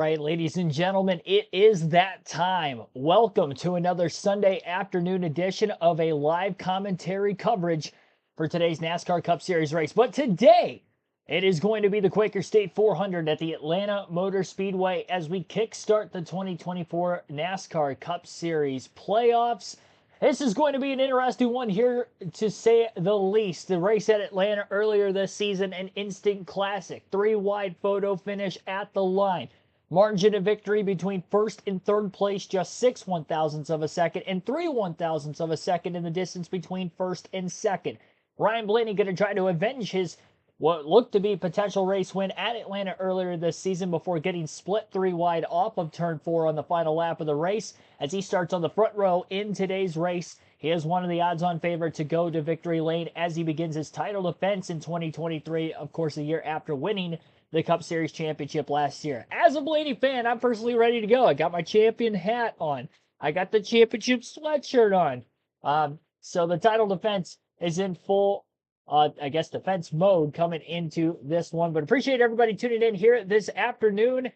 Right, ladies and gentlemen, it is that time. Welcome to another Sunday afternoon edition of a live commentary coverage for today's NASCAR Cup Series race. But today, it is going to be the Quaker State 400 at the Atlanta Motor Speedway as we kickstart the 2024 NASCAR Cup Series playoffs. This is going to be an interesting one here, to say the least. The race at Atlanta earlier this season, an instant classic. Three wide photo finish at the line. Margin of victory between first and third place, just 6 1,000ths of a second, and 3 1,000ths of a second in the distance between first and second. Ryan Blaney going to try to avenge his what looked to be potential race win at Atlanta earlier this season before getting split three wide off of turn 4 on the final lap of the race as he starts on the front row in today's race. He is one of the odds-on favorite to go to victory lane as he begins his title defense in 2023, of course, a year after winning the Cup Series championship last year. As a Blaney fan, I'm personally ready to go. I got my champion hat on. I got the championship sweatshirt on. So the title defense is in full, defense mode coming into this one. But appreciate everybody tuning in here this afternoon.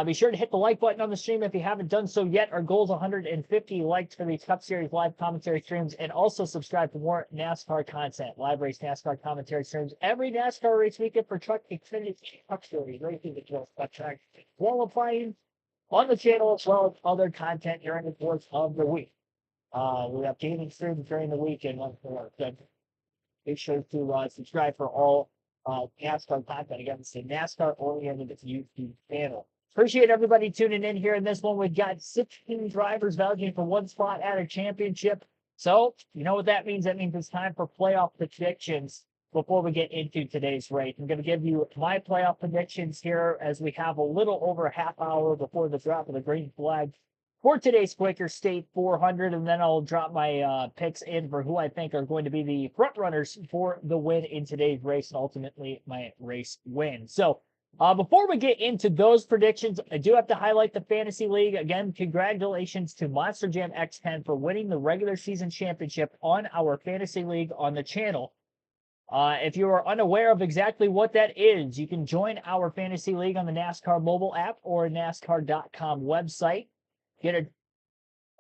Be sure to hit the like button on the stream if you haven't done so yet. Our goal is 150 likes for these Cup Series live commentary streams, and also subscribe for more NASCAR content. Live race NASCAR commentary streams every NASCAR race weekend for Truck Xfinity Cup Series racing the track qualifying on the channel, as well as other content during the course of the week. We have gaming streams during the week and once more. So be sure to subscribe for all NASCAR content. Again, it's a NASCAR oriented YouTube channel. Appreciate everybody tuning in here in this one. We've got 16 drivers vouching for one spot at a championship. So, you know what that means? That means it's time for playoff predictions before we get into today's race. I'm going to give you my playoff predictions here as we have a little over a half hour before the drop of the green flag for today's Quaker State 400, and then I'll drop my picks in for who I think are going to be the front runners for the win in today's race and ultimately my race win. So, before we get into those predictions, I do have to highlight the Fantasy League. Again, congratulations to Monster Jam X10 for winning the regular season championship on our Fantasy League on the channel. If you are unaware of exactly what that is, you can join our Fantasy League on the NASCAR mobile app or NASCAR.com website. Let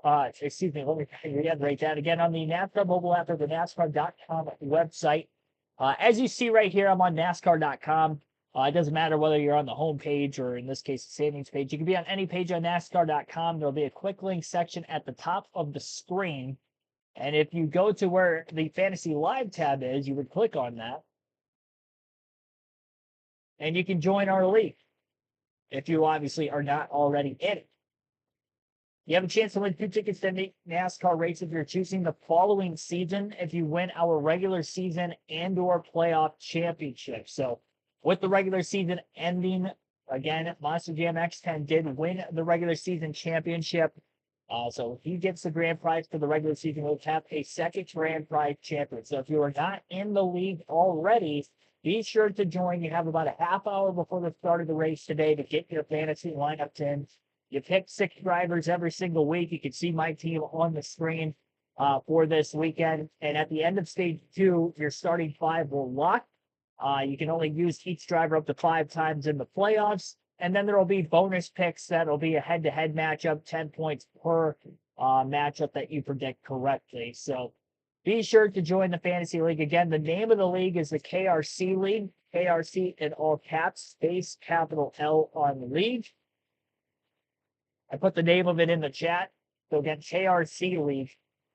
me reiterate that again on the NASCAR mobile app or the NASCAR.com website. As you see right here, I'm on NASCAR.com. It doesn't matter whether you're on the home page or in this case, the savings page. You can be on any page on NASCAR.com. There'll be a quick link section at the top of the screen. And if you go to where the Fantasy Live tab is, you would click on that. And you can join our league if you obviously are not already in it. You have a chance to win 2 tickets to the NASCAR race if you're choosing the following season if you win our regular season and or playoff championship. So with the regular season ending, again, Monster Jam X10 did win the regular season championship. So he gets the grand prize for the regular season. We'll have a second grand prize champion. So if you are not in the league already, be sure to join. You have about a half hour before the start of the race today to get your fantasy lineups in. You pick 6 drivers every single week. You can see my team on the screen for this weekend. And at the end of stage 2, your starting 5 will lock. You can only use each driver up to 5 times in the playoffs. And then there will be bonus picks that will be a head-to-head matchup, 10 points per matchup that you predict correctly. So be sure to join the Fantasy League. Again, the name of the league is the KRC League. KRC in all caps, space, capital L on the league. I put the name of it in the chat. So again, KRC League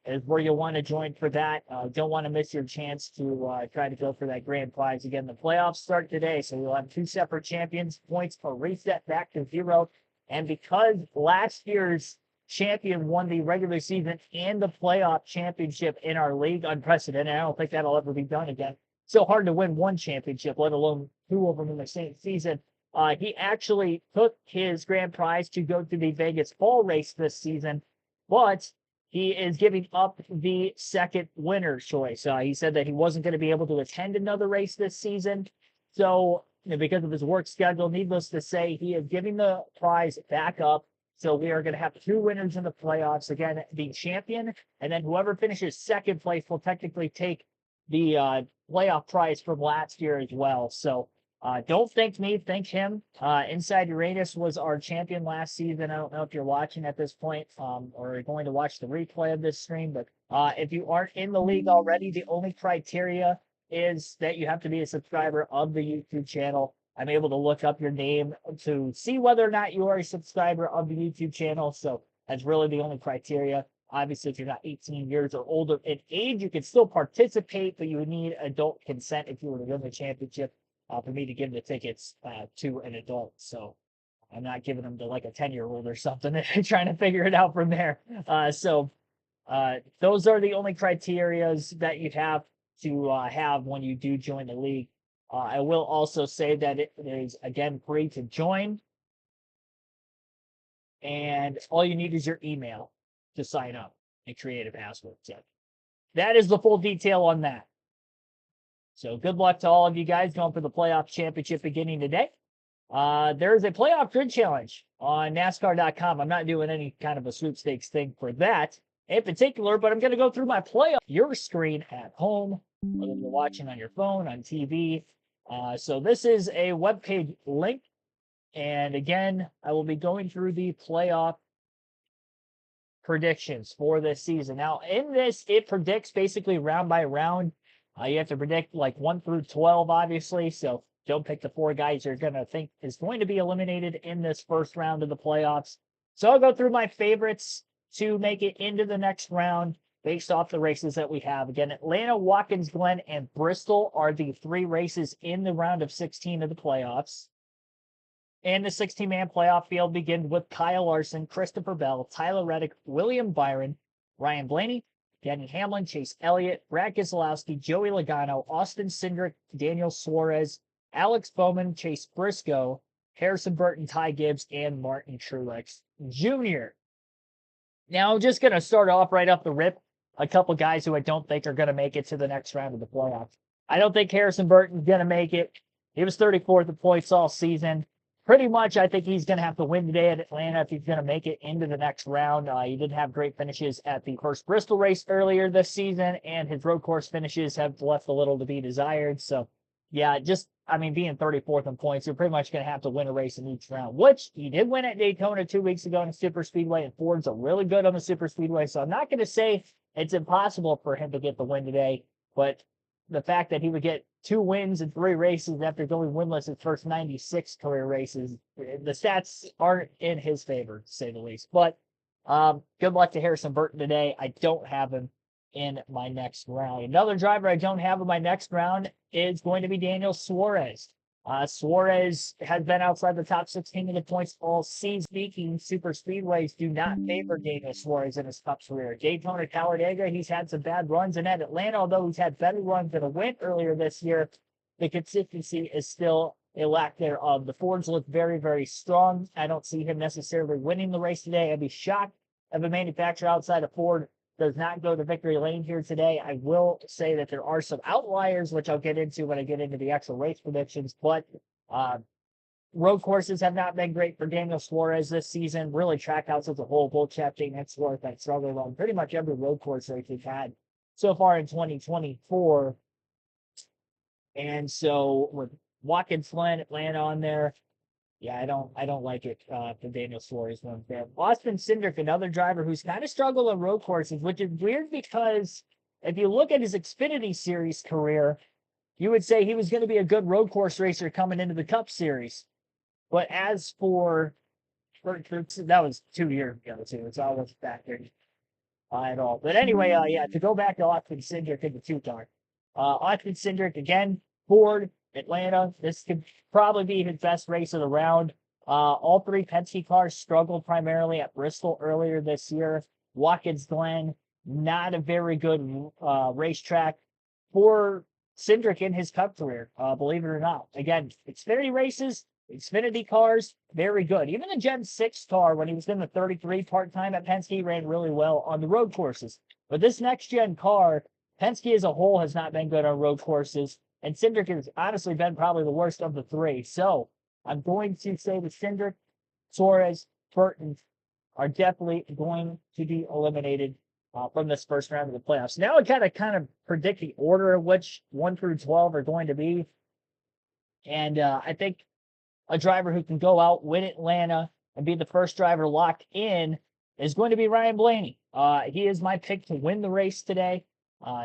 is where you'll want to join for that. Don't want to miss your chance to try to go for that grand prize. Again, the playoffs start today, so we'll have 2 separate champions. Points are reset back to 0. And because last year's champion won the regular season and the playoff championship in our league, unprecedented. I don't think that'll ever be done again. So hard to win one championship, let alone 2 of them in the same season. He actually took his grand prize to go to the Vegas fall race this season, but he is giving up the second winner's choice. He said that he wasn't going to be able to attend another race this season. So, because of his work schedule, needless to say, he is giving the prize back up. So we are going to have 2 winners in the playoffs. Again, the champion, and then whoever finishes second place will technically take the playoff prize from last year as well. So Don't thank me, thank him. Inside Uranus was our champion last season. I don't know if you're watching at this point, or going to watch the replay of this stream, but if you aren't in the league already, the only criteria is that you have to be a subscriber of the YouTube channel. I'm able to look up your name to see whether or not you are a subscriber of the YouTube channel. So that's really the only criteria. Obviously, if you're not 18 years or older in age, you can still participate, but you would need adult consent if you were to win the championship for me to give the tickets to an adult. So I'm not giving them to like a 10-year-old or something and trying to figure it out from there. Those are the only criterias that you have to have when you do join the league. I will also say that it is, again, free to join. And all you need is your email to sign up and create a password. So that is the full detail on that. So good luck to all of you guys going for the playoff championship beginning today. There's a playoff grid challenge on NASCAR.com. I'm not doing any kind of a sweepstakes thing for that in particular, but I'm going to go through my playoff, your screen at home, whether you're watching on your phone, on TV. So this is a webpage link. And again, I will be going through the playoff predictions for this season. Now, in this, it predicts basically round by round. You have to predict like 1 through 12, obviously. So don't pick the 4 guys you're going to think is going to be eliminated in this first round of the playoffs. So I'll go through my favorites to make it into the next round based off the races that we have. Again, Atlanta, Watkins Glen, and Bristol are the 3 races in the round of 16 of the playoffs. And the 16-man playoff field begins with Kyle Larson, Christopher Bell, Tyler Reddick, William Byron, Ryan Blaney, Denny Hamlin, Chase Elliott, Brad Keselowski, Joey Logano, Austin Cindric, Daniel Suarez, Alex Bowman, Chase Briscoe, Harrison Burton, Ty Gibbs, and Martin Truex Jr. Now, I'm just going to start off right off the rip. A couple guys who I don't think are going to make it to the next round of the playoffs. I don't think Harrison Burton's going to make it. He was 34th in points all season. Pretty much, I think he's going to have to win today at Atlanta if he's going to make it into the next round. He did have great finishes at the first Bristol race earlier this season, and his road course finishes have left a little to be desired. So, yeah, being 34th in points, you're pretty much going to have to win a race in each round, which he did win at Daytona 2 weeks ago in the Super Speedway, and Ford's are really good on the Super Speedway. So I'm not going to say it's impossible for him to get the win today, but the fact that he would get 2 wins in 3 races after going winless his first 96 career races, the stats aren't in his favor, to say the least. But good luck to Harrison Burton today. I don't have him in my next round. Another driver I don't have in my next round is going to be Daniel Suarez. Suarez has been outside the top 16 in the points all season. Speaking, super speedways do not favor Daniel Suarez in his Cup career. Daytona, Talladega, he's had some bad runs, and at Atlanta, although he's had better runs than a win earlier this year, the consistency is still a lack thereof. The Fords look very, very strong. I don't see him necessarily winning the race today. I'd be shocked if a manufacturer outside of Ford does not go to victory lane here today. I will say that there are some outliers, which I'll get into when I get into the actual race predictions, but road courses have not been great for Daniel Suarez this season. Really, trackouts as a whole, both Chapter and Exworth, that struggled on pretty much every road course race we've had so far in 2024. And so with Watkins Glen, Atlanta on there, yeah, I don't like it for Daniel Suarez one bit. Austin Cindric, another driver who's kind of struggled on road courses, which is weird because if you look at his Xfinity Series career, you would say he was going to be a good road course racer coming into the Cup Series. But as for that was 2 years ago too, it's always back there at all. But anyway, to go back to Austin Cindric in the 2-car. Austin Cindric again, Ford, Atlanta. This could probably be his best race of the round. All 3 Penske cars struggled primarily at Bristol earlier this year. Watkins Glen, not a very good racetrack for Cindric in his Cup career, believe it or not. Again, Xfinity races, Xfinity cars, very good. Even the Gen 6 car, when he was in the 33 part-time at Penske, ran really well on the road courses. But this next-gen car, Penske as a whole has not been good on road courses. And Cindric has honestly been probably the worst of the 3. So I'm going to say that Cindric, Suarez, Burton are definitely going to be eliminated from this first round of the playoffs. Now I kind of predict the order of which 1 through 12 are going to be. And I think a driver who can go out, win Atlanta, and be the first driver locked in is going to be Ryan Blaney. He is my pick to win the race today.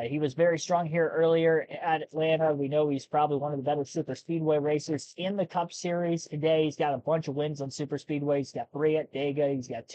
He was very strong here earlier at Atlanta. We know he's probably one of the better super speedway racers in the Cup Series today. He's got a bunch of wins on super speedway. He's got 3 at Dega. He's got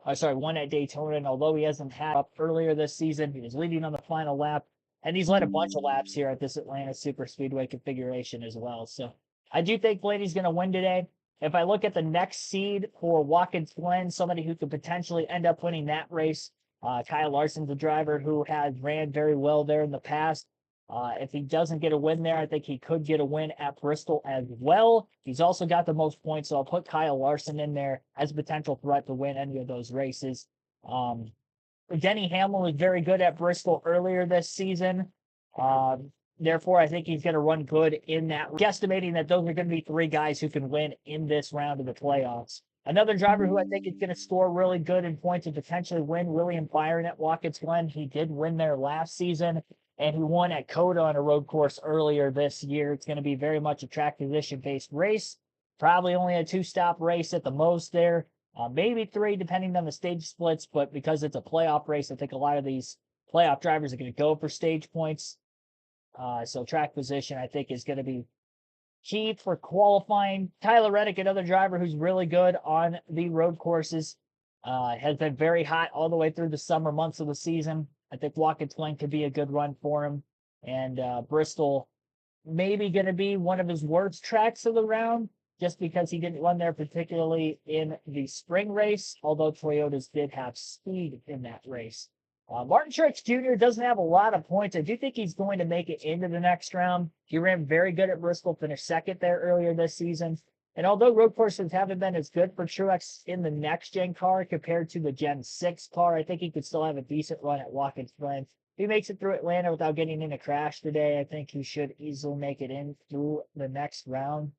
1 at Daytona. And although he hasn't had up earlier this season, he was leading on the final lap. And he's led a bunch of laps here at this Atlanta super speedway configuration as well. So I do think Blaney's going to win today. If I look at the next seed for Watkins Glen, somebody who could potentially end up winning that race, Kyle Larson's a driver who has ran very well there in the past. If he doesn't get a win there, I think he could get a win at Bristol as well. He's also got the most points, so I'll put Kyle Larson in there as a potential threat to win any of those races. Denny Hamlin was very good at Bristol earlier this season. Therefore, I think he's going to run good in that. Guesstimating that those are going to be 3 guys who can win in this round of the playoffs. Another driver who I think is going to score really good in points and potentially win, William Byron at Watkins Glen. He did win there last season, and he won at Coda on a road course earlier this year. It's going to be very much a track position-based race. Probably only a 2-stop race at the most there. Maybe 3, depending on the stage splits, but because it's a playoff race, I think a lot of these playoff drivers are going to go for stage points. So track position, I think, is going to be key for qualifying. Tyler Reddick, another driver who's really good on the road courses, has been very hot all the way through the summer months of the season. I think Watkins Glen could be a good run for him. And Bristol maybe going to be one of his worst tracks of the round, just because he didn't run there particularly in the spring race, although Toyotas did have speed in that race. Martin Truex Jr. doesn't have a lot of points. I do think he's going to make it into the next round. He ran very good at Bristol, finished second there earlier this season. And although road courses haven't been as good for Truex in the next gen car compared to the Gen 6 car, I think he could still have a decent run at Watkins Glen. If he makes it through Atlanta without getting in a crash today, I think he should easily make it in through the next round.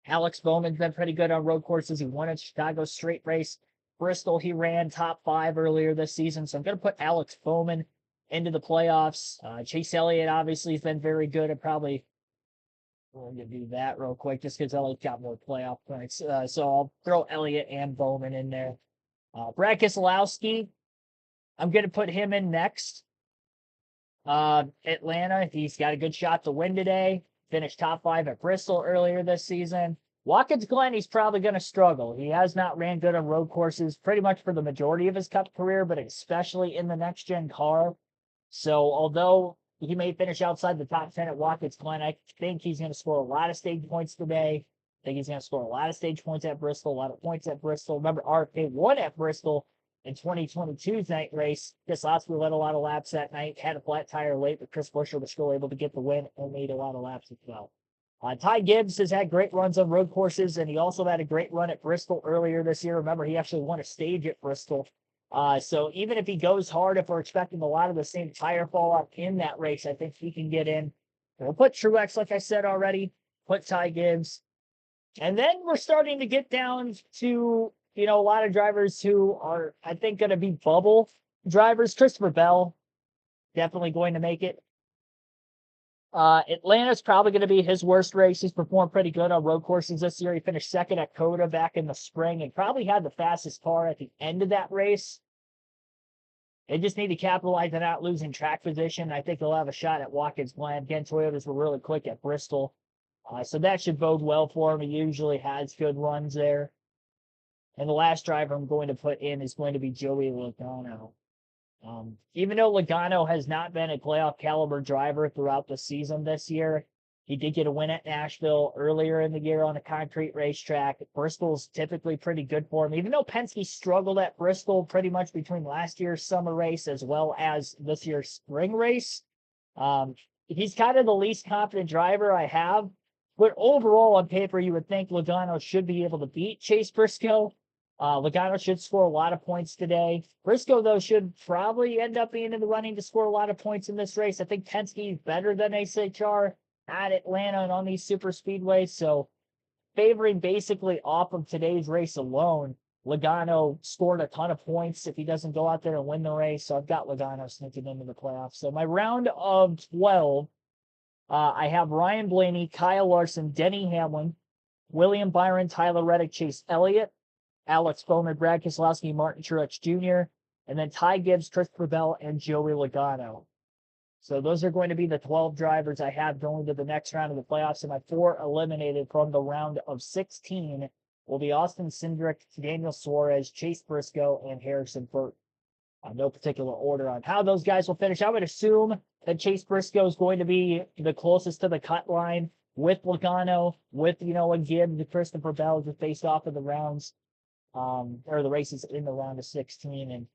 Alex Bowman's been pretty good on road courses. He won at Chicago straight race. Bristol, he ran top 5 earlier this season, so I'm going to put Alex Bowman into the playoffs. Chase Elliott obviously has been very good. I'm probably going to do that real quick just because Elliott got more playoff points. So I'll throw Elliott and Bowman in there. Brad Keselowski, I'm going to put him in next. Atlanta, he's got a good shot to win today. Finished top 5 at Bristol earlier this season. Watkins Glen, he's probably going to struggle. He has not ran good on road courses pretty much for the majority of his Cup career, but especially in the next-gen car. So although he may finish outside the top 10 at Watkins Glen, I think he's going to score a lot of stage points today. I think he's going to score a lot of stage points at Bristol, a lot of points at Bristol. Remember, RFK won at Bristol in 2022's night race. Keselowski led a lot of laps that night, had a flat tire late, but Chris Buescher was still able to get the win and made a lot of laps as well. Ty Gibbs has had great runs on road courses, and he also had a great run at Bristol earlier this year. Remember, he actually won a stage at Bristol. So even if he goes hard, if we're expecting a lot of the same tire fallout in that race, I think he can get in. We'll put Truex, like I said already, put Ty Gibbs. And then we're starting to get down to, a lot of drivers who are, I think, going to be bubble drivers. Christopher Bell, definitely going to make it. Atlanta's probably going to be his worst race. He's performed pretty good on road courses this year. He finished second at Coda back in the spring and probably had the fastest car at the end of that race. They just need to capitalize on not losing track position. I think they'll have a shot at Watkins Glen. Again, Toyotas were really quick at Bristol. So that should bode well for him. He usually has good runs there. And the last driver I'm going to put in is going to be Joey Logano. Even though Logano has not been a playoff caliber driver throughout the season this year, he did get a win at Nashville earlier in the year on a concrete racetrack. Bristol's typically pretty good for him. Even though Penske struggled at Bristol pretty much between last year's summer race as well as this year's spring race, he's kind of the least confident driver I have. But overall, on paper, you would think Logano should be able to beat Chase Briscoe. Logano should score a lot of points today. Briscoe, though, should probably end up being in the running to score a lot of points in this race. I think Penske is better than SHR at Atlanta and on these super speedways. So favoring basically off of today's race alone, Logano scored a ton of points if he doesn't go out there and win the race. So I've got Logano sneaking into the playoffs. So my round of 12, I have Ryan Blaney, Kyle Larson, Denny Hamlin, William Byron, Tyler Reddick, Chase Elliott, Alex Bowman, Brad Keselowski, Martin Truex Jr., and then Ty Gibbs, Christopher Bell, and Joey Logano. So those are going to be the 12 drivers I have going to the next round of the playoffs. And my 4 eliminated from the round of 16 will be Austin Cindric, Daniel Suarez, Chase Briscoe, and Harrison Burton. No particular order on how those guys will finish. I would assume that Chase Briscoe is going to be the closest to the cut line with Logano, with, a Gibbs, the Christopher Bell, just based off of the rounds, or the races in the round of 16. And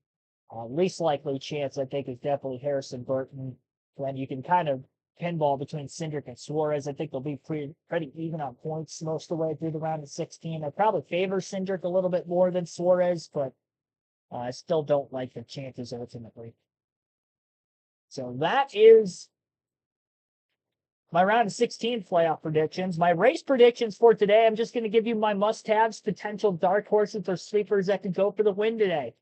least likely chance, I think, is definitely Harrison Burton. When you can kind of pinball between Cindric and Suarez, I think they'll be pretty even on points most of the way through the round of 16. I probably favor Cindric a little bit more than Suarez, but I still don't like the chances ultimately. So that is my round of 16 playoff predictions. My race predictions for today, I'm just going to give you my must-haves, potential dark horses or sleepers that could go for the win today.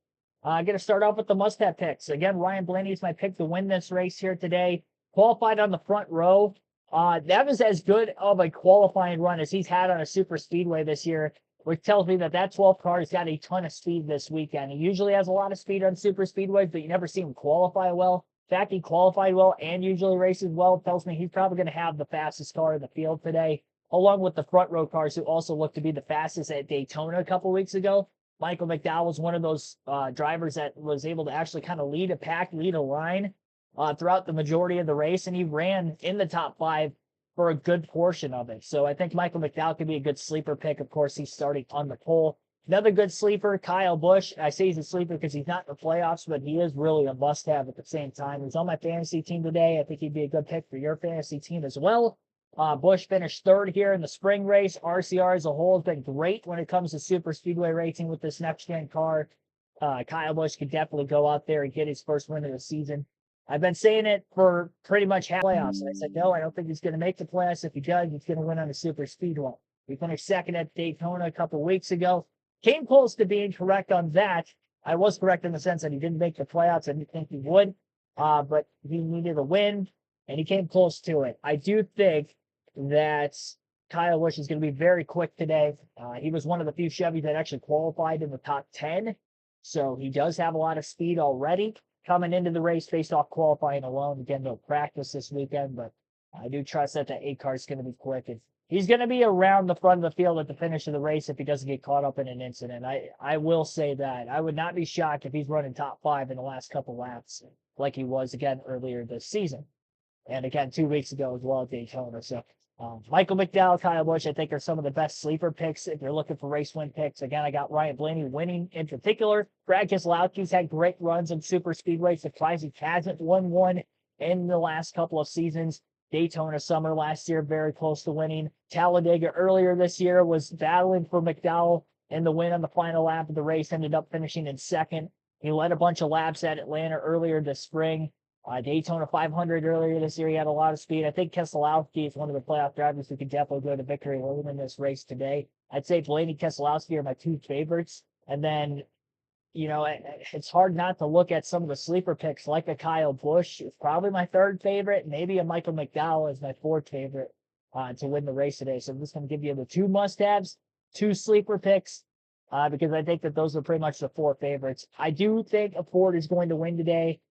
I'm going to start off with the must-have picks. Again, Ryan Blaney is my pick to win this race here today. Qualified on the front row. That was as good of a qualifying run as he's had on a super speedway this year, which tells me that 12 car has got a ton of speed this weekend. He usually has a lot of speed on super speedways, but you never see him qualify well. In fact, he qualified well and usually races well. It tells me he's probably going to have the fastest car in the field today, along with the front row cars who also look to be the fastest at Daytona a couple weeks ago. Michael McDowell was one of those drivers that was able to actually kind of lead a pack, lead a line throughout the majority of the race, and he ran in the top 5 for a good portion of it. So I think Michael McDowell could be a good sleeper pick. Of course, he's starting on the pole. Another good sleeper, Kyle Busch. I say he's a sleeper because he's not in the playoffs, but he is really a must-have at the same time. He's on my fantasy team today. I think he'd be a good pick for your fantasy team as well. Busch finished 3rd here in the spring race. RCR as a whole has been great when it comes to super speedway racing with this next-gen car. Kyle Busch could definitely go out there and get his first win of the season. I've been saying it for pretty much half the playoffs. And I said, no, I don't think he's going to make the playoffs. If he does, he's going to win on a super speedway. He finished 2nd at Daytona a couple weeks ago. Came close to being correct on that. I was correct in the sense that he didn't make the playoffs. I didn't think he would, but he needed a win, and he came close to it. I do think that Kyle Busch is going to be very quick today. He was one of the few Chevys that actually qualified in the top 10, so he does have a lot of speed already coming into the race based off qualifying alone. Again, they'll practice this weekend, but I do trust that the 8 car is going to be quick. And he's going to be around the front of the field at the finish of the race if he doesn't get caught up in an incident. I will say that. I would not be shocked if he's running top 5 in the last couple laps like he was again earlier this season. And again, 2 weeks ago as well at Daytona. So Michael McDowell, Kyle Busch, I think are some of the best sleeper picks if you're looking for race win picks. Again, I got Ryan Blaney winning in particular. Brad Keselowski's had great runs in super speedway. Surprised he hasn't won one in the last couple of seasons. Daytona Summer last year, very close to winning. Talladega earlier this year was battling for McDowell, and the win on the final lap of the race ended up finishing in 2nd. He led a bunch of laps at Atlanta earlier this spring. Daytona 500 earlier this year, he had a lot of speed. I think Keselowski is one of the playoff drivers who could definitely go to victory lane in this race today. I'd say Blaney, Keselowski are my 2 favorites. And then, it's hard not to look at some of the sleeper picks like a Kyle Busch. It's probably my 3rd favorite. Maybe a Michael McDowell is my 4th favorite to win the race today. So I'm just going to give you the 2 must-haves, 2 sleeper picks, because I think that those are pretty much the 4 favorites. I do think a Ford is going to win today.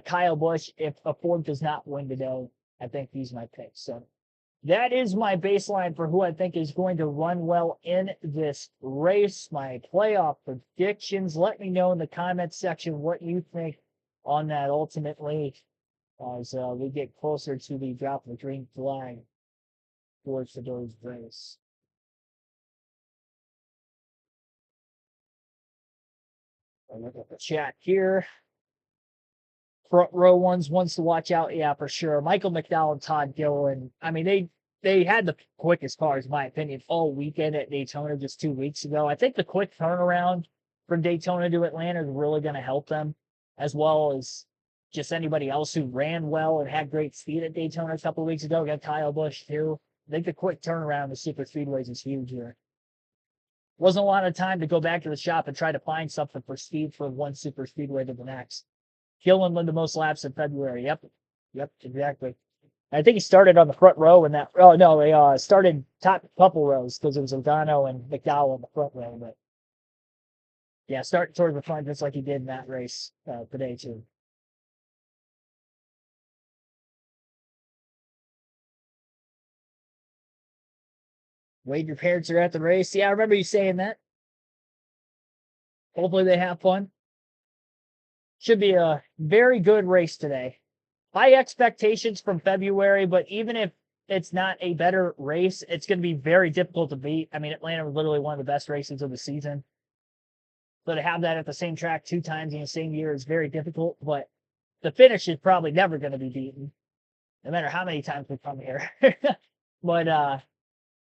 Kyle Busch, if a Ford does not win today, I think he's my pick. So that is my baseline for who I think is going to run well in this race. My playoff predictions. Let me know in the comments section what you think on that ultimately as we get closer to the drop of the green flag towards today's race. I'll look at the chat here. Front row ones to watch out. Yeah, for sure. Michael McDowell and Todd Gilliland. I mean, they had the quickest cars, in my opinion, all weekend at Daytona just 2 weeks ago. I think the quick turnaround from Daytona to Atlanta is really going to help them, as well as just anybody else who ran well and had great speed at Daytona a couple of weeks ago. We got Kyle Busch, too. I think the quick turnaround of super speedways is huge here. Wasn't a lot of time to go back to the shop and try to find something for speed from one super speedway to the next. Gillen led the most laps in February. Yep, exactly. I think he started on the front row in that. Oh no, he started top couple rows because it was Logano and McDowell in the front row. But yeah, starting towards the front just like he did in that race today too. Wade, your parents are at the race. Yeah, I remember you saying that. Hopefully they have fun. Should be a very good race today. High expectations from February, but even if it's not a better race, it's going to be very difficult to beat. I mean, Atlanta was literally one of the best races of the season. So to have that at the same track 2 times in the same year is very difficult, but the finish is probably never going to be beaten, no matter how many times we come here. But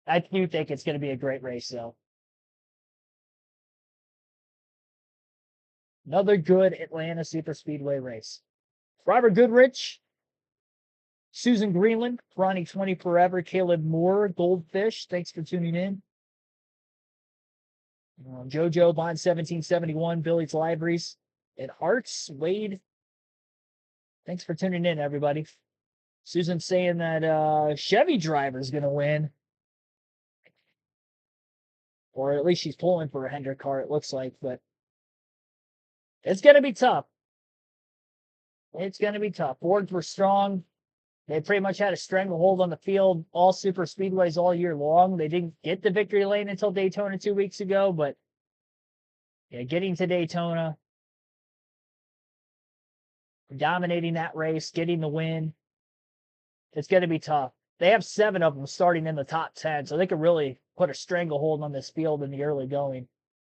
I do think it's going to be a great race, though. Another good Atlanta Super Speedway race. Robert Goodrich, Susan Greenland, Ronnie 20 Forever, Caleb Moore, Goldfish, thanks for tuning in. JoJo, Bond 1771, Billy's Libraries, and Arts, Wade. Thanks for tuning in, everybody. Susan's saying that Chevy driver's going to win. Or at least she's pulling for a Hendrick car, it looks like. But it's going to be tough. It's going to be tough. Fords were strong. They pretty much had a stranglehold on the field all super speedways all year long. They didn't get the victory lane until Daytona 2 weeks ago, but yeah, getting to Daytona, dominating that race, getting the win, it's going to be tough. They have 7 of them starting in the top 10, so they could really put a stranglehold on this field in the early going,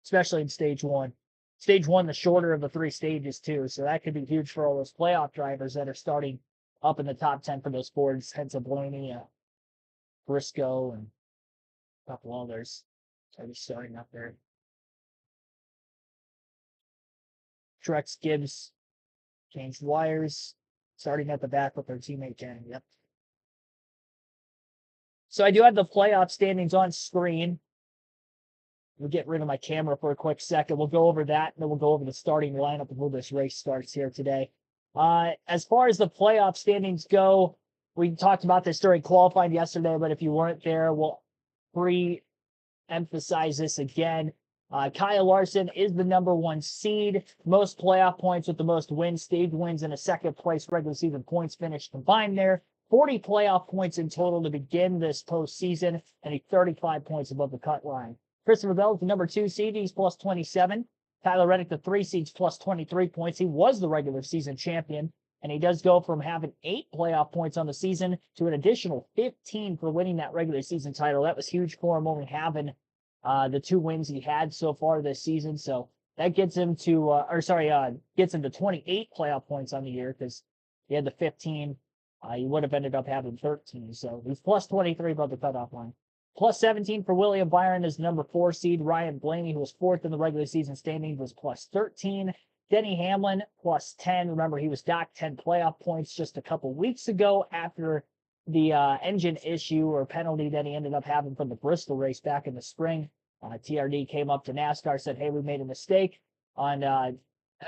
especially in stage 1. Stage 1, the shorter of the 3 stages, too, so that could be huge for all those playoff drivers that are starting up in the top 10 for those Fords, hence Blaney, Briscoe, and a couple others. So be starting up there. Truex Gibbs changed wires, starting at the back with their teammate Jen. Yep. So I do have the playoff standings on screen. We'll get rid of my camera for a quick second. We'll go over that, and then we'll go over the starting lineup before this race starts here today. As far as the playoff standings go, we talked about this during qualifying yesterday, but if you weren't there, we'll emphasize this again. Kyle Larson is the #1 seed, most playoff points with the most wins, stage wins, and a second place regular season points finish combined there. 40 playoff points in total to begin this postseason, and he's 35 points above the cut line. Christopher Bell is the #2 seed, he's plus 27. Tyler Reddick, the 3 seed's plus 23 points. He was the regular season champion, and he does go from having 8 playoff points on the season to an additional 15 for winning that regular season title. That was huge for him, only having the 2 wins he had so far this season. So that gets him to, gets him to 28 playoff points on the year because he had the 15. He would have ended up having 13. So he's plus 23 above the cutoff line. Plus 17 for William Byron is the #4 seed. Ryan Blaney, who was 4th in the regular season standings, was plus 13. Denny Hamlin, plus 10. Remember, he was docked 10 playoff points just a couple weeks ago after the engine issue or penalty that he ended up having from the Bristol race back in the spring. TRD came up to NASCAR, said, hey, we made a mistake.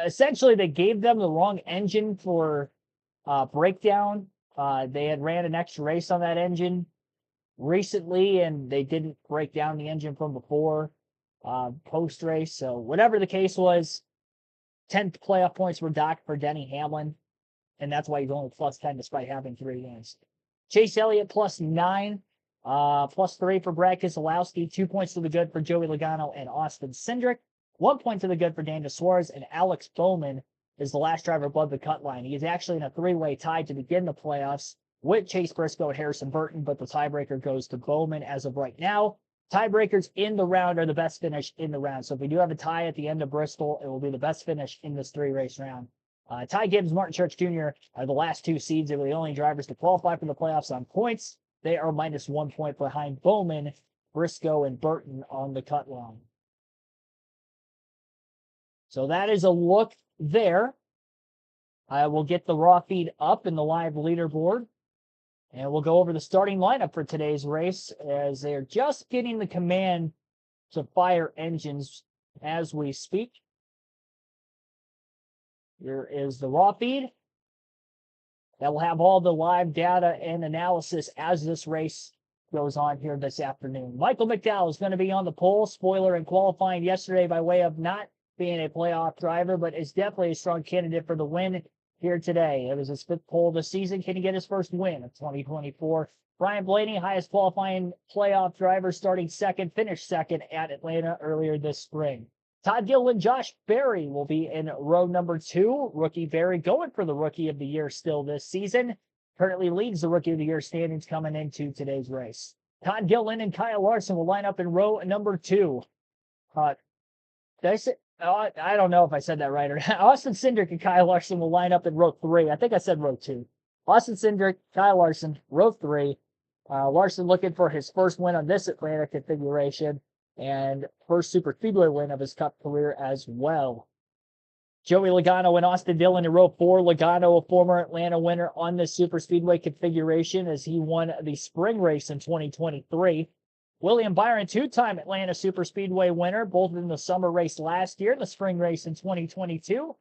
Essentially, they gave them the wrong engine for breakdown. They had ran an extra race on that engine recently, and they didn't break down the engine from before post race. So whatever the case was, 10 playoff points were docked for Denny Hamlin, and that's why he's only plus 10 despite having 3 wins. Chase Elliott plus 9, plus 3 for Brad Keselowski, 2 points to the good for Joey Logano and Austin Cindric, 1 point to the good for Daniel Suarez, and Alex Bowman is the last driver above the cut line. He is actually in a 3-way tie to begin the playoffs with Chase Briscoe and Harrison Burton, but the tiebreaker goes to Bowman as of right now. Tiebreakers in the round are the best finish in the round. So if we do have a tie at the end of Bristol, it will be the best finish in this 3-race round. Ty Gibbs, Martin Church Jr. are the last 2 seeds. They were the only drivers to qualify for the playoffs on points. They are minus 1 point behind Bowman, Briscoe, and Burton on the cut line. So that is a look there. I will get the raw feed up in the live leaderboard. And we'll go over the starting lineup for today's race as they're just getting the command to fire engines as we speak. Here is the raw feed. that will have all the live data and analysis as this race goes on here this afternoon. Michael McDowell is going to be on the pole. Spoiler in qualifying yesterday by way of not being a playoff driver, but is definitely a strong candidate for the win here today. It was his fifth pole of the season. Can he get his first win of 2024? Brian Blaney, highest qualifying playoff driver, starting second, finished second at Atlanta earlier this spring. Todd Gilliland, Josh Berry will be in row number 2. Rookie Berry going for the Rookie of the Year still this season. Currently leads the Rookie of the Year standings coming into today's race. Todd Gilliland and Kyle Larson will line up in row number 2. Did I say? I don't know if I said that right or not. Austin Cindric and Kyle Larson will line up in row 3. I think I said row 2. Austin Cindric, Kyle Larson, row 3. Larson looking for his first win on this Atlanta configuration and first super speedway win of his Cup career as well. Joey Logano and Austin Dillon in row 4. Logano, a former Atlanta winner on the super speedway configuration as he won the spring race in 2023. William Byron, 2-time Atlanta super speedway winner, both in the summer race last year and the spring race in 2022.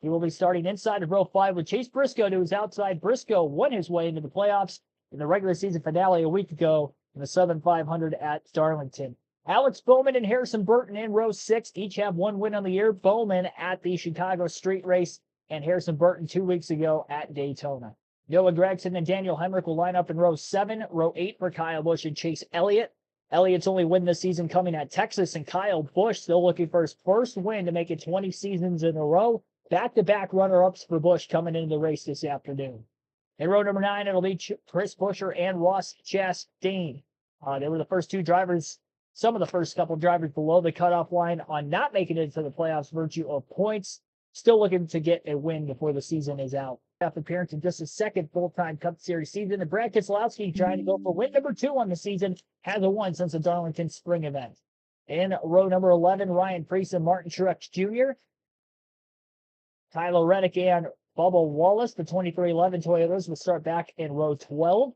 He will be starting inside of row 5 with Chase Briscoe to his outside. Briscoe won his way into the playoffs in the regular season finale a week ago in the Southern 500 at Darlington. Alex Bowman and Harrison Burton in row 6 each have one win on the year. Bowman at the Chicago street race and Harrison Burton 2 weeks ago at Daytona. Noah Gragson and Daniel Hemrick will line up in row 7. Row 8 for Kyle Busch and Chase Elliott. Elliott's only win this season coming at Texas, and Kyle Busch still looking for his first win to make it 20 seasons in a row. Back-to-back runner-ups for Busch coming into the race this afternoon. In row number 9, it'll be Chris Buescher and Ross Chastain. They were the first two drivers, some of the first couple drivers below the cutoff line on not making it to the playoffs virtue of points. Still looking to get a win before the season is out. Appearance in just his second full-time Cup Series season. And Brad Keselowski trying to go for win number 2 on the season. Hasn't won since the Darlington Spring event. In row number 11, Ryan Preece and Martin Truex Jr. Tyler Reddick and Bubba Wallace, the 2311 Toyotas, will start back in row 12.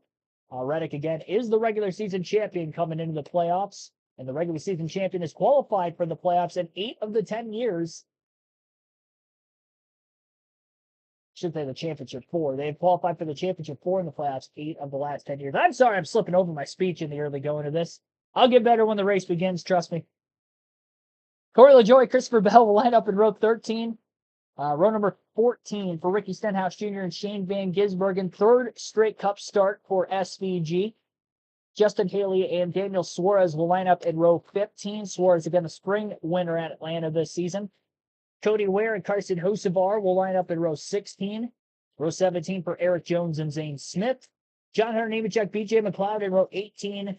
Reddick, again, is the regular season champion coming into the playoffs. And the regular season champion is qualified for the playoffs in 8 of the 10 years. Should say the championship 4. They've qualified for the championship 4 in the playoffs 8 of the last 10 years. I'm sorry I'm slipping over my speech in the early going of this. I'll get better when the race begins, trust me. Corey LaJoie, Christopher Bell will line up in row 13. Row number 14 for Ricky Stenhouse Jr. and Shane Van Gisbergen. Third straight Cup start for SVG. Justin Haley and Daniel Suarez will line up in row 15. Suarez, again, the spring winner at Atlanta this season. Cody Ware and Carson Hocevar will line up in row 16. Row 17 for Eric Jones and Zane Smith. John Hunter Nemechek, BJ McLeod in row 18.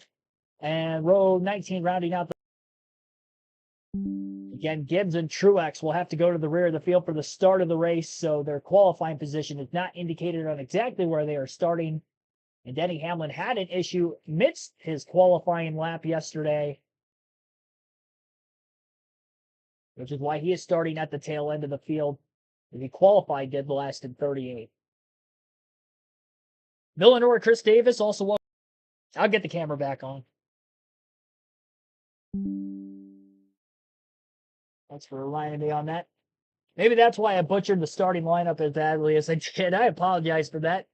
And row 19 rounding out the... Again, Gibbs and Truex will have to go to the rear of the field for the start of the race, so their qualifying position is not indicated on exactly where they are starting. And Denny Hamlin had an issue amidst his qualifying lap yesterday, which is why he is starting at the tail end of the field. If he qualified, did last in 38. Villanova, Chris Davis also won. I'll get the camera back on. Thanks for reminding me on that. Maybe that's why I butchered the starting lineup as badly as I did. I apologize for that.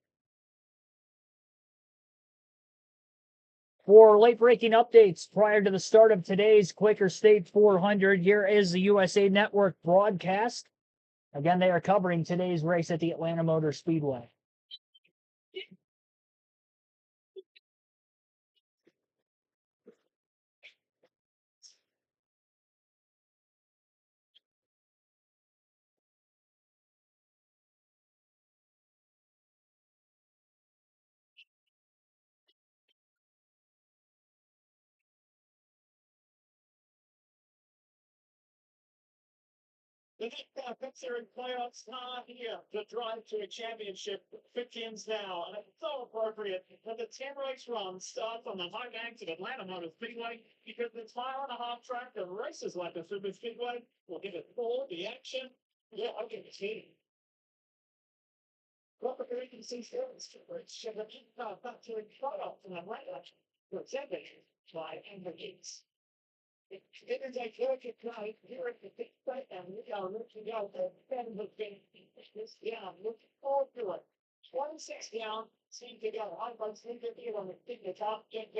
For late-breaking updates prior to the start of today's Quaker State 400, here is the USA Network broadcast. Again, they are covering today's race at the Atlanta Motor Speedway. The Cup Series playoffs time here to drive to a championship begins now, and it's so appropriate that the 10-race run starts on the high banks of Atlanta Motor Speedway because this mile-and-a-half track that races like a super speedway will give it all the action. Yeah, I can see. What the can see service to reach the Cup Series playoffs in Atlanta presented by Emirates. It is a terrific night here at the big site, and we are looking out at 10 of the this down. Looking forward to it. 20 26 down, seem to go. I was thinking, on the top, get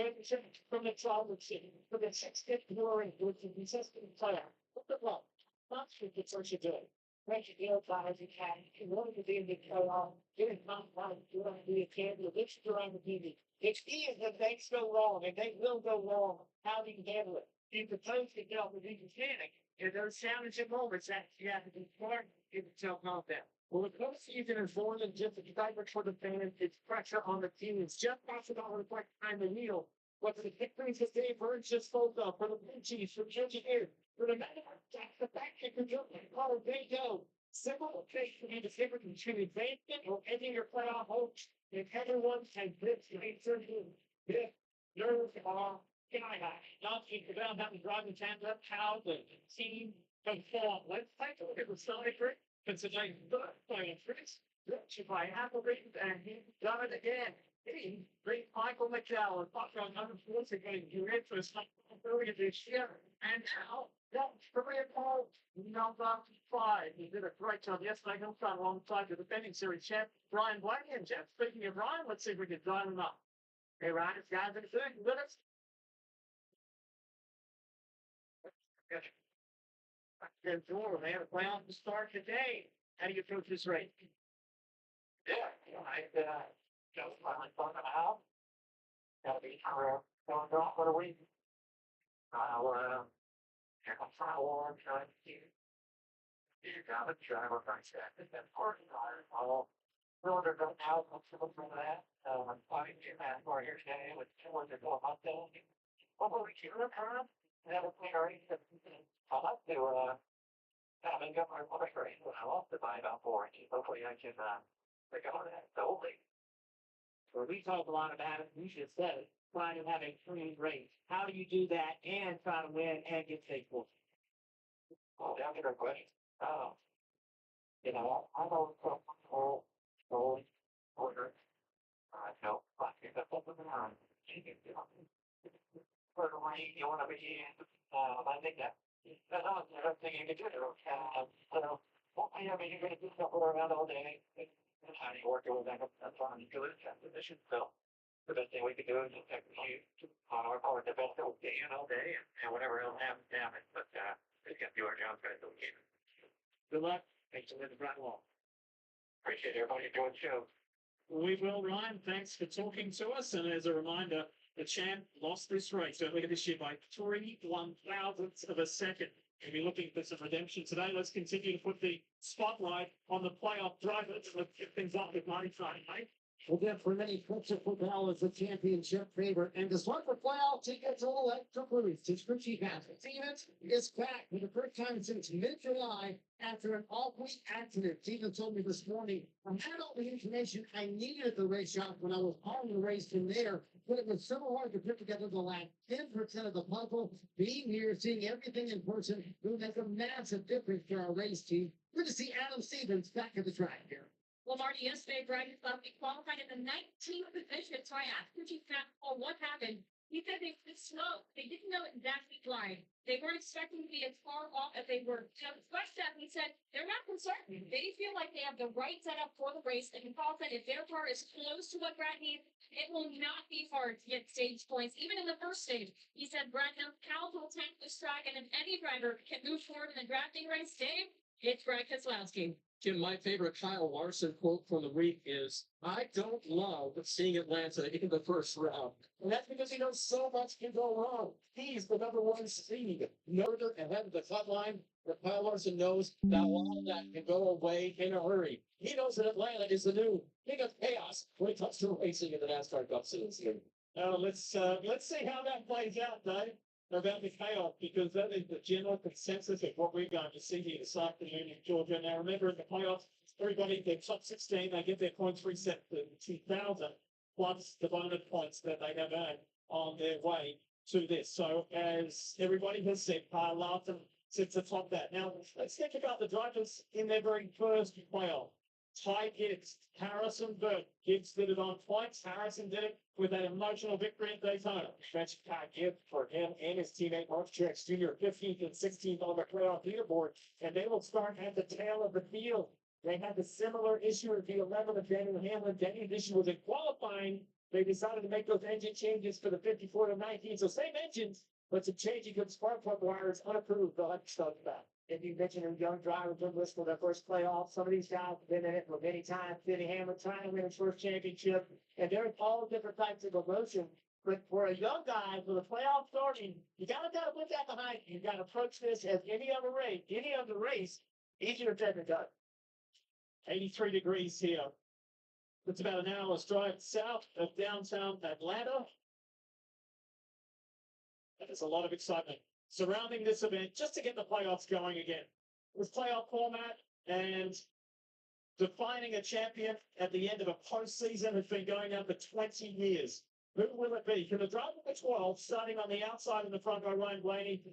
from the top of city, from the 6th glory, with the consistent player. Look at that. That's what you're doing. Make it real far as you can. You want to be in the co-op, getting not right, you want to be a champion, let's around the TV. It's easy that things go wrong, and they will go wrong. How do you handle it? You propose to go with the mechanic. In those challenging moments that you have to be smart, give yourself confidence. Well, the postseason is more than just a excitement for the fans. It's pressure on the team. It's just possible to reflect behind the wheel. What's the victories that Dave Burns just spoke of for the blue cheese, for Judge here, for the men that's the back kicker, Color they go. Simple case to be the favorite between advancement or ending your playoff hopes. If everyone can blitz the answer, if nerves are not keep about having driving time up how the team can fall. Let's take a look at the celebrate. Considering the playing tricks, by Applebee's, and he done it again. He beat Michael McDowell and Buck on unfortunately you interest earlier this year. And now that's career call number 5. He did a great job yesterday. He'll start alongside the defending series champ, Brian Blaney. And Jeff, speaking of Brian, let's see if we can dial him up. Hey, Ryan, it's guys in the 30 minutes. Good door, man. Well, to start today. How do you approach this race? Yeah, I just finally thought it out. Gotta be going off for a week. Here comes my war, trying to keep you got a driver right there. It's important. I'll build it up now. Let's look for that. I'm fighting you, man. We're here today with 2 to go a month. Hopefully, we keep it around. Never play already. I'd like to, having got my water rate, I lost to buy about 4 inches. Hopefully I can pick up on that solely. So we talk a lot about it. You should say it. Trying to have a clean race. How do you do that and try to win and get faithful? Oh, that's a good question. I'm always comfortable, slowly, order. I know, but if that's what we're on, for the way you want to be in, I think that's another thing you can do. So, hopefully, you're going to do stuff around all day. And how do you work it with that? That's fine. You do it in transition. So, the best thing we can do is just execute on our part, the best that we can all day, and whatever else happens, happens. But, we got to do our job best that we can. Good luck. Thanks for living right along. Appreciate everybody doing the show. We will, Ryan. Thanks for talking to us. And as a reminder, the champ lost this race earlier this year by 3/1000 of a second. We'll be looking for some redemption today. Let's continue to put the spotlight on the playoff drivers. Let's get things off with Marty Friday, mate. Well, then for many, Quaker football is the championship favorite. And to start the playoff tickets, all extra booths. Subscription Patrick Stevens is back for the first time since mid-July after an off-week accident. Stevens told me this morning, I had all the information I needed at the race shop when I was on the race from there, but it was so hard to put together the last 10% of the puzzle. Being here, seeing everything in person, will make a massive difference for our race team. Good to see Adam Stevens back at the track here. Well, Marty, yesterday, Brian Buffy qualified in the 19th position. So I asked him what happened. He said they were slow. They didn't know exactly why. They weren't expecting to be as far off as they were. So question that he said they're not concerned. They feel like they have the right setup for the race. And Paul said if their car is close to what Brad needs, it will not be hard to get stage points, even in the first stage. He said Brad knows how to attack this track, and if any driver can move forward in the drafting race, Dave, it's Brad Keselowski. Jim, my favorite Kyle Larson quote from the week is, I don't love seeing Atlanta in the first round. And that's because he knows so much can go wrong. He's the number 1 seed. Further ahead of the cut line, where Kyle Larson knows that a lot of that can go away in a hurry. He knows that Atlanta is the new king of chaos when it comes to racing in the NASCAR Cup Series. Let's see how that plays out, Dave, about the chaos, because that is the general consensus of what we're going to see here this afternoon in Georgia. Now, remember, in the playoffs, everybody, their top 16, they get their points reset to 2,000, plus the bonus points that they have earned on their way to this. So, as everybody has said, Kyle Larson sits atop that. Now, let's think about the drivers in their very first playoff. Ty Gibbs, Harrison Burke. Gibbs did it on points. Harrison did it with that emotional victory at Daytona. Stretch Ty Gibbs for him and his teammate Mark Truex Jr. 15th and 16th on the playoff leaderboard, and they will start at the tail of the field. They had the similar issue at the 11 of Daniel Hamlin. Daniel's issue was in qualifying. They decided to make those engine changes for the 54 to 19. So same engines, but some changing of spark plug wires unapproved. They'll have to start that. If you mentioned a young driver been listed for their first playoff, some of these guys have been in it for many times. Danny Hamlin trying to win his first championship, and they're all different types of emotion. But for a young guy, for the playoff starting, you gotta put that behind you. You gotta approach this as any other race, easier said than done. 83 degrees here. It's about an hour's drive south of downtown Atlanta. And there's a lot of excitement surrounding this event just to get the playoffs going again. This playoff format and defining a champion at the end of a postseason has been going on for 20 years. Who will it be? Can the driver number 12, starting on the outside in the front by Ryan Blaney,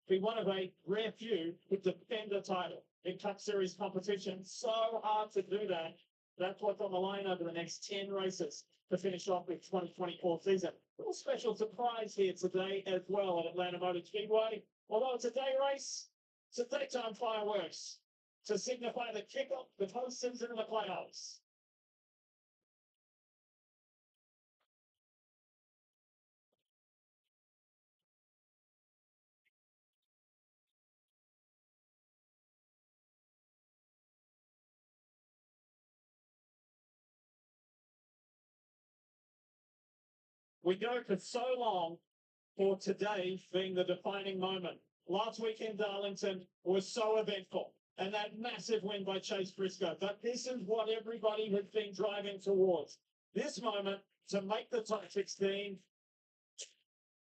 be one of a rare few who defend the title in Cup Series competition? So hard to do that. That's what's on the line over the next 10 races to finish off the 2024 season. A little special surprise here today as well at Atlanta Motor Speedway. Although it's a day race, it's a daytime fireworks to signify the kickoff, the postseason, and the playoffs. We go for so long for today being the defining moment. Last weekend, Darlington was so eventful, and that massive win by Chase Briscoe. But this is what everybody has been driving towards. This moment to make the top 16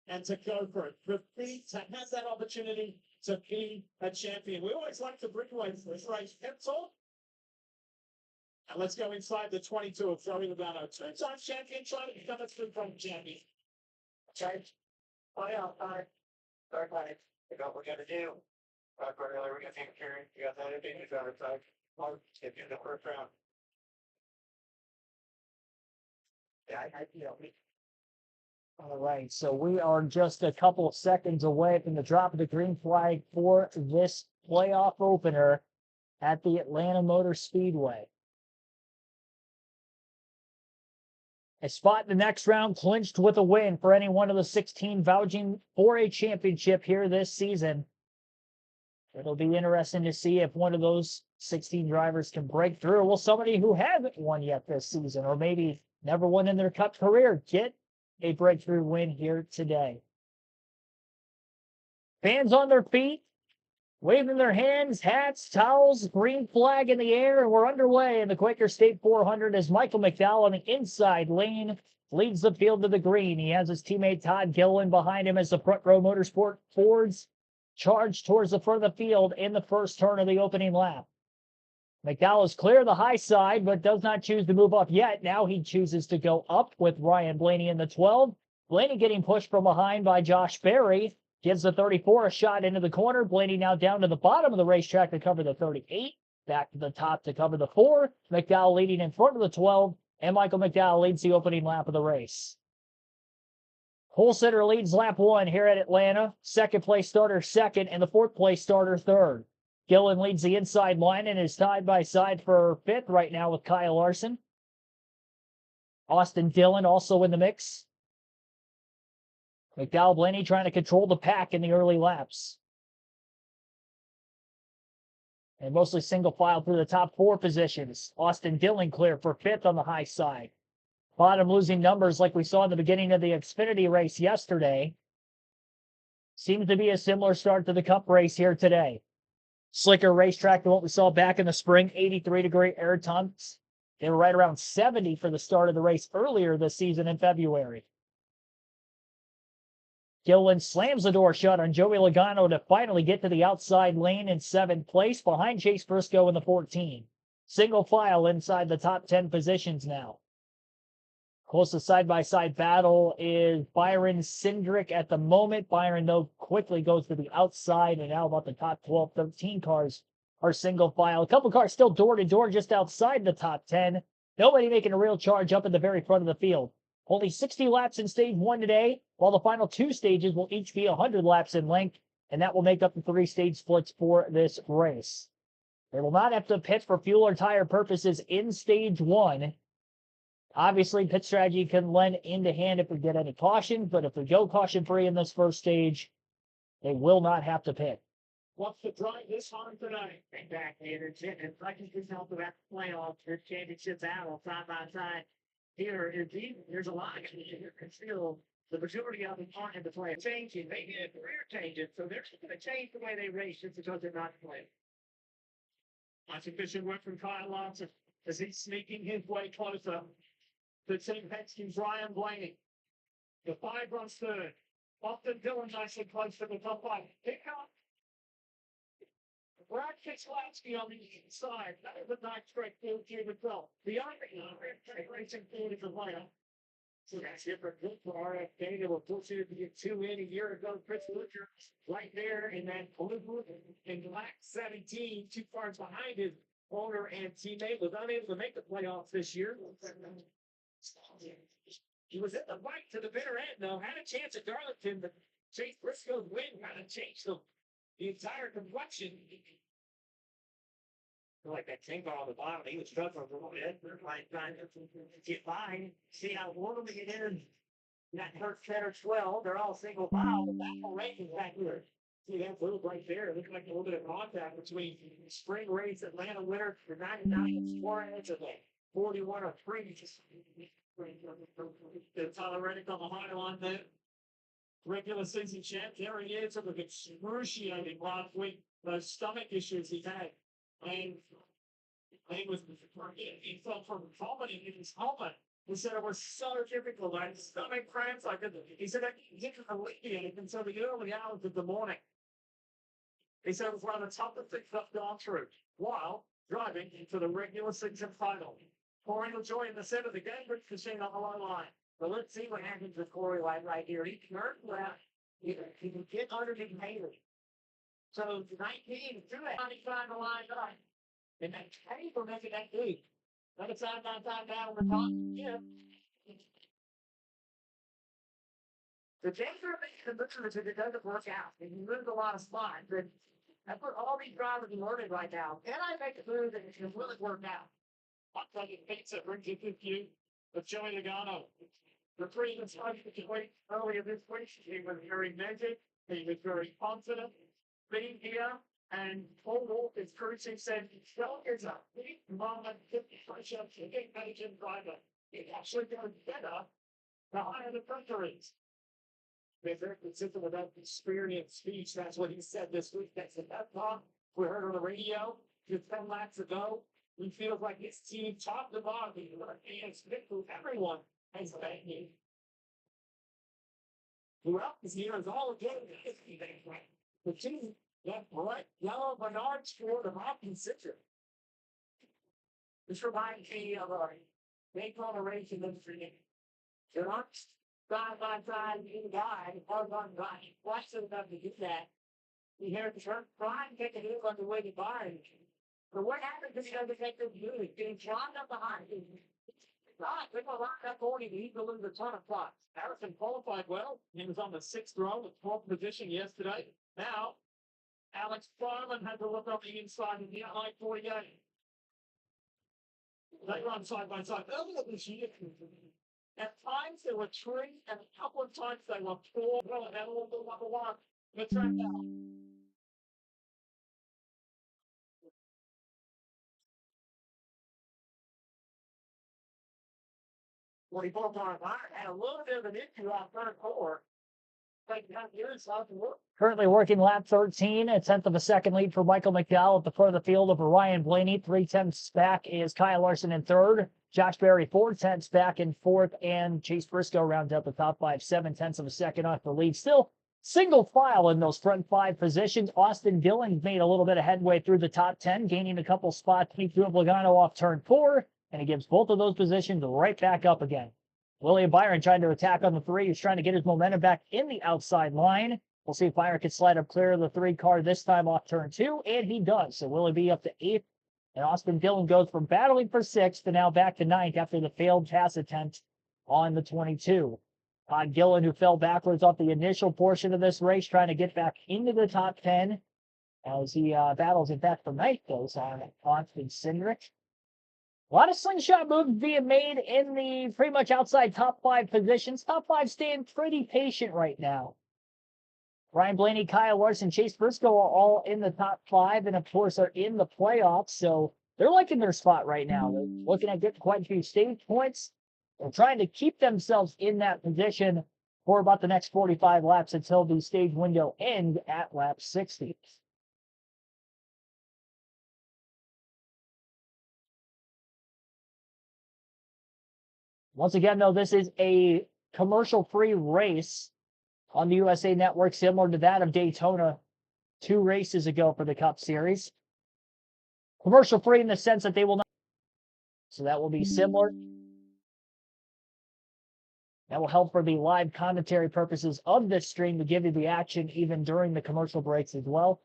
and to go for it. To have that opportunity to be a champion. We always like to bring away this race. Pencil. And let's go inside the 22 of Joey Logano. Two-time champion trying to become a three-time champion. Okay. Oh, yeah. All right. Sorry, buddy. You know what we're going to do. Earlier, we're going to take care. You got that in your driver's side. If you're the first round. Yeah, All right, so we are just a couple of seconds away from the drop of the green flag for this playoff opener at the Atlanta Motor Speedway. A spot in the next round clinched with a win for any one of the 16 vouching for a championship here this season. It'll be interesting to see if one of those 16 drivers can break through. Will somebody who hasn't won yet this season, or maybe never won in their Cup career, get a breakthrough win here today? Fans on their feet, waving their hands, hats, towels, green flag in the air, and we're underway in the Quaker State 400 as Michael McDowell on the inside lane leads the field to the green. He has his teammate Todd Gilliland behind him as the front row motorsport Fords charge towards the front of the field in the first turn of the opening lap. McDowell is clear of the high side, but does not choose to move up yet. Now he chooses to go up with Ryan Blaney in the 12. Blaney getting pushed from behind by Josh Berry. Gives the 34 a shot into the corner. Blaney now down to the bottom of the racetrack to cover the 38. Back to the top to cover the 4. McDowell leading in front of the 12. And Michael McDowell leads the opening lap of the race. Holsitter leads lap 1 here at Atlanta. Second place starter second, and the fourth place starter third. Gillen leads the inside line and is tied by side for fifth right now with Kyle Larson. Austin Dillon also in the mix. McDowell Blaney trying to control the pack in the early laps. And mostly single file through the top 4 positions. Austin Dillon clear for fifth on the high side. Bottom losing numbers like we saw in the beginning of the Xfinity race yesterday. Seems to be a similar start to the Cup race here today. Slicker racetrack than what we saw back in the spring. 83-degree air temps. They were right around 70 for the start of the race earlier this season in February. Gilliland slams the door shut on Joey Logano to finally get to the outside lane in 7th place behind Chase Briscoe in the 14. Single file inside the top 10 positions now. Closest side-by-side battle is Byron Cindric at the moment. Byron, though, quickly goes to the outside, and now about the top 12, 13 cars are single file. A couple cars still door-to-door just outside the top 10. Nobody making a real charge up in the very front of the field. Only 60 laps in stage 1 today, while the final 2 stages will each be 100 laps in length, and that will make up the 3-stage splits for this race. They will not have to pit for fuel or tire purposes in stage 1. Obviously, pit strategy can lend into hand if we get any caution, but if we go caution-free in this first stage, they will not have to pit. Wants to drive this hard tonight. Exactly, and like this help with that playoffs, this championship battle side by side. There's a lot of still the majority of them aren't in the play. Changing, they get career changes, so they're just going to change the way they race just because they're not playing. Nice efficient work from Kyle Lawson as he's sneaking his way closer to Tim Henson's Ryan Blaney. The 5 runs third. Austin Dillon nicely close to the top 5. Pick up. Brad Keselowski on the inside. That is a nice straight field to the top. The racing field is a lineup. So that's it for good for RFK. They were fortunate to get 2 in a year ago. Chris Butcher right there in that blue and black 17, 2 cars behind his owner and teammate, was unable to make the playoffs this year. He was at the right to the bitter end, though. Had a chance at Darlington, but Chase Briscoe's win kind of changed the entire complexion. Like that tank bar on the bottom, he was struggling for a little bit. Trying to get by, see how orderly it is. That first 10 or 12, they're all single file, but that whole race is back here. See that blue right there? It looks like a little bit of contact between spring race Atlanta winner for 99 Suarez and the 41 or 3. The Tyler Reddick on the high line there. Regular season champ. There he is with excruciating last week. Those stomach issues he's had. And he felt from vomiting in his helmet. He said it was so difficult. I had stomach cramps. He said I didn't alleviate it until the early hours of the morning. He said it was one of the toughest things I've gone through while driving into the regular season final. Corey LaJoy in the center of the game, Rich Machine on the low line. But let's see what happens with Corey right here. He can hurt left. He can get underneath Haley. So 19 through that 95 the line up. And that paper making that big. Another side by side down on the top. Yeah. The danger of making the movement is it doesn't work out. And you lose a lot of spots. And that's what all these drivers are learning right now. Can I make a move that can really work out? I'll tell you, pizza brings you good view of Joey Logano. The 3 that started to wait earlier this week, he was very measured. He was very confident. Being here. And Paul Wolf, his crew chief, said, "Phil is a big moment, 50 push-ups, a big managing driver. It actually goes better the higher the pressure is." They're very consistent with that experience speech. That's what he said this week. That's the best talk we heard on the radio just 10 laps ago. He feels like his team, top to bottom, and everyone has thanked him. Who else is here is all again. The team. That bright yellow Bernard Sport of Hopkins Citrus. This reminds me of a Daytona racing industry. They're not side by side in guy, hard on guy. Flexible enough to do that. You hear the truck trying to take a hit on the way to buy. But what happens if he doesn't take this move? Getting shot up behind him. They're going to lock up 40 and he's going to lose a ton of spots. Harrison qualified well. He was on the 6th row, the 12th position yesterday. Now, Alex Farman had to look up the inside of the high 48. They run side by side. Earlier this year, at times there were 3, and a couple of times they were 4. Well, and all the number 1. The track out. When he broke on fire, had a little bit of an issue on third core. Currently working lap 13, a 10th of a second lead for Michael McDowell at the front of the field over Ryan Blaney. 3/10 back is Kyle Larson in third. Josh Berry 4/10 back in fourth, and Chase Briscoe rounds out the top 5, 7/10 of a second off the lead. Still single file in those front 5 positions. Austin Dillon made a little bit of headway through the top 10, gaining a couple spots. He threw Logano off turn 4, and he gives both of those positions right back up again. William Byron trying to attack on the 3. He's trying to get his momentum back in the outside line. We'll see if Byron can slide up clear of the 3 car this time off turn 2, and he does. So Willie B up to 8th, and Austin Dillon goes from battling for 6th to now back to 9th after the failed pass attempt on the 22. Todd Gillen, who fell backwards off the initial portion of this race, trying to get back into the top 10. as he battles it back for ninth goes on Austin Cindric. A lot of slingshot moves being made in the pretty much outside top 5 positions. Top 5 staying pretty patient right now. Ryan Blaney, Kyle Larson, Chase Briscoe are all in the top 5 and, of course, are in the playoffs. So they're liking their spot right now. They're looking at getting quite a few stage points. They're trying to keep themselves in that position for about the next 45 laps until the stage window ends at lap 60. Once again, though, this is a commercial-free race on the USA Network, similar to that of Daytona 2 races ago for the Cup Series. Commercial-free in the sense that they will not. So that will be similar. That will help for the live commentary purposes of this stream to give you the action even during the commercial breaks as well.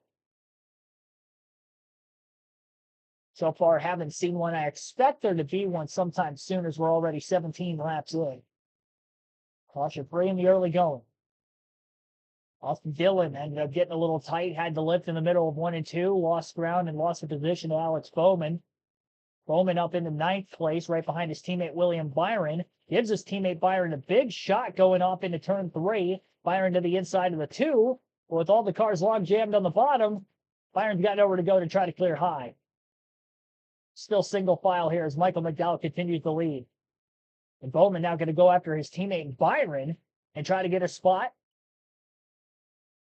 So far, haven't seen one. I expect there to be one sometime soon as we're already 17 laps in. Caution free in the early going. Austin Dillon ended up getting a little tight, had to lift in the middle of 1 and 2, lost ground and lost the position to Alex Bowman. Bowman up into 9th place, right behind his teammate William Byron. Gives his teammate Byron a big shot going off into turn 3. Byron to the inside of the 2. But with all the cars log jammed on the bottom, Byron's got nowhere to go to try to clear high. Still single file here as Michael McDowell continues the lead. And Bowman now going to go after his teammate Byron and try to get a spot.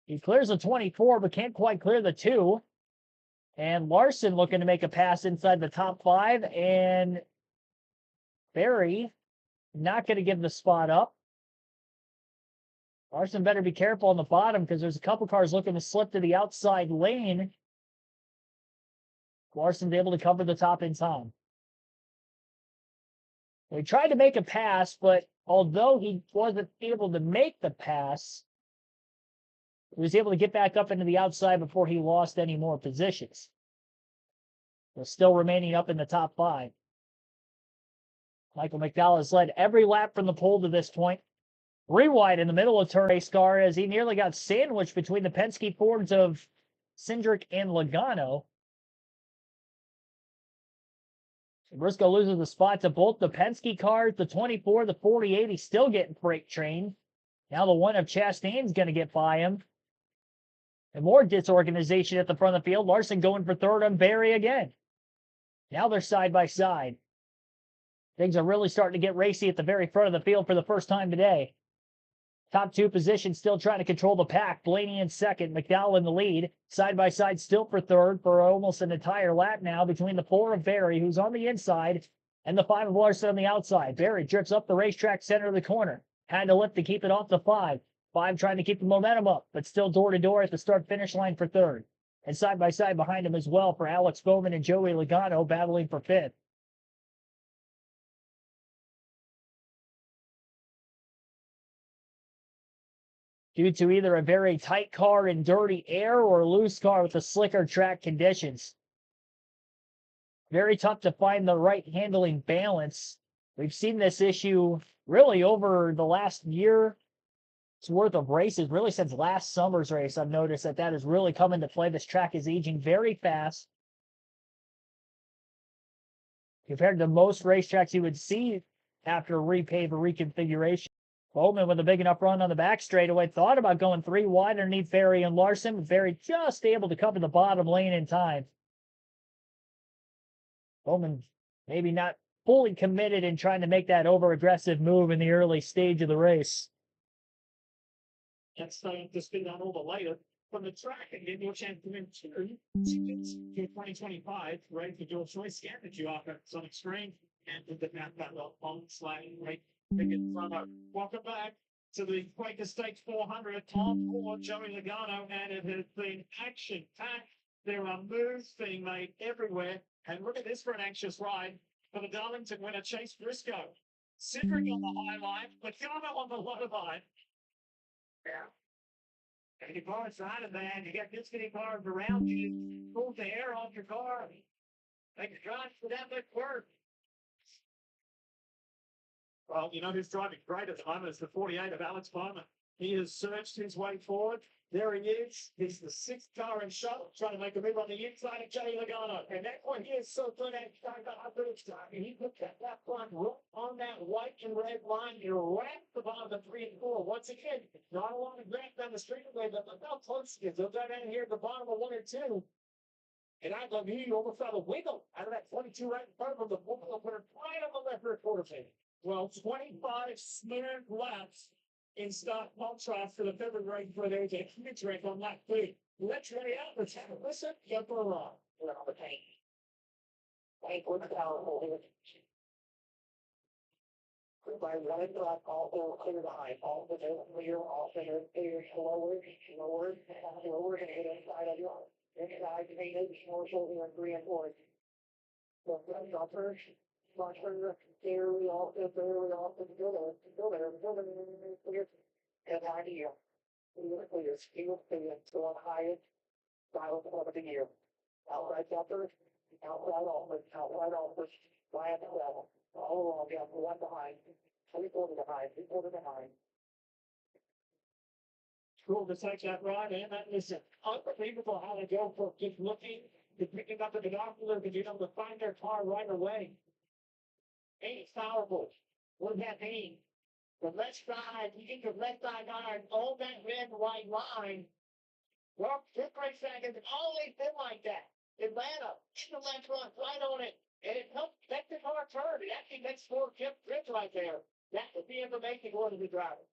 He clears the 24, but can't quite clear the 2. And Larson looking to make a pass inside the top 5. And Barry not going to give the spot up. Larson better be careful on the bottom because there's a couple cars looking to slip to the outside lane. Larson's able to cover the top in time. He tried to make a pass, but although he wasn't able to make the pass, he was able to get back up into the outside before he lost any more positions. They're still remaining up in the top 5. Michael McDowell has led every lap from the pole to this point. 3 wide in the middle of turn race car as he nearly got sandwiched between the Penske Fords of Cindric and Logano. Briscoe loses the spot to both the Penske cars, the 24, the 48. He's still getting freight trained. Now the one of Chastain's going to get by him. And more disorganization at the front of the field. Larson going for third on Barry again. Now they're side by side. Things are really starting to get racy at the very front of the field for the first time today. Top 2 positions still trying to control the pack. Blaney in second, McDowell in the lead. Side by side still for third for almost an entire lap now between the 4 of Barry, who's on the inside, and the 5 of Larson on the outside. Barry drifts up the racetrack center of the corner. Had to lift to keep it off the 5. 5 trying to keep the momentum up, but still door to door at the start-finish line for third. And side by side behind him as well for Alex Bowman and Joey Logano battling for 5th. Due to either a very tight car in dirty air or a loose car with the slicker track conditions. Very tough to find the right handling balance. We've seen this issue really over the last year's worth of races, really since last summer's race. I've noticed that has really come into play. This track is aging very fast. Compared to most racetracks you would see after a repave or reconfiguration. Bowman with a big enough run on the back straightaway. Thought about going 3 wide underneath Barry and Larson, but Barry just able to cover the bottom lane in time. Bowman maybe not fully committed in trying to make that over-aggressive move in the early stage of the race. That's starting to spin out all the later from the track and give you a chance to win 2 tickets to 2025, ready for your choice. Scan that you offer on the screen and with the map.com/right. Welcome back to the Quaker Stakes 400 on board Joey Logano, and it has been action-packed. There are moves being made everywhere, and look at this for an anxious ride for the Darlington winner, Chase Briscoe. Cindric on the high line, Logano on the low line. Yeah. And you go inside of that, you got good skinny cars around you, pull the air off your car, make it drive for that much work. Well, you know who's driving great at the moment is the 48 of Alex Bowman. He has searched his way forward. There he is. He's the sixth car in shot, trying to make a move on the inside of Joey Logano. And that one, he is so good at and he put that front row on that white and red line. He wrapped the bottom of 3 and 4. Once again, not a lot of grab down the straightaway, but look how close he is. They'll go down here at the bottom of 1 or 2. And I love he almost got a wiggle out of that 22 right in front of him. The ball will put it right on the left rear quarter pin. Well, 25 smooth laps in stock contrast to the February for there's a huge rank on lap 3. Let's ready out. Let's have a listen. Go for a run. We're on the tank. Tank with the powerful here. By one block, all clear behind, all the clear, all clear, lower, and hit inside of yours. Inside, painted, more shoulder, and 3 and 4. So, first, barely off the builder, clear, and idea. Clear, steel, clear, so on highest, style of the year. Outside upper, outside office, fly at the level. All along, down to 1 behind, 3 quarter behind, 3 quarter behind. Cool to take that ride, and that listen, unbelievable how they go for just looking, to picking up the binocular, to be able to find their car right away. Ain't powerful. What does that mean? The left side, you get your left side iron on that red and white line. Well, this race track has always been like that. Atlanta, in the left front, right on it. And it helps make the car turn. It actually makes 4 grips right there. That would be information going to the driver.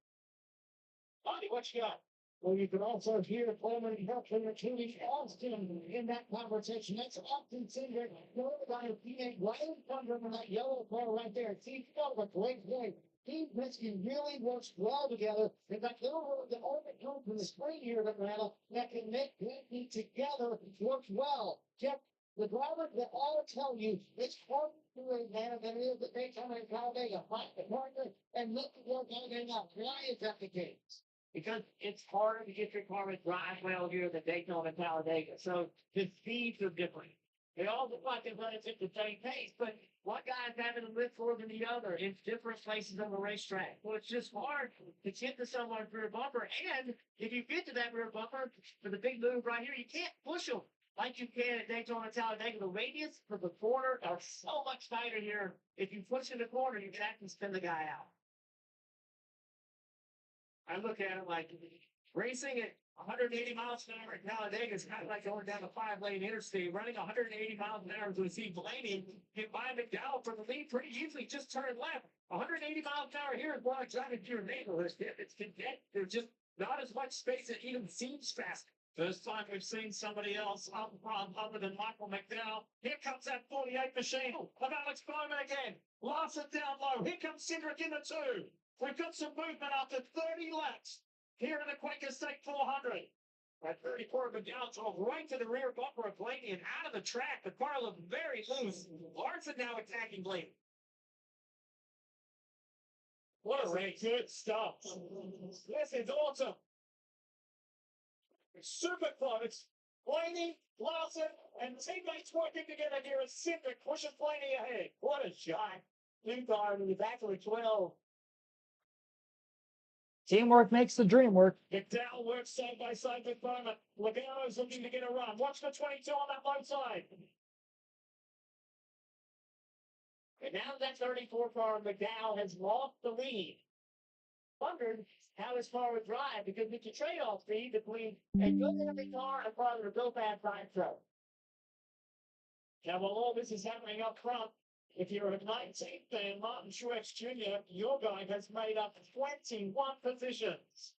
Bobby, what you got? Well, you can also hear Coleman helping the team Austin in that conversation. That's Austin Cinder. You're about a teammate right in front of him in that yellow car right there. See, he's got a great point. Team Michigan really works well together. In fact, they're the only group in the spring here in Atlanta that can make Whitney together work well. Jeff, the drivers that all tell you it's harder to do Atlanta than it is at Daytona and Talladega. Fight the partner and look at what's going on. Why is that the case? Because it's harder to get your car to drive well here than Daytona and Talladega. So the speeds are different. They all look like they're running at the same pace, but one guy's having to lift more than the other in different places on the racetrack. Well, it's just hard to get to someone's rear bumper. And if you get to that rear bumper for the big move right here, you can't push them like you can at Daytona and Talladega. The radius for the corner are so much tighter here. If you push in the corner, you can actually spin the guy out. I look at it like racing at 180 miles an hour at Talladega is kind of like going down a 5-lane interstate, running 180 miles an hour to see Blaney get by McDowell for the lead pretty easily, just turn left. 180 miles an hour here is more like driving to your neighborhood. It's there's just not as much space. It even seems fast. First time we've seen somebody else other than Michael McDowell. Here comes that 48 machine of Alex Bowman again. Larson down low. Here comes Cindric in the 2. We've got some movement after 30 laps here in the Quaker State 400. At 34, McDowell drove right to the rear bumper of Blaney and out of the track. The car looked very loose. Larson now attacking Blaney. What a race. Good stuff. This is awesome. It's super close. Blaney, Larson, and teammates working together here as Cindric pushes Blaney ahead. What a shot. New car in the back of the 12. Teamwork makes the dream work. McDowell works side by side with Bowman. Logano's looking to get a run. Watch the 22 on that low side. And now that 34 car, McDowell has lost the lead. Wondered how his car would drive because it's a trade-off speed between a good heavy car and probably a real bad side throw. Now, while all this is happening up front, if you're a 19th fan, Martin Truex Jr., your guy has made up 21 positions.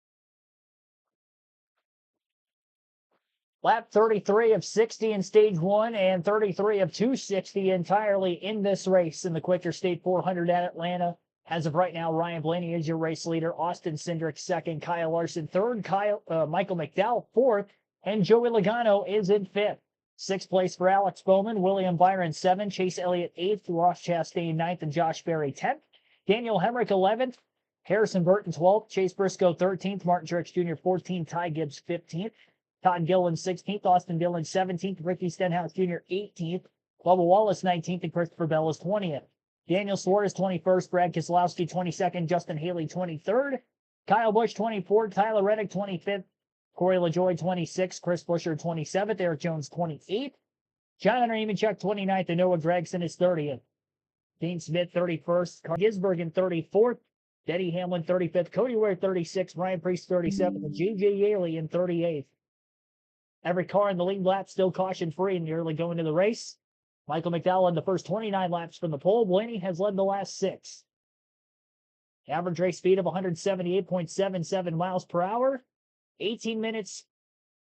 Lap 33 of 60 in stage 1 and 33 of 260 entirely in this race in the Quaker State 400 at Atlanta. As of right now, Ryan Blaney is your race leader. Austin Cindric second, Kyle Larson third, Michael McDowell fourth, and Joey Logano is in fifth. Sixth place for Alex Bowman, William Byron 7th, Chase Elliott 8th, Ross Chastain 9th, and Josh Berry 10th. Daniel Hemrick 11th, Harrison Burton 12th, Chase Briscoe 13th, Martin Truex Jr. 14th, Ty Gibbs 15th, Todd Gilliland 16th, Austin Dillon 17th, Ricky Stenhouse Jr. 18th, Bubba Wallace 19th, and Christopher Bell is 20th. Daniel Suarez 21st, Brad Keselowski 22nd, Justin Haley 23rd, Kyle Busch 24th, Tyler Reddick 25th, Corey LaJoie, 26th. Chris Buescher, 27th. Eric Jones, 28th. Jonathan Emanchuk, 29th. And Noah Gregson is 30th. Dean Smith, 31st. Carl Gisberg in 34th. Denny Hamlin, 35th. Cody Ware, 36th. Ryan Priest, 37th. And J.J. Yaley in 38th. Every car in the lead lap still caution-free in the early going to the race. Michael McDowell in the first 29 laps from the pole. Blaney has led the last 6. Average race speed of 178.77 miles per hour. 18 minutes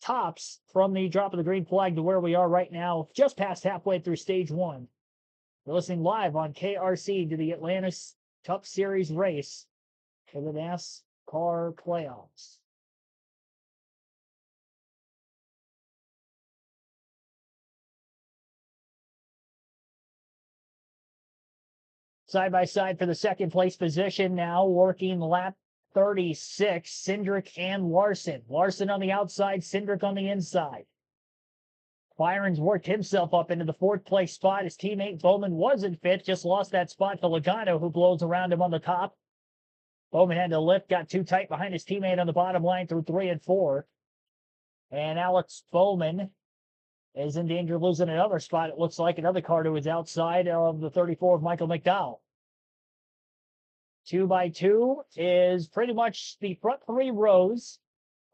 tops from the drop of the green flag to where we are right now, just past halfway through stage 1. We're listening live on KRC to the Atlanta Cup Series race for the NASCAR playoffs. Side by side for the second place position now, working lap 36, Cindric and Larson. Larson on the outside, Cindric on the inside. Byron's worked himself up into the 4th place spot. His teammate Bowman wasn't fit, just lost that spot to Logano, who blows around him on the top. Bowman had to lift, got too tight behind his teammate on the bottom line through 3 and 4. And Alex Bowman is in danger of losing another spot. It looks like another car to his outside of the 34 of Michael McDowell. 2 by 2 is pretty much the front 3 rows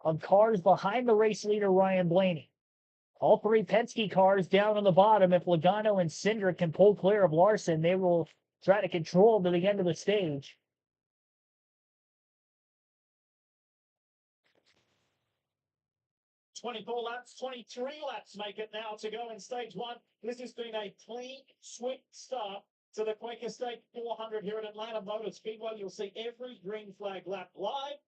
of cars behind the race leader, Ryan Blaney. All 3 Penske cars down on the bottom. If Logano and Cindric can pull clear of Larson, they will try to control to the end of the stage. "24 laps, 23 laps make it now to go in stage 1. This has been a clean, swift start to the Quaker State 400 here at Atlanta Motor Speedway. You'll see every green flag lap live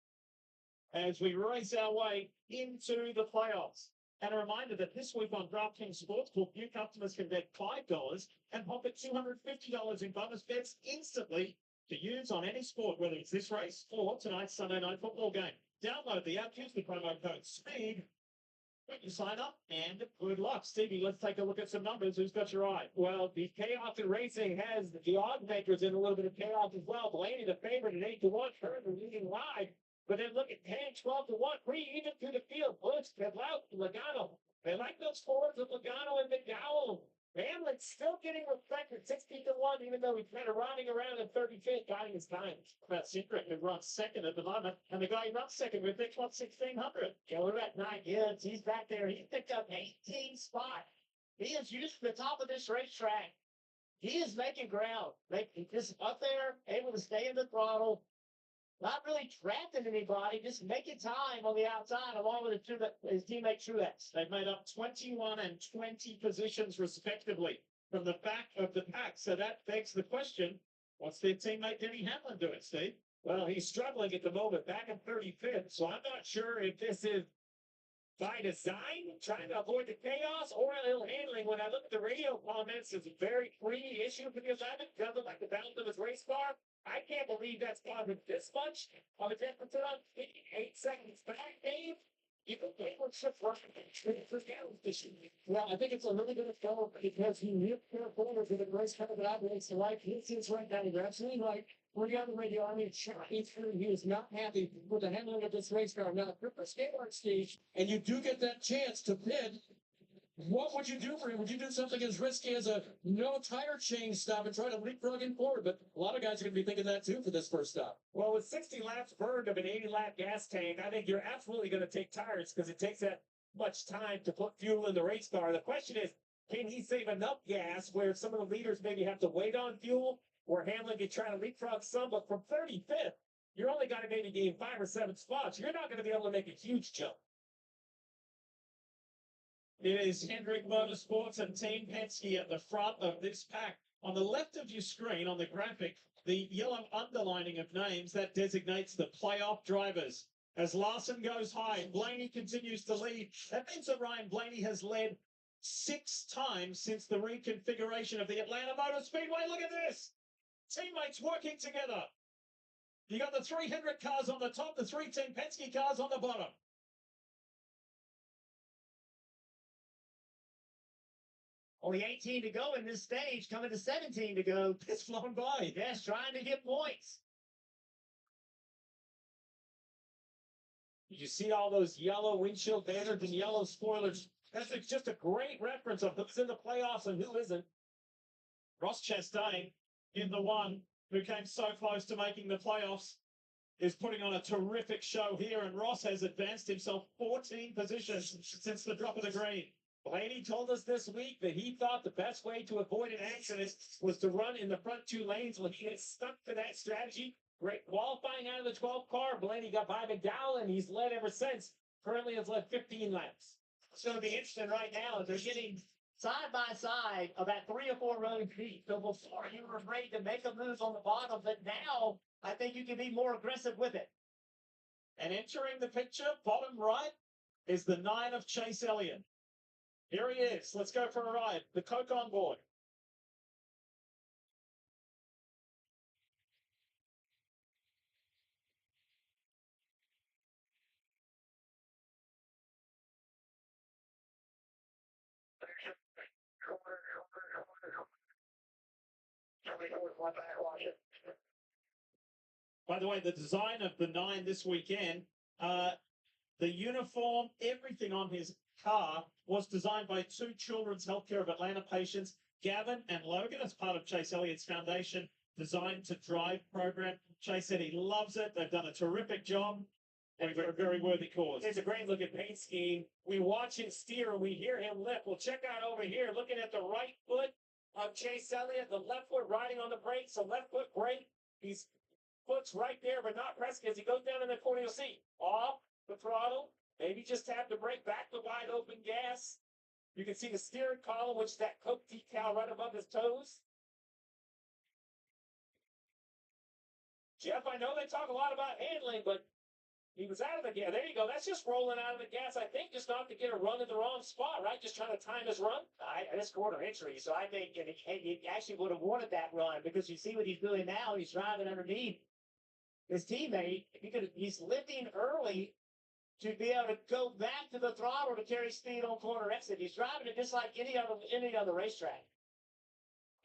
as we race our way into the playoffs. And a reminder that this week on DraftKings Sportsbook, new customers can bet $5 and pocket $250 in bonus bets instantly to use on any sport, whether it's this race or tonight's Sunday night football game. Download the app, use the promo code SPEED when you sign up, and good luck. Stevie, let's take a look at some numbers. Who's got your eye? Well, the chaos in racing has the odd makers in a little bit of chaos as well. Blaney, the favorite at 8-1, further leading wide. But then look at 10, 12-1, pretty even through the field. Bush, Kedlout, Logano. They like those forwards with Logano and McDowell. Hamlin's still getting respected 16-1, even though he's kind of running around in 35th, guiding his time. Cindric, who runs second at the moment, and the guy who runs second with Nick, 1600. Yeah, we're at 9 gigs. He's back there. He picked up 18 spots. He is used to the top of this racetrack. He is making ground. He's just up there, able to stay in the throttle. Not really trapping anybody, just making time on the outside, along with his teammate Truex. They've made up 21 and 20 positions, respectively, from the back of the pack. So that begs the question, what's their teammate Denny Hamlin doing, Steve? Well, he's struggling at the moment, back in 35th, so I'm not sure if this is by design, trying to avoid the chaos, or a little handling. When I look at the radio comments, it's a very free issue for the assignment. Doesn't like the balance of his race car. I can't believe that's causing this much of a deficit on 8 seconds back, Dave. You can get what's the Well, I think it's a really good fellow because he ripped their corners with a race car that operates the right. He sees right now. You're absolutely right. We're the other radio. I mean, he's true. He is not happy with the handling of this race car. Now, for a skateboard stage, and you do get that chance to pit. What would you do for him? Would you do something as risky as a no tire change stop and try to leapfrog him forward? But a lot of guys are going to be thinking that too for this first stop. Well, with 60 laps burned of an 80-lap gas tank, I think you're absolutely going to take tires because it takes that much time to put fuel in the race car. The question is, can he save enough gas where some of the leaders maybe have to wait on fuel, or Hamlin can try to leapfrog some? But from 35th, you're only going to maybe gain 5 or 7 spots. You're not going to be able to make a huge jump. It is Hendrick Motorsports and Team Penske at the front of this pack. On the left of your screen, on the graphic, the yellow underlining of names, that designates the playoff drivers. As Larson goes high, Blaney continues to lead. That means that Ryan Blaney has led 6 times since the reconfiguration of the Atlanta Motor Speedway. Look at this. Teammates working together. You got the 300 cars on the top, the 3 Team Penske cars on the bottom. only 18 to go in this stage, coming to 17 to go. It's flown by. Yes, trying to get points. You see all those yellow windshield banners and yellow spoilers. That's just a great reference of who's in the playoffs and who isn't. Ross Chastain, in the one who came so close to making the playoffs, is putting on a terrific show here, and Ross has advanced himself 14 positions since the drop of the green. Blaney told us this week that he thought the best way to avoid an accident was to run in the front two lanes. When he has stuck to that strategy, great qualifying out of the 12th car. Blaney got by McDowell, and he's led ever since. Currently has led 15 laps. It's going to be interesting right now. They're getting side by side about 3 or 4 rows deep. So before you were afraid to make a move on the bottom, but now I think you can be more aggressive with it. And entering the picture, bottom right, is the 9 of Chase Elliott. Here he is. Let's go for a ride. The Coke on board. By the way, the design of the 9 this weekend, the uniform, everything on his car was designed by 2 Children's Healthcare of Atlanta patients, Gavin and Logan, as part of Chase Elliott's foundation, Designed to Drive program. Chase said he loves it. They've done a terrific job. And for a very worthy cause. It's a great looking paint scheme. We watch him steer and we hear him lift. Well, check out over here, looking at the right foot of Chase Elliott, the left foot riding on the brakes, the left foot brake. His foot's right there, but not pressing as he goes down in the corner. You'll see off the throttle. Maybe just tap the brake, back to wide open gas. You can see the steering column, which is that Coke decal right above his toes. Jeff, I know they talk a lot about handling, but he was out of the gas. There you go. That's just rolling out of the gas. I think just not to get a run in the wrong spot, right? Just trying to time his run. I just scored an entry, so I think he actually would have wanted that run because you see what he's doing now. He's driving underneath his teammate. He's lifting early to be able to go back to the throttle to carry speed on corner exit. He's driving it just like any other racetrack.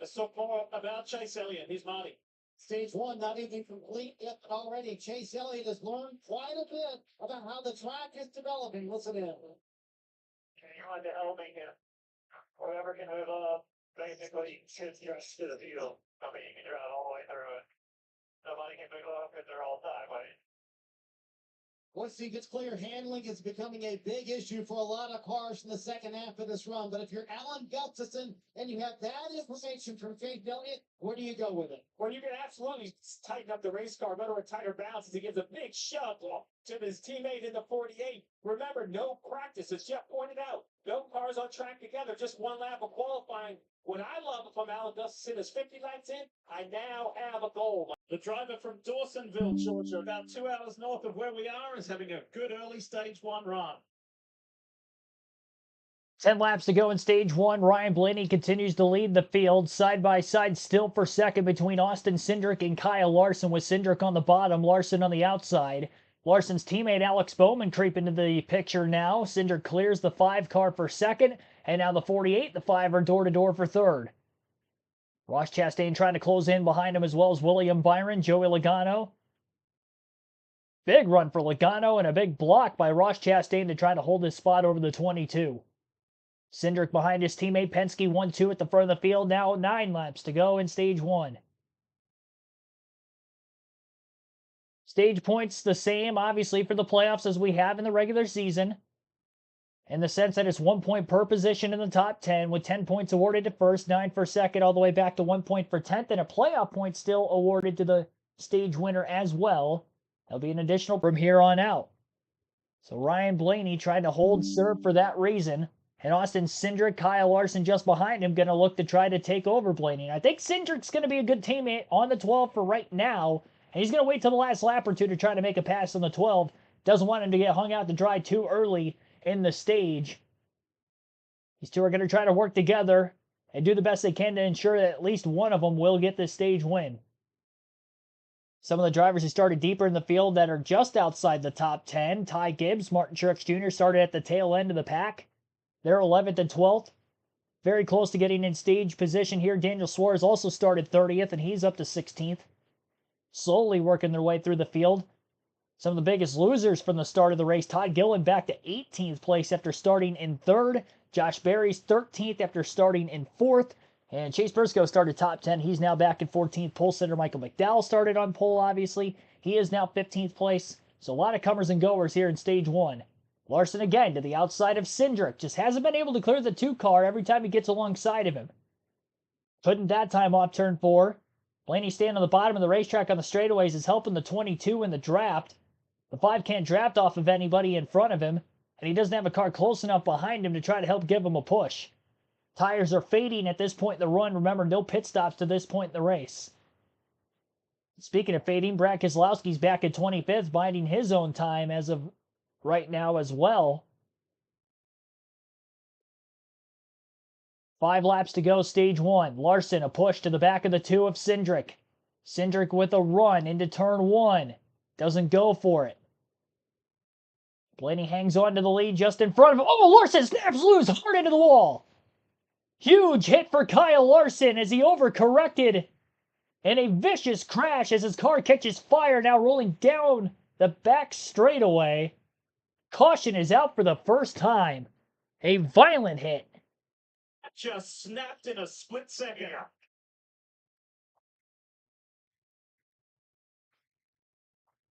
Let's talk more about Chase Elliott. Here's Marty. Stage 1 not even complete yet, but already Chase Elliott has learned quite a bit about how the track is developing. Listen in. You're on the helming here. Whatever can move up, basically hits your to the field. I mean, you can drive all the way through it. Nobody can move up if they're all sideways. Once he gets clear, handling is becoming a big issue for a lot of cars in the second half of this run. But if you're Alan Gustafson and you have that information from Chase Elliott, where do you go with it? Well, you can absolutely tighten up the race car, go to a tighter balance as he gives a big shove to his teammate in the 48. Remember, no practice, as Jeff pointed out. No cars on track together, just one lap of qualifying. What I love from Alan Gustafson is 50 laps in, I now have a goal. The driver from Dawsonville, Georgia, about 2 hours north of where we are, is having a good early stage 1 run. 10 laps to go in stage 1. Ryan Blaney continues to lead the field. Side by side still for second between Austin Cindric and Kyle Larson, with Cindric on the bottom, Larson on the outside. Larson's teammate Alex Bowman creeping into the picture now. Cindric clears the 5 car for second, and now the 48, the 5 are door-to-door for third. Ross Chastain trying to close in behind him, as well as William Byron, Joey Logano. Big run for Logano and a big block by Ross Chastain to try to hold his spot over the 22. Cindric behind his teammate Penske 1-2 at the front of the field. Now 9 laps to go in stage 1. Stage points the same, obviously, for the playoffs as we have in the regular season, in the sense that it's 1 point per position in the top 10, with 10 points awarded to first, 9 for second, all the way back to 1 point for 10th, and a playoff point still awarded to the stage winner as well. There'll be an additional from here on out. So Ryan Blaney trying to hold serve for that reason. And Austin Cindric, Kyle Larson just behind him, going to look to try to take over Blaney. And I think Cindric's going to be a good teammate on the 12 for right now. And he's going to wait till the last lap or two to try to make a pass on the 12. Doesn't want him to get hung out to dry too early in the stage. These two are going to try to work together and do the best they can to ensure that at least one of them will get this stage win. Some of the drivers who started deeper in the field that are just outside the top 10. Ty Gibbs, Martin Truex Jr. started at the tail end of the pack. They're 11th and 12th. Very close to getting in stage position here. Daniel Suarez also started 30th, and he's up to 16th. Slowly working their way through the field. Some of the biggest losers from the start of the race. Todd Gillen back to 18th place after starting in 3rd. Josh Berry's 13th after starting in 4th. And Chase Briscoe started top 10. He's now back in 14th. Pole sitter Michael McDowell started on pole, obviously. He is now 15th place. So a lot of comers and goers here in stage 1. Larson again to the outside of Cindric. Just hasn't been able to clear the 2 car every time he gets alongside of him. Couldn't that time off turn 4. Blaney staying on the bottom of the racetrack on the straightaways is helping the 22 in the draft. The 5 can't draft off of anybody in front of him, and he doesn't have a car close enough behind him to try to help give him a push. Tires are fading at this point in the run. Remember, no pit stops to this point in the race. Speaking of fading, Brad Keselowski's back at 25th, binding his own time as of right now as well. 5 laps to go, stage 1. Larson, a push to the back of the 2 of Cindric. Cindric with a run into turn 1. Doesn't go for it. Blaney hangs on to the lead just in front of him. Oh, Larson snaps loose hard into the wall. Huge hit for Kyle Larson as he overcorrected. And a vicious crash as his car catches fire, now rolling down the back straightaway. Caution is out for the first time. A violent hit. Just snapped in a split second.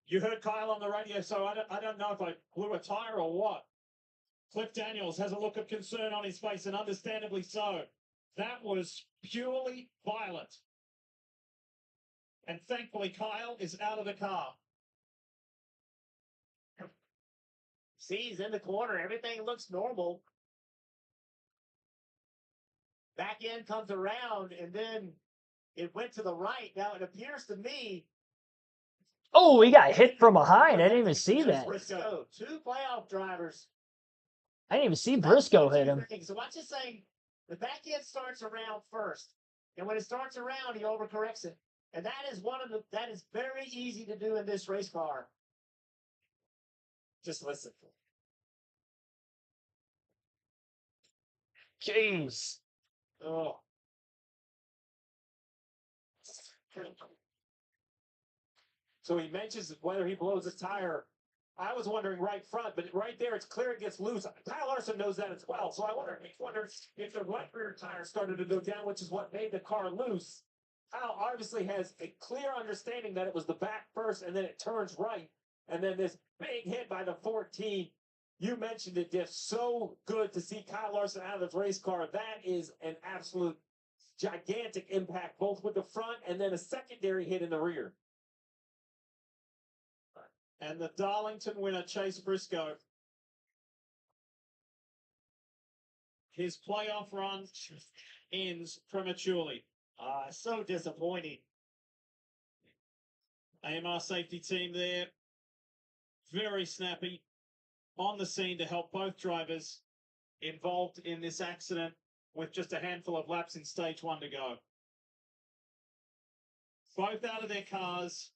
You heard Kyle on the radio, so I don't know if I blew a tire or what. Cliff Daniels has a look of concern on his face, and understandably so. That was purely violent. And thankfully, Kyle is out of the car. See, he's in the corner. Everything looks normal. Back end comes around, and then it went to the right. Now, it appears to me... Oh, he got hit from behind. I didn't even see that. Briscoe, 2 playoff drivers. I didn't even see Briscoe hit him. So watch this thing. The back end starts around first. And when it starts around, he overcorrects it. And that is very easy to do in this race car. Just listen. Jeez. Oh. So he mentions whether he blows a tire. I was wondering right front, but right there, it's clear it gets loose. Kyle Larson knows that as well. So I wonder if the right rear tire started to go down, which is what made the car loose. Kyle obviously has a clear understanding that it was the back first, and then it turns right. And then this big hit by the 14. You mentioned it, Diff. So good to see Kyle Larson out of this race car. That is an absolute gigantic impact, both with the front and then a secondary hit in the rear. And the Darlington winner, Chase Briscoe. His playoff run ends prematurely. So disappointing. AMR safety team there, very snappy, on the scene to help both drivers involved in this accident with just a handful of laps in stage 1 to go. Both out of their cars,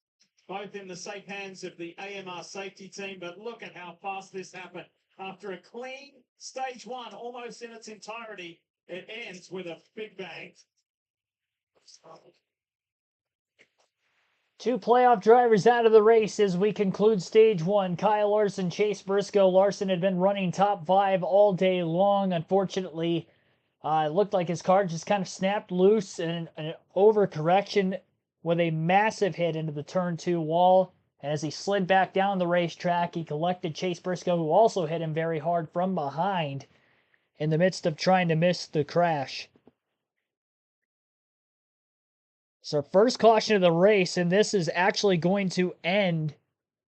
both in the safe hands of the AMR safety team, but look at how fast this happened. After a clean stage 1, almost in its entirety, it ends with a big bang. 2 playoff drivers out of the race as we conclude stage 1. Kyle Larson, Chase Briscoe. Larson had been running top 5 all day long. Unfortunately, it looked like his car just kind of snapped loose in an overcorrection with a massive hit into the turn 2 wall. And as he slid back down the racetrack, he collected Chase Briscoe, who also hit him very hard from behind in the midst of trying to miss the crash. So first caution of the race, and this is actually going to end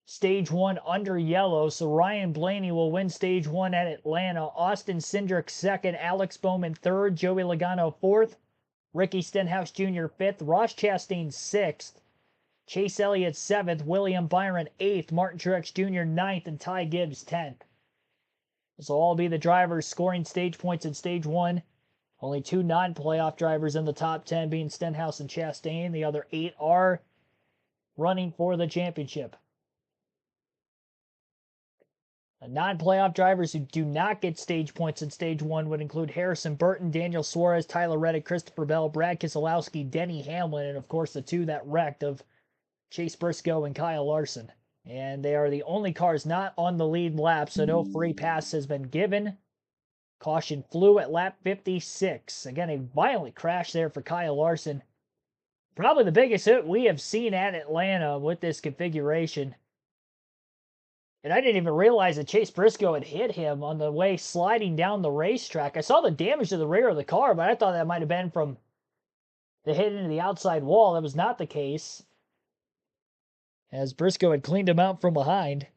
stage 1 under yellow. So Ryan Blaney will win stage 1 at Atlanta. Austin Cindric 2nd, Alex Bowman 3rd, Joey Logano 4th, Ricky Stenhouse Jr. 5th, Ross Chastain 6th, Chase Elliott 7th, William Byron 8th, Martin Truex Jr. 9th, and Ty Gibbs 10th. This will all be the drivers scoring stage points in stage 1. Only 2 non-playoff drivers in the top 10 being Stenhouse and Chastain. The other 8 are running for the championship. The non-playoff drivers who do not get stage points in stage 1 would include Harrison Burton, Daniel Suarez, Tyler Reddick, Christopher Bell, Brad Keselowski, Denny Hamlin, and of course the 2 that wrecked of Chase Briscoe and Kyle Larson. And they are the only cars not on the lead lap, so no free pass has been given. Caution flew at lap 56. Again, a violent crash there for Kyle Larson. Probably the biggest hit we have seen at Atlanta with this configuration. And I didn't even realize that Chase Briscoe had hit him on the way sliding down the racetrack. I saw the damage to the rear of the car, but I thought that might have been from the hit into the outside wall. That was not the case, as Briscoe had cleaned him out from behind.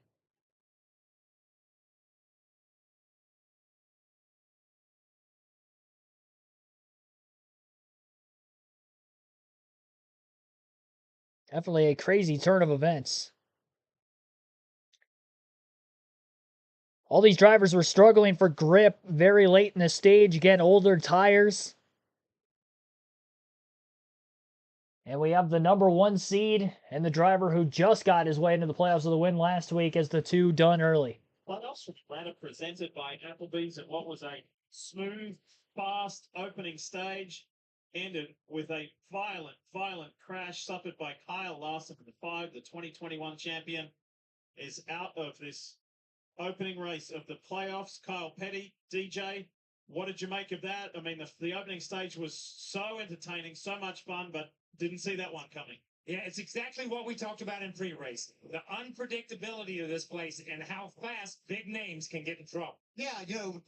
Definitely a crazy turn of events. All these drivers were struggling for grip very late in the stage. Again, older tires. And we have the number 1 seed and the driver who just got his way into the playoffs with a win last week as the two done early. Playoffs from Atlanta presented by Applebee's at what was a smooth, fast opening stage. Ended with a violent crash suffered by Kyle Larson for the 5. The 2021 champion is out of this opening race of the playoffs. Kyle Petty, DJ, what did you make of that? I mean, the opening stage was so entertaining, so much fun, but didn't see that one coming. Yeah, it's exactly what we talked about in pre-race. The unpredictability of this place and how fast big names can get in trouble. Yeah,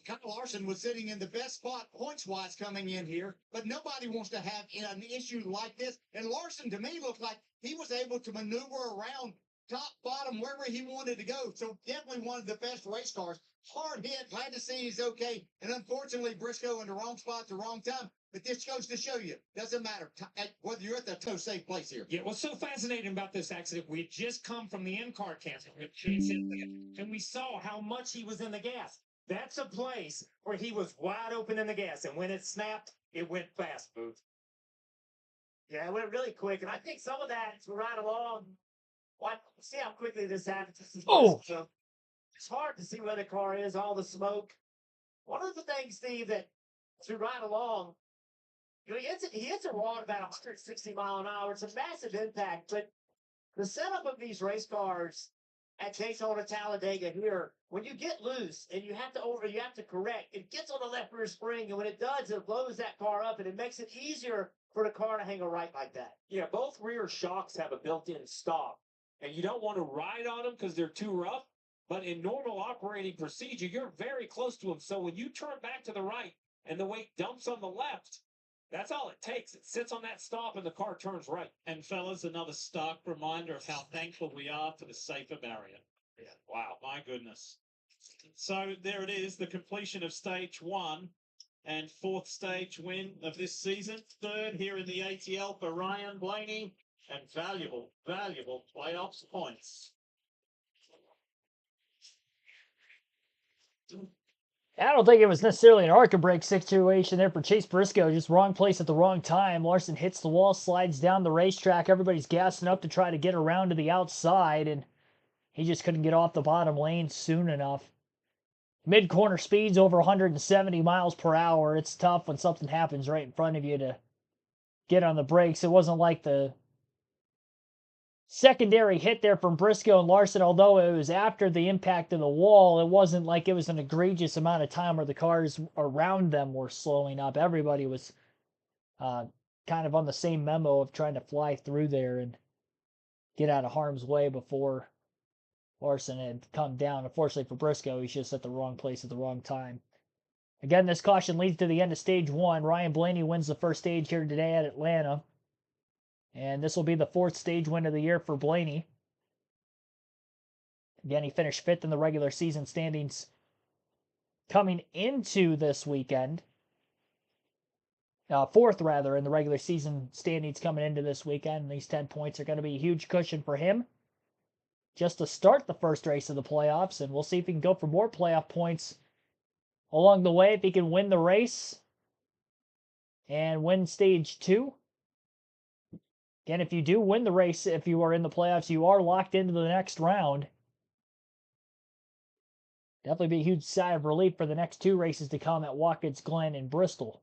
Kyle Larson was sitting in the best spot points-wise coming in here, but nobody wants to have an issue like this. And Larson, to me, looked like he was able to maneuver around top, bottom, wherever he wanted to go. So definitely one of the best race cars. Hard hit, glad to see he's okay. And unfortunately, Briscoe in the wrong spot at the wrong time. But this goes to show you, doesn't matter whether you're at the safe place here. Yeah, what's so fascinating about this accident, we had just come from the in-car cancel, and we saw how much he was in the gas. That's a place where he was wide open in the gas, and when it snapped, it went fast, Booth. Yeah, it went really quick, and I think some of that is right along. See how quickly this happens. Oh! So it's hard to see where the car is, all the smoke. One of the things, Steve, that to ride along, he hits a wall at about 160 mile an hour. It's a massive impact, but the setup of these race cars at Daytona, Talladega here, when you get loose and you have to correct, it gets on the left rear spring, and when it does, it blows that car up, and it makes it easier for the car to hang a right like that. Yeah, both rear shocks have a built-in stop, and you don't want to ride on them because they're too rough. But in normal operating procedure, you're very close to them. So when you turn back to the right and the weight dumps on the left, that's all it takes. It sits on that stop and the car turns right. And fellas, another stark reminder of how thankful we are for the safer barrier. Yeah. Wow, my goodness. So there it is, the completion of stage 1 and 4th stage win of this season. 3rd here in the ATL for Ryan Blaney, and valuable playoffs points. I don't think it was necessarily an arc brake situation there for Chase Briscoe. Just wrong place at the wrong time. Larson hits the wall, slides down the racetrack. Everybody's gassing up to try to get around to the outside, and he just couldn't get off the bottom lane soon enough. Mid-corner speeds over 170 miles per hour. It's tough when something happens right in front of you to get on the brakes. It wasn't like the secondary hit there from Briscoe and Larson, although it was after the impact of the wall. It wasn't like it was an egregious amount of time where the cars around them were slowing up. Everybody was kind of on the same memo of trying to fly through there and get out of harm's way before Larson had come down. Unfortunately for Briscoe, he's just at the wrong place at the wrong time. Again, this caution leads to the end of stage 1. Ryan Blaney wins the first stage here today at Atlanta. And this will be the 4th stage win of the year for Blaney. Again, he finished 5th in the regular season standings coming into this weekend. 4th, rather, in the regular season standings coming into this weekend. And these 10 points are going to be a huge cushion for him just to start the first race of the playoffs. And we'll see if he can go for more playoff points along the way, if he can win the race and win stage 2. Again, if you do win the race, if you are in the playoffs, you are locked into the next round. Definitely be a huge sigh of relief for the next 2 races to come at Watkins Glen and Bristol.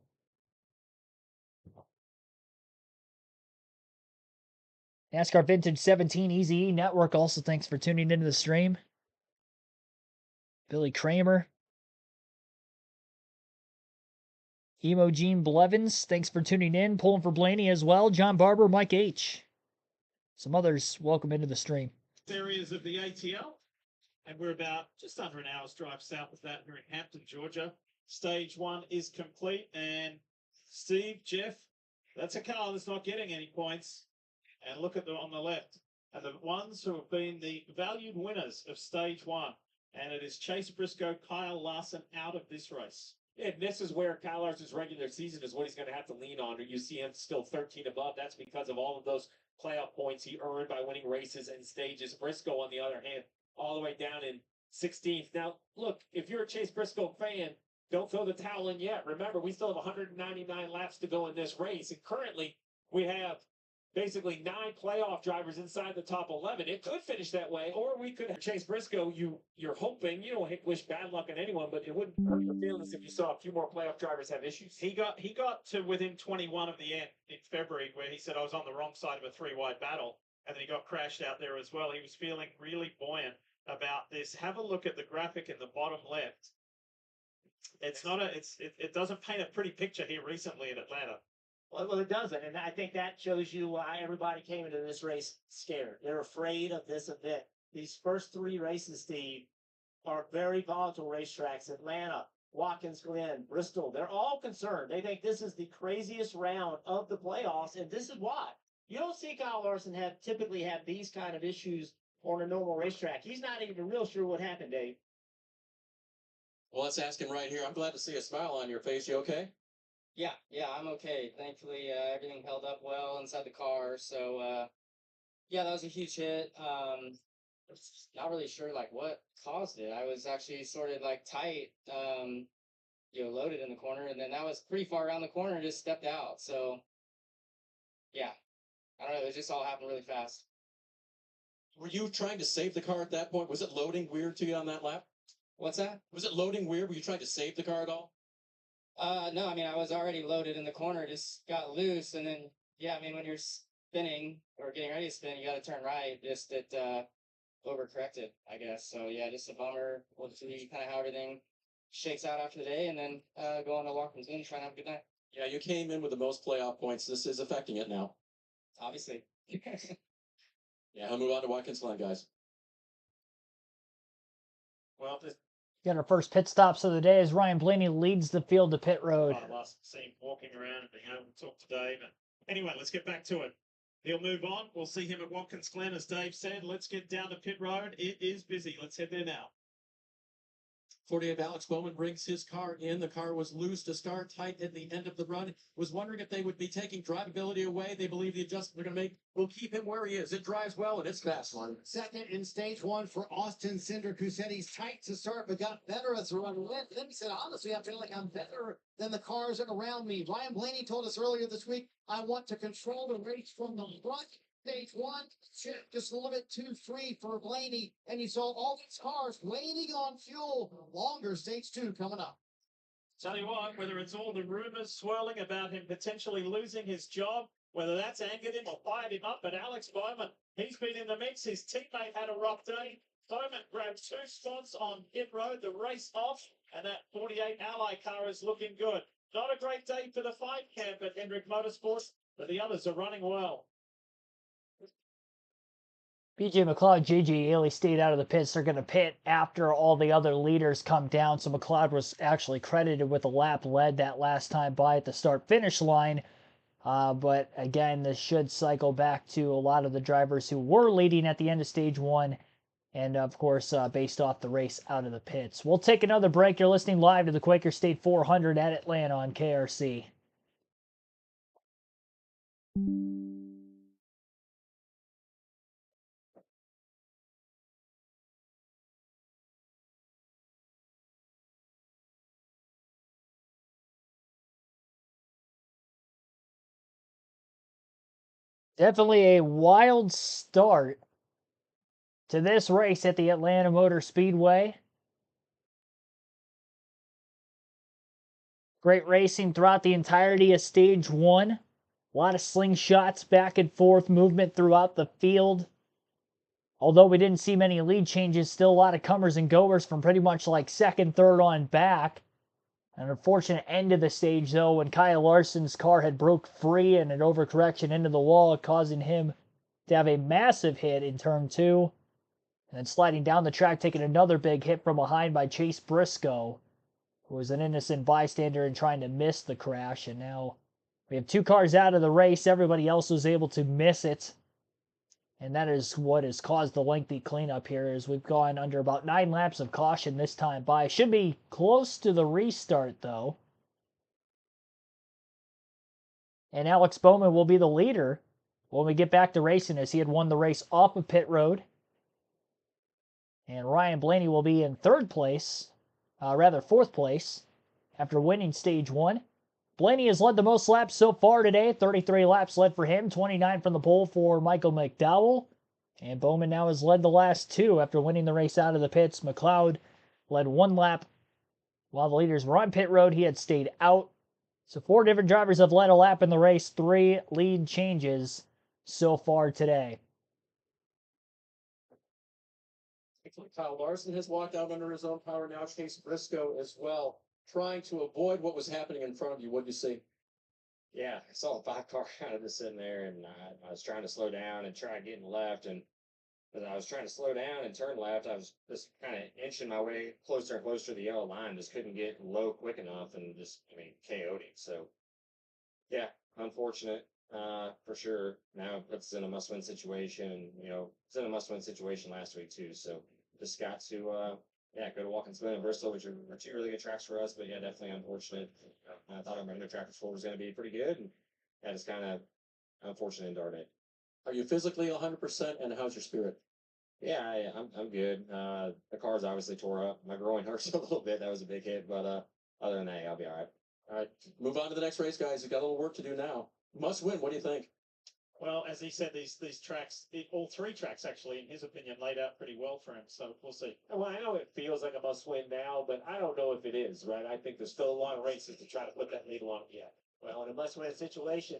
NASCAR Vintage 17 Easy E Network also thanks for tuning into the stream. Billy Kramer. Emogene Blevins, thanks for tuning in. Pulling for Blaney as well. John Barber, Mike H. Some others, welcome into the stream. Areas of the ATL, and we're about just under an hour's drive south of that here in Hampton, Georgia. Stage 1 is complete, and Steve, Jeff, that's a car that's not getting any points. And look at on the left, and the ones who have been the valued winners of Stage 1, and it is Chase Briscoe, Kyle Larson out of this race. And this is where Kyle Larson's regular season is what he's going to have to lean on. You see him still 13 above. That's because of all of those playoff points he earned by winning races and stages. Briscoe, on the other hand, all the way down in 16th. Now, look, if you're a Chase Briscoe fan, don't throw the towel in yet. Remember, we still have 199 laps to go in this race. And currently, we have basically 9 playoff drivers inside the top 11. It could finish that way, or we could have Chase Briscoe. You're hoping, you don't wish bad luck on anyone, but it wouldn't hurt your feelings if you saw a few more playoff drivers have issues. He got to within 21 of the end in February, where he said I was on the wrong side of a 3-wide battle, and then he got crashed out there as well. He was feeling really buoyant about this. Have a look at the graphic in the bottom left. It's not it doesn't paint a pretty picture here recently in Atlanta. Well, it doesn't, and I think that shows you why everybody came into this race scared. They're afraid of this event. These first 3 races, Steve, are very volatile racetracks. Atlanta, Watkins Glen, Bristol, they're all concerned. They think this is the craziest round of the playoffs, and this is why. You don't see Kyle Larson typically have these kind of issues on a normal racetrack. He's not even real sure what happened, Dave. Well, let's ask him right here. I'm glad to see a smile on your face. You okay? Yeah, I'm okay. Thankfully, everything held up well inside the car. So, yeah, that was a huge hit. Not really sure like what caused it. I was actually sort of like tight, loaded in the corner, and then that was pretty far around the corner and just stepped out. So, yeah, I don't know. It just all happened really fast. Were you trying to save the car at that point? Was it loading weird to you on that lap? What's that? Was it loading weird? Were you trying to save the car at all? No, I mean, I was already loaded in the corner, just got loose, and then, yeah, I mean, when you're spinning or getting ready to spin, you got to turn right. Just it overcorrected, I guess. So, yeah, just a bummer. We'll see kind of how everything shakes out after the day, and then go on to Watkins Glen, try and have a good night. Yeah, you came in with the most playoff points. This is affecting it now. Obviously. Yeah, I'll move on to Watkins Glen, guys. Well, Got our first pit stops of the day as Ryan Blaney leads the field to pit road. last seen walking around and being able to talk to Dave. And anyway, let's get back to it. He'll move on. We'll see him at Watkins Glen, as Dave said. Let's get down to pit road. It is busy. Let's head there now. 48 Alex Bowman brings his car in. The car was loose to start, tight at the end of the run. Was wondering if they would be taking drivability away. They believe the adjustment they're going to make will keep him where he is. It drives well, and it's fast one. Second in stage 1 for Austin Cindric, who said he's tight to start, but got better as the run went. Then he said, honestly, I feel like I'm better than the cars around me. Ryan Blaney told us earlier this week, I want to control the race from the front. Stage 1, just a little bit too free for Blaney, and you saw all these cars waiting on fuel. Longer stage 2 coming up. Tell you what, whether it's all the rumors swirling about him potentially losing his job, whether that's angered him or fired him up, but Alex Bowman, he's been in the mix. His teammate had a rough day. Bowman grabbed 2 spots on pit road, the race off, and that 48 Ally car is looking good. Not a great day for the 5 camp at Hendrick Motorsports, but the others are running well. BJ McLeod, JJ Ailey stayed out of the pits. They're going to pit after all the other leaders come down. So McLeod was actually credited with a lap led that last time by at the start-finish line. But again, this should cycle back to a lot of the drivers who were leading at the end of stage 1. And of course, based off the race out of the pits. We'll take another break. You're listening live to the Quaker State 400 at Atlanta on KRC. Definitely a wild start to this race at the Atlanta Motor Speedway. Great racing throughout the entirety of stage 1. A lot of slingshots, back and forth movement throughout the field. Although we didn't see many lead changes, still a lot of comers and goers from pretty much like second, third on back. An unfortunate end of the stage, though, when Kyle Larson's car had broke free and an overcorrection into the wall, causing him to have a massive hit in turn 2. And then sliding down the track, taking another big hit from behind by Chase Briscoe, who was an innocent bystander and trying to miss the crash. And now we have 2 cars out of the race. Everybody else was able to miss it. And that is what has caused the lengthy cleanup here, as we've gone under about 9 laps of caution this time by. Should be close to the restart, though. And Alex Bowman will be the leader when we get back to racing, as he had won the race off of pit road. And Ryan Blaney will be in fourth place, after winning stage 1. Blaney has led the most laps so far today, 33 laps led for him, 29 from the pole for Michael McDowell. And Bowman now has led the last 2 after winning the race out of the pits. McLeod led 1 lap while the leaders were on pit road. He had stayed out. So 4 different drivers have led a lap in the race, 3 lead changes so far today. Kyle Larson has walked out under his own power now. Chase Briscoe as well, trying to avoid what was happening in front of you. What do you see? Yeah, I saw the 5 car kind of just sitting there, and I was trying to slow down and try getting left, and as I was trying to slow down and turn left, I was just kind of inching my way closer and closer to the yellow line. Just couldn't get low quick enough, and just, KO'd him. So, yeah, unfortunate, for sure. Now it puts us in a must-win situation, and, it's in a must-win situation last week, too. So, just got to, go to Watkins Glen and Bristol, which are 2 really good tracks for us, but yeah, definitely unfortunate. I thought our regular track before was going to be pretty good, and that is kind of unfortunate in our day. Are you physically 100%, and how's your spirit? Yeah, I'm good. The car's obviously tore up. My groin hurts a little bit. That was a big hit, but other than that, I'll be all right. All right, move on to the next race, guys. You've got a little work to do now. Must win. What do you think? Well, as he said, these tracks, all 3 tracks actually, in his opinion, laid out pretty well for him. So we'll see. Well, I know it feels like a must-win now, but I don't know if it is, right? I think there's still a lot of races to try to put that needle on it yet. Well, in a must-win situation,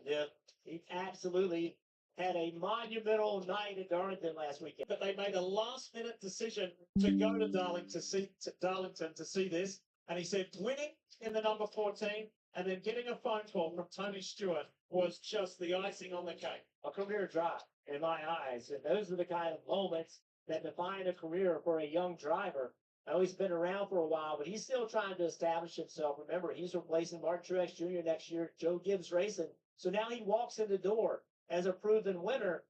he absolutely had a monumental night at Darlington last weekend. But they made a last-minute decision to go to Darlington to see this, and he said winning in the number 14 and then getting a phone call from Tony Stewart was just the icing on the cake. A career drive, in my eyes. And those are the kind of moments that define a career for a young driver. I know he's been around for a while, but he's still trying to establish himself. Remember, he's replacing Martin Truex Jr. next year, Joe Gibbs Racing. So now he walks in the door as a proven winner.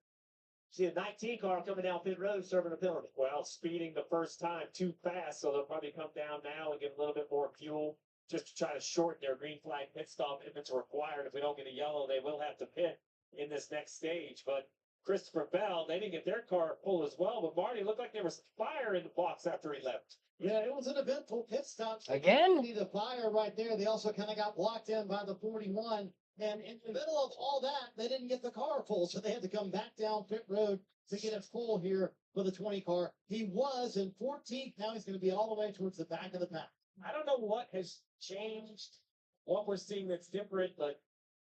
See a 19 car coming down pit road serving a penalty. Well, speeding the first time too fast, so they'll probably come down now and get a little bit more fuel just to try to shorten their green flag pit stop if it's required. If we don't get a yellow, they will have to pit in this next stage. But Christopher Bell, they didn't get their car full as well, but Marty looked like there was fire in the box after he left. Yeah, it was an eventful pit stop. Again? See the fire right there. They also kind of got blocked in by the 41. And in the middle of all that, they didn't get the car full, so they had to come back down pit road to get it full here for the 20 car. He was in 14th. Now he's going to be all the way towards the back of the pack. I don't know what has changed, what we're seeing that's different, but it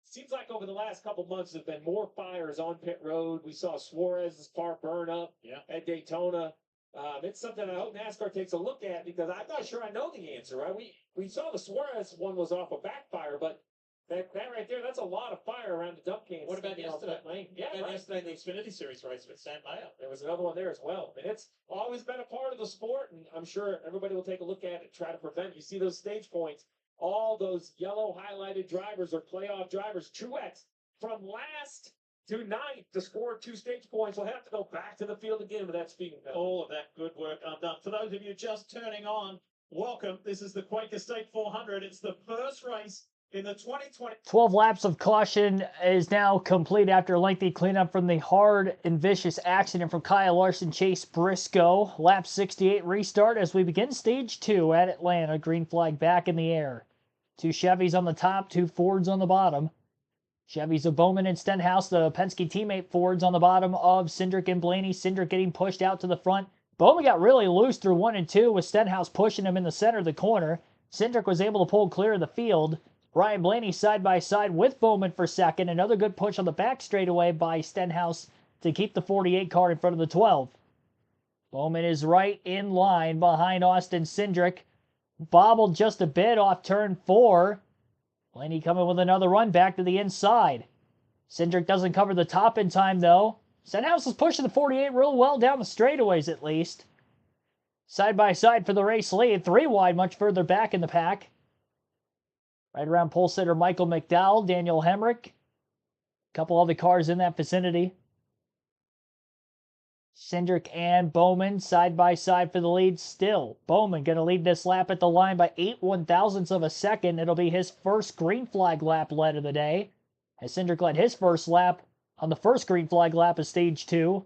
seems like over the last couple months there's been more fires on pit road. We saw Suarez's car burn up at Daytona. It's something I hope NASCAR takes a look at, because I'm not sure I know the answer, right? We saw the Suarez one was off a backfire, but that right there, that's a lot of fire around the dump cans. What about yesterday? Yeah, right. Yesterday, the Xfinity Series race with Sam Mayer. There was another one there as well. And it's always been a part of the sport, and I'm sure everybody will take a look at it, try to prevent. You see those stage points, all those yellow highlighted drivers are playoff drivers. Truex, from last to ninth to score 2 stage points, will have to go back to the field again with that speeding penalty. All of that good work undone. For those of you just turning on, welcome. This is the Quaker State 400. It's the first race in the 2020. 12 laps of caution is now complete after a lengthy cleanup from the hard and vicious accident from Kyle Larson, Chase Briscoe. Lap 68 restart as we begin stage 2 at Atlanta. Green flag back in the air. 2 Chevys on the top, 2 Fords on the bottom. Chevys of Bowman and Stenhouse, the Penske teammate Fords on the bottom of Cindric and Blaney. Cindric getting pushed out to the front. Bowman got really loose through 1 and 2 with Stenhouse pushing him in the center of the corner. Cindric was able to pull clear of the field. Ryan Blaney side by side with Bowman for second. Another good push on the back straightaway by Stenhouse to keep the 48 car in front of the 12. Bowman is right in line behind Austin Cindric. Bobbled just a bit off turn 4. Blaney coming with another run back to the inside. Cindric doesn't cover the top in time, though. Stenhouse is pushing the 48 real well down the straightaways, at least. Side by side for the race lead. 3 wide, much further back in the pack. Right around pole sitter Michael McDowell, Daniel Hemrick. A couple other cars in that vicinity. Cindric and Bowman side by side for the lead still. Bowman going to lead this lap at the line by 8/1000ths of a second. It'll be his first green flag lap led of the day, as Cindric led his first lap on the first green flag lap of stage 2.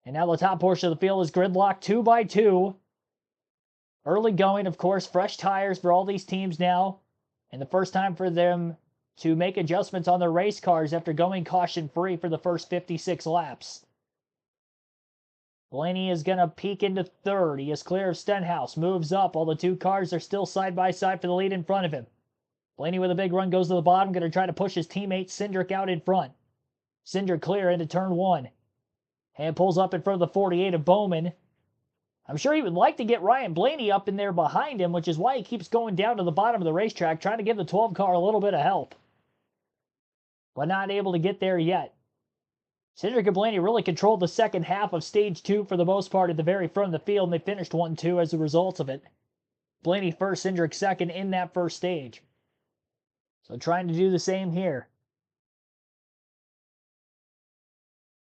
And now the top portion of the field is gridlocked 2 by 2. Early going, of course, fresh tires for all these teams now. And the first time for them to make adjustments on their race cars after going caution-free for the first 56 laps. Blaney is going to peek into third. He is clear of Stenhouse. Moves up. All the 2 cars are still side by side for the lead in front of him. Blaney with a big run goes to the bottom. Going to try to push his teammate Cindric out in front. Cindric clear into turn 1. And pulls up in front of the 48 of Bowman. I'm sure he would like to get Ryan Blaney up in there behind him, which is why he keeps going down to the bottom of the racetrack, trying to give the 12 car a little bit of help. But not able to get there yet. Cindric and Blaney really controlled the second half of stage 2 for the most part at the very front of the field, and they finished 1-2 as a result of it. Blaney first, Cindric second in that first stage. So trying to do the same here.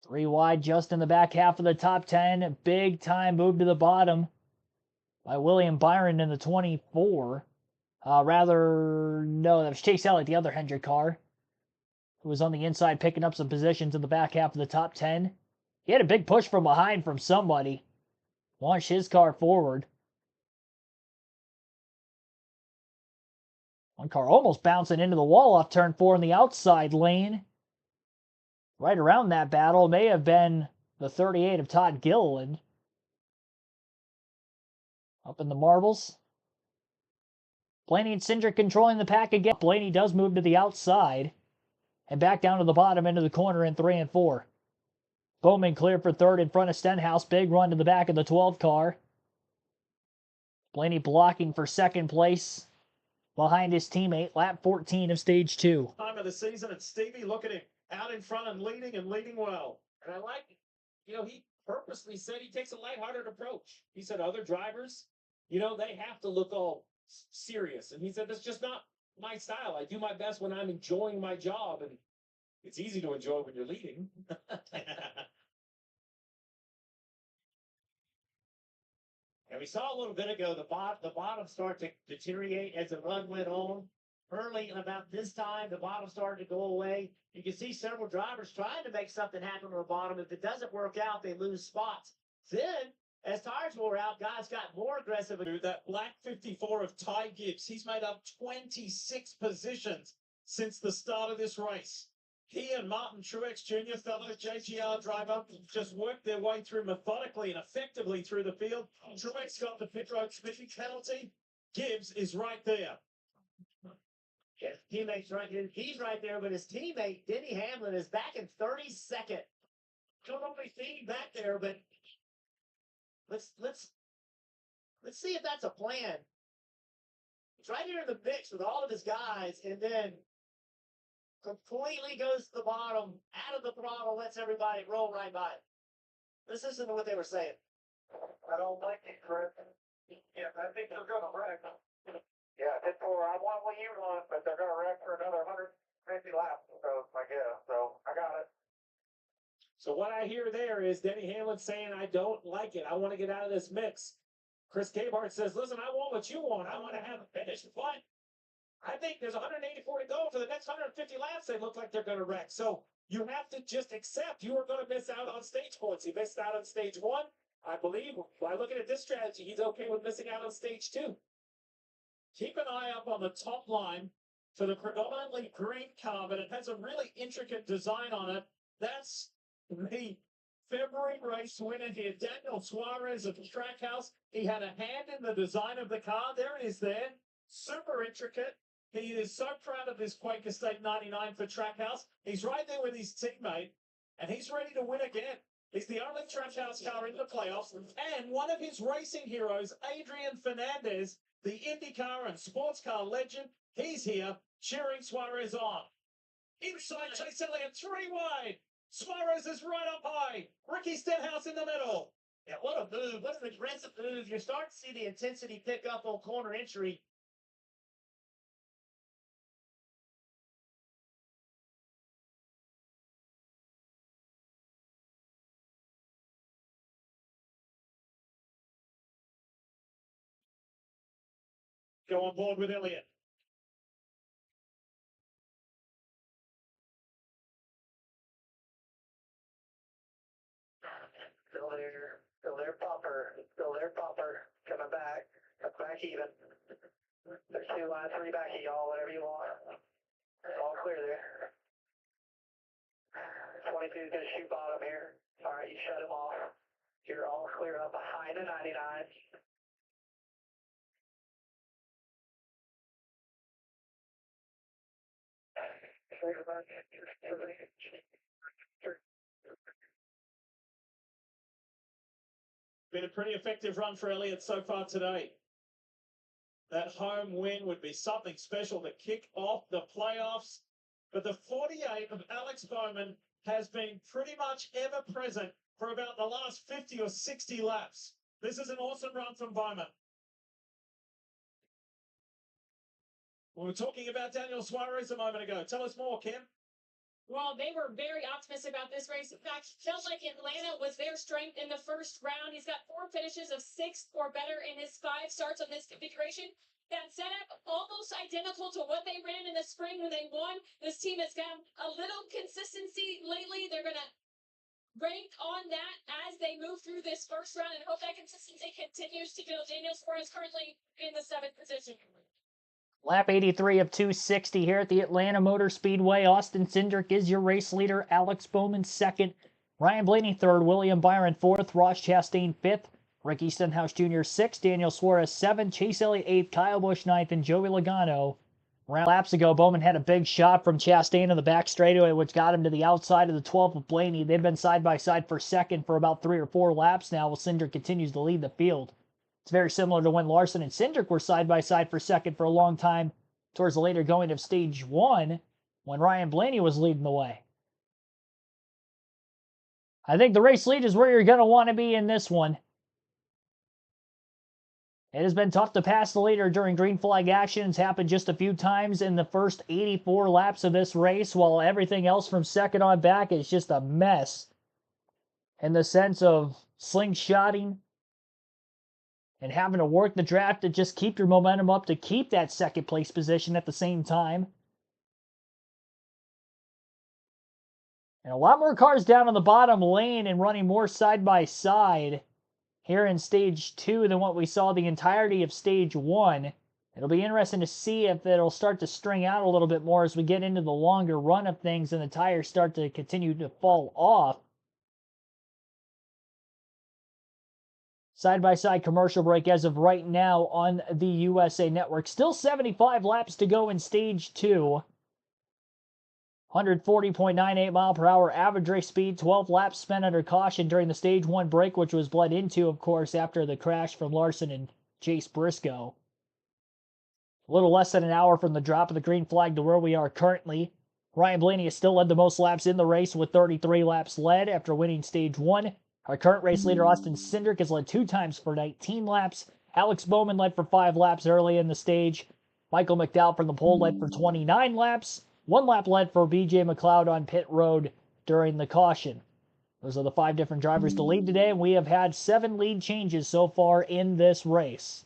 3 wide just in the back half of the top 10. A big time move to the bottom by William Byron in the 24. No, that was Chase Elliott, the other Hendrick car, who was on the inside picking up some positions in the back half of the top 10. He had a big push from behind from somebody. Launched his car forward. One car almost bouncing into the wall off turn 4 in the outside lane. Right around that battle may have been the 38 of Todd Gilliland. Up in the marbles. Blaney and Cindric controlling the pack again. Blaney does move to the outside. And back down to the bottom into the corner in 3 and 4. Bowman clear for third in front of Stenhouse. Big run to the back of the 12 car. Blaney blocking for second place behind his teammate. Lap 14 of stage 2. Time of the season, and Stevie, look at him out in front and leading well. And I like, he purposely said he takes a lighthearted approach. He said other drivers, they have to look all serious. And he said, that's just not my style. I do my best when I'm enjoying my job, and it's easy to enjoy when you're leading. And we saw a little bit ago the bottom start to deteriorate as the run went on. Early, about this time, the bottom started to go away. You can see several drivers trying to make something happen on the bottom. If it doesn't work out, they lose spots. Then, as tires wore out, guys got more aggressive. That black 54 of Ty Gibbs, he's made up 26 positions since the start of this race. He and Martin Truex Jr., fellow JGR driver, just worked their way through methodically and effectively through the field. Truex got the pit road smithy penalty. Gibbs is right there. His teammate's right here. He's right there, but his teammate, Denny Hamlin, is back in 32nd. Don't normally see him back there, but let's see if that's a plan. He's right here in the mix with all of his guys, and then completely goes to the bottom, out of the throttle, lets everybody roll right by it. Let's listen to what they were saying. I don't like it, Chris. Yeah, I think they're going to wreck. Yeah, it's for, I want what you want, but they're going to wreck for another 150 laps, so I guess. So I got it. So what I hear there is Denny Hamlin saying, I don't like it. I want to get out of this mix. Chris Gabehart says, listen, I want what you want. I want to have a finish. But I think there's 184 to go. For the next 150 laps, they look like they're going to wreck. So you have to just accept you are going to miss out on stage points. He missed out on stage 1. I believe by looking at this strategy, he's okay with missing out on stage 2. Keep an eye up on the top line for the predominantly green car, but it has a really intricate design on it. That's the February race winner here, Daniel Suarez of Trackhouse. He had a hand in the design of the car. There it is there. super intricate. He is so proud of this Quaker State 99 for Trackhouse. He's right there with his teammate, and he's ready to win again. He's the only Trackhouse car in the playoffs, and one of his racing heroes, Adrian Fernandez, the IndyCar and sports car legend, he's here cheering Suarez on. Inside Chase Elliott, 3 wide. Suarez is right up high. Ricky Stenhouse in the middle. Yeah, what a move. What an aggressive move. You're starting to see the intensity pick up on corner entry. Go on board with Elliott. Still there, Popper. Still there, Popper. Coming back. Back even. There's 2 lines, 3 back of y'all, whatever you want. All clear there. 22 is going to shoot bottom here. All right, you shut him off. You're all clear up behind the 99. Been a pretty effective run for Elliott so far today. That home win would be something special to kick off the playoffs. But the 48 of Alex Bowman has been pretty much ever present for about the last 50 or 60 laps. This is an awesome run from Bowman. We were talking about Daniel Suarez a moment ago. Tell us more, Kim. Well, they were very optimistic about this race. In fact, felt like Atlanta was their strength in the first round. He's got 4 finishes of 6th or better in his 5 starts on this configuration. That setup almost identical to what they ran in the spring when they won. This team has got a little consistency lately. They're going to rank on that as they move through this first round and hope that consistency continues to build. Daniel Suarez currently in the 7th position. Lap 83 of 260 here at the Atlanta Motor Speedway. Austin Cindric is your race leader. Alex Bowman second. Ryan Blaney third. William Byron fourth. Ross Chastain fifth. Ricky Stenhouse Jr. sixth. Daniel Suarez seventh. Chase Elliott eighth. Kyle Busch ninth. And Joey Logano. Laps ago, Bowman had a big shot from Chastain in the back straightaway, which got him to the outside of the 12th of Blaney. They've been side by side for second for about 3 or 4 laps now, while Cindric continues to lead the field. It's very similar to when Larson and Cindric were side by side for second for a long time towards the later going of stage 1 when Ryan Blaney was leading the way. I think the race lead is where you're going to want to be in this one. It has been tough to pass the leader during green flag action. It's happened just a few times in the first 84 laps of this race, while everything else from second on back is just a mess in the sense of slingshotting and having to work the draft to just keep your momentum up to keep that second place position at the same time. And a lot more cars down on the bottom lane and running more side by side here in stage 2 than what we saw the entirety of stage 1. It'll be interesting to see if it'll start to string out a little bit more as we get into the longer run of things and the tires start to continue to fall off. Side-by-side commercial break as of right now on the USA Network. Still 75 laps to go in stage 2. 140.98 mile per hour average race speed. 12 laps spent under caution during the stage 1 break, which was bled into, of course, after the crash from Larson and Chase Briscoe. A little less than an hour from the drop of the green flag to where we are currently. Ryan Blaney has still led the most laps in the race with 33 laps led after winning stage 1. Our current race leader, Austin Cindric, has led 2 times for 19 laps. Alex Bowman led for 5 laps early in the stage. Michael McDowell from the pole led for 29 laps. 1 lap led for BJ McLeod on pit road during the caution. Those are the 5 different drivers to lead today, and we have had 7 lead changes so far in this race.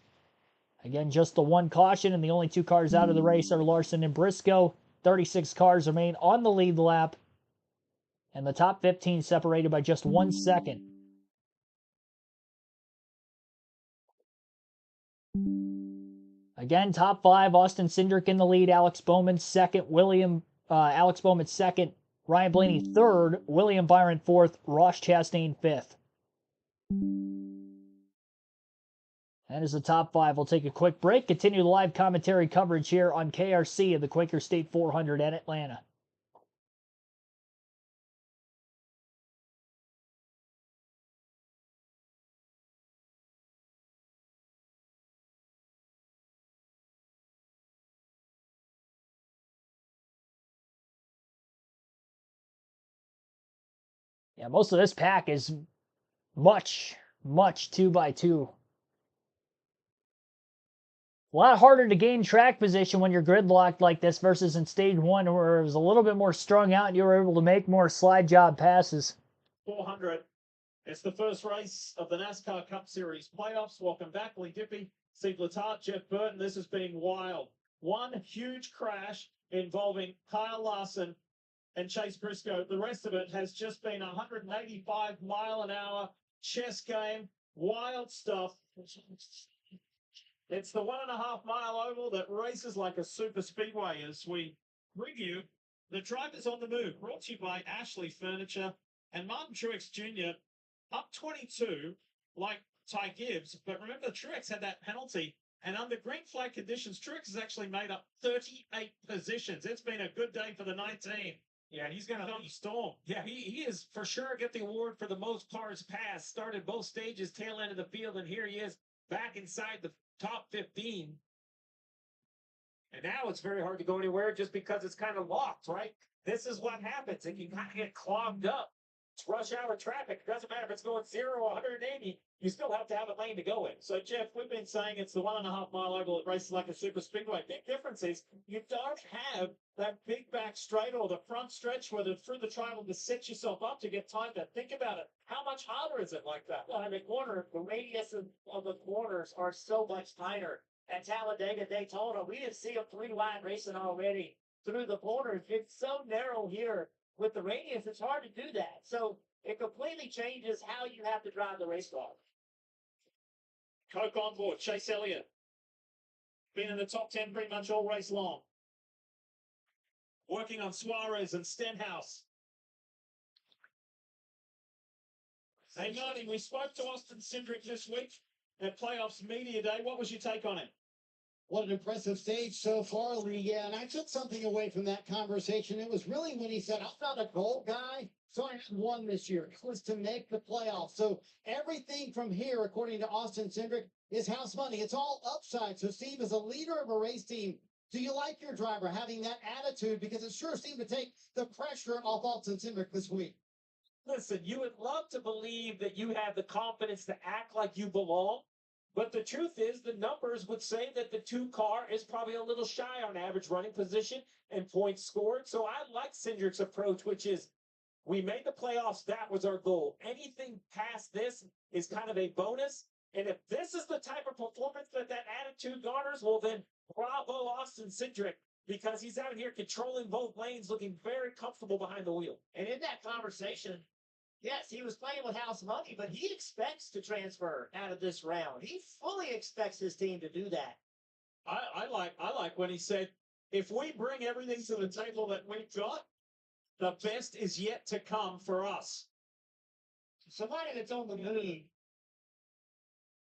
Again, just the 1 caution, and the only 2 cars out of the race are Larson and Briscoe. 36 cars remain on the lead lap, and the top 15 separated by just 1 second. Again, top 5, Austin Cindric in the lead, Alex Bowman second, Alex Bowman second, Ryan Blaney third, William Byron fourth, Ross Chastain fifth. That is the top five. We'll take a quick break. Continue the live commentary coverage here on KRC of the Quaker State 400 at Atlanta. Yeah, most of this pack is much 2x2. A lot harder to gain track position when you're gridlocked like this versus in stage one where it was a little bit more strung out and you were able to make more slide job passes. 400. It's the first race of the NASCAR Cup Series playoffs. Welcome back, Lee Dippy, Steve Letarte, Jeff Burton. This has been wild. One huge crash involving Kyle Larson and Chase Briscoe. The rest of it has just been 185-mile-an-hour chess game. Wild stuff. It's the 1.5-mile oval that races like a super speedway as we review the drivers on the move. Brought to you by Ashley Furniture and Martin Truex Jr. Up 22 like Ty Gibbs. But remember, Truex had that penalty. And under green flag conditions, Truex has actually made up 38 positions. It's been a good day for the 19. Yeah, he's going to storm. Yeah, he is for sure get the award for the most cars passed. Started both stages, tail end of the field, and here he is back inside the top 15. And now it's very hard to go anywhere just because it's kind of locked, right? This is what happens. It can kind of get clogged up. It's rush hour traffic. It doesn't matter if it's going 0 or 180. You still have to have a lane to go in. So, Jeff, we've been saying it's the 1.5-mile oval that races like a super speedway. Big difference is you don't have that big back straight or the front stretch where through the triangle to set yourself up to get time to think about it. How much harder is it like that? Well, in the corner, the radius of the corners are so much tighter. At Talladega, Daytona, we didn't see a 3-wide racing already through the corners. It's so narrow here with the radius, it's hard to do that. So it completely changes how you have to drive the race car. Coke on board, Chase Elliott. Been in the top 10 pretty much all race long. Working on Suarez and Stenhouse. Hey, Marty, we spoke to Austin Cindric this week at Playoffs Media Day. What was your take on him? What an impressive stage so far, Lee. Yeah, and I took something away from that conversation. It was really when he said, I'm not a gold guy, so I haven't won this year. It was to make the playoffs. So everything from here, according to Austin Cindric, is house money. It's all upside. So, Steve, as a leader of a race team, do you like your driver having that attitude? Because it sure seemed to take the pressure off Austin Cindric this week. Listen, you would love to believe that you have the confidence to act like you belong. But the truth is, the numbers would say that the 2 car is probably a little shy on average running position and points scored. So I like Cindric's approach, which is we made the playoffs. That was our goal. Anything past this is kind of a bonus. And if this is the type of performance that attitude garners, well, then bravo, Austin Cindric, because he's out here controlling both lanes, looking very comfortable behind the wheel. And in that conversation, yes, he was playing with house money, but he expects to transfer out of this round. He fully expects his team to do that. I like when he said, if we bring everything to the table that we've got, the best is yet to come for us. Somebody that's on the move.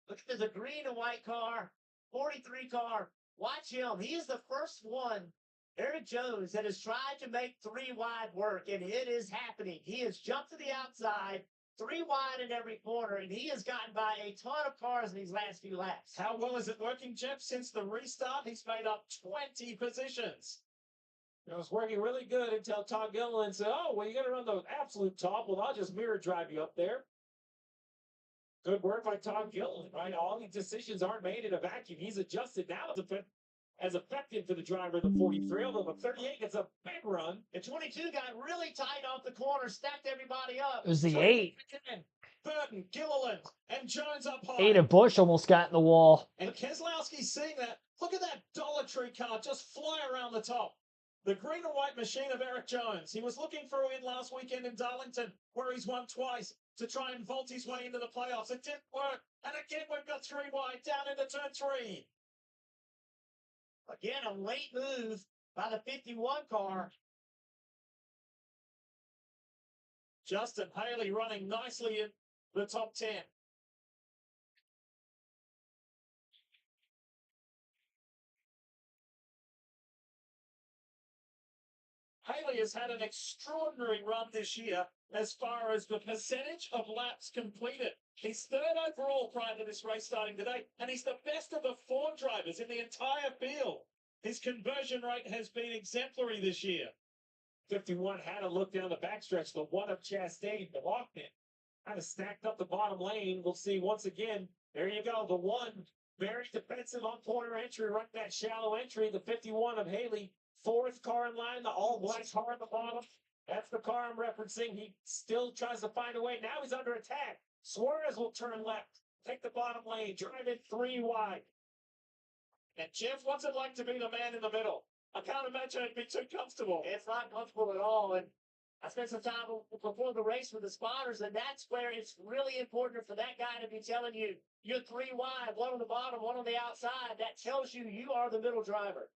Look, there's a green and white car, 43 car. Watch him. He is the first one, Eric Jones, that has tried to make 3 wide work, and it is happening. He has jumped to the outside, 3 wide in every corner, and he has gotten by a ton of cars in these last few laps. How well is it working, Jeff? Since the restart, he's made up 20 positions. It was working really good until Todd Gilliland said, oh, well, you got to run the absolute top. Well, I'll just mirror drive you up there. Good work by Todd Gilliland, right? All these decisions aren't made in a vacuum. He's adjusted now as effective for the driver of the 43, although the 38 gets a big run. The 22 got really tight off the corner, stacked everybody up. It was the 8. Burton, Gilliland, and Jones up high. 8 of Bush almost got in the wall. And Keselowski's seeing that. Look at that Dollar Tree car just fly around the top. The green and white machine of Eric Jones. He was looking for a win last weekend in Darlington, where he's won twice to try and vault his way into the playoffs. It didn't work. And again, we've got 3 wide down into turn 3. Again, a late move by the 51 car. Justin Haley running nicely in the top 10. Haley has had an extraordinary run this year as far as the percentage of laps completed. He's third overall prior to this race starting today, and he's the best of the 4 drivers in the entire field. His conversion rate has been exemplary this year. 51 had a look down the backstretch. The one of Chastain blocked it. Kind of stacked up the bottom lane. We'll see once again. There you go. The one very defensive on corner entry, right that shallow entry. The 51 of Haley, 4th car in line, the all black car at the bottom. That's the car I'm referencing. He still tries to find a way. Now he's under attack. Suarez will turn left, take the bottom lane, drive it 3 wide. And Jeff, what's it like to be the man in the middle? I can't imagine it'd be too comfortable. It's not comfortable at all. And I spent some time before the race with the spotters, and that's where it's really important for that guy to be telling you, you're 3 wide, 1 on the bottom, 1 on the outside. That tells you you are the middle driver.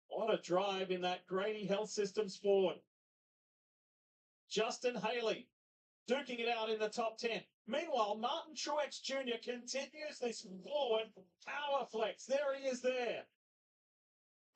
What a drive in that Grady Health Systems Ford. Justin Haley duking it out in the top 10. Meanwhile, Martin Truex Jr. continues this forward power flex. There he is there.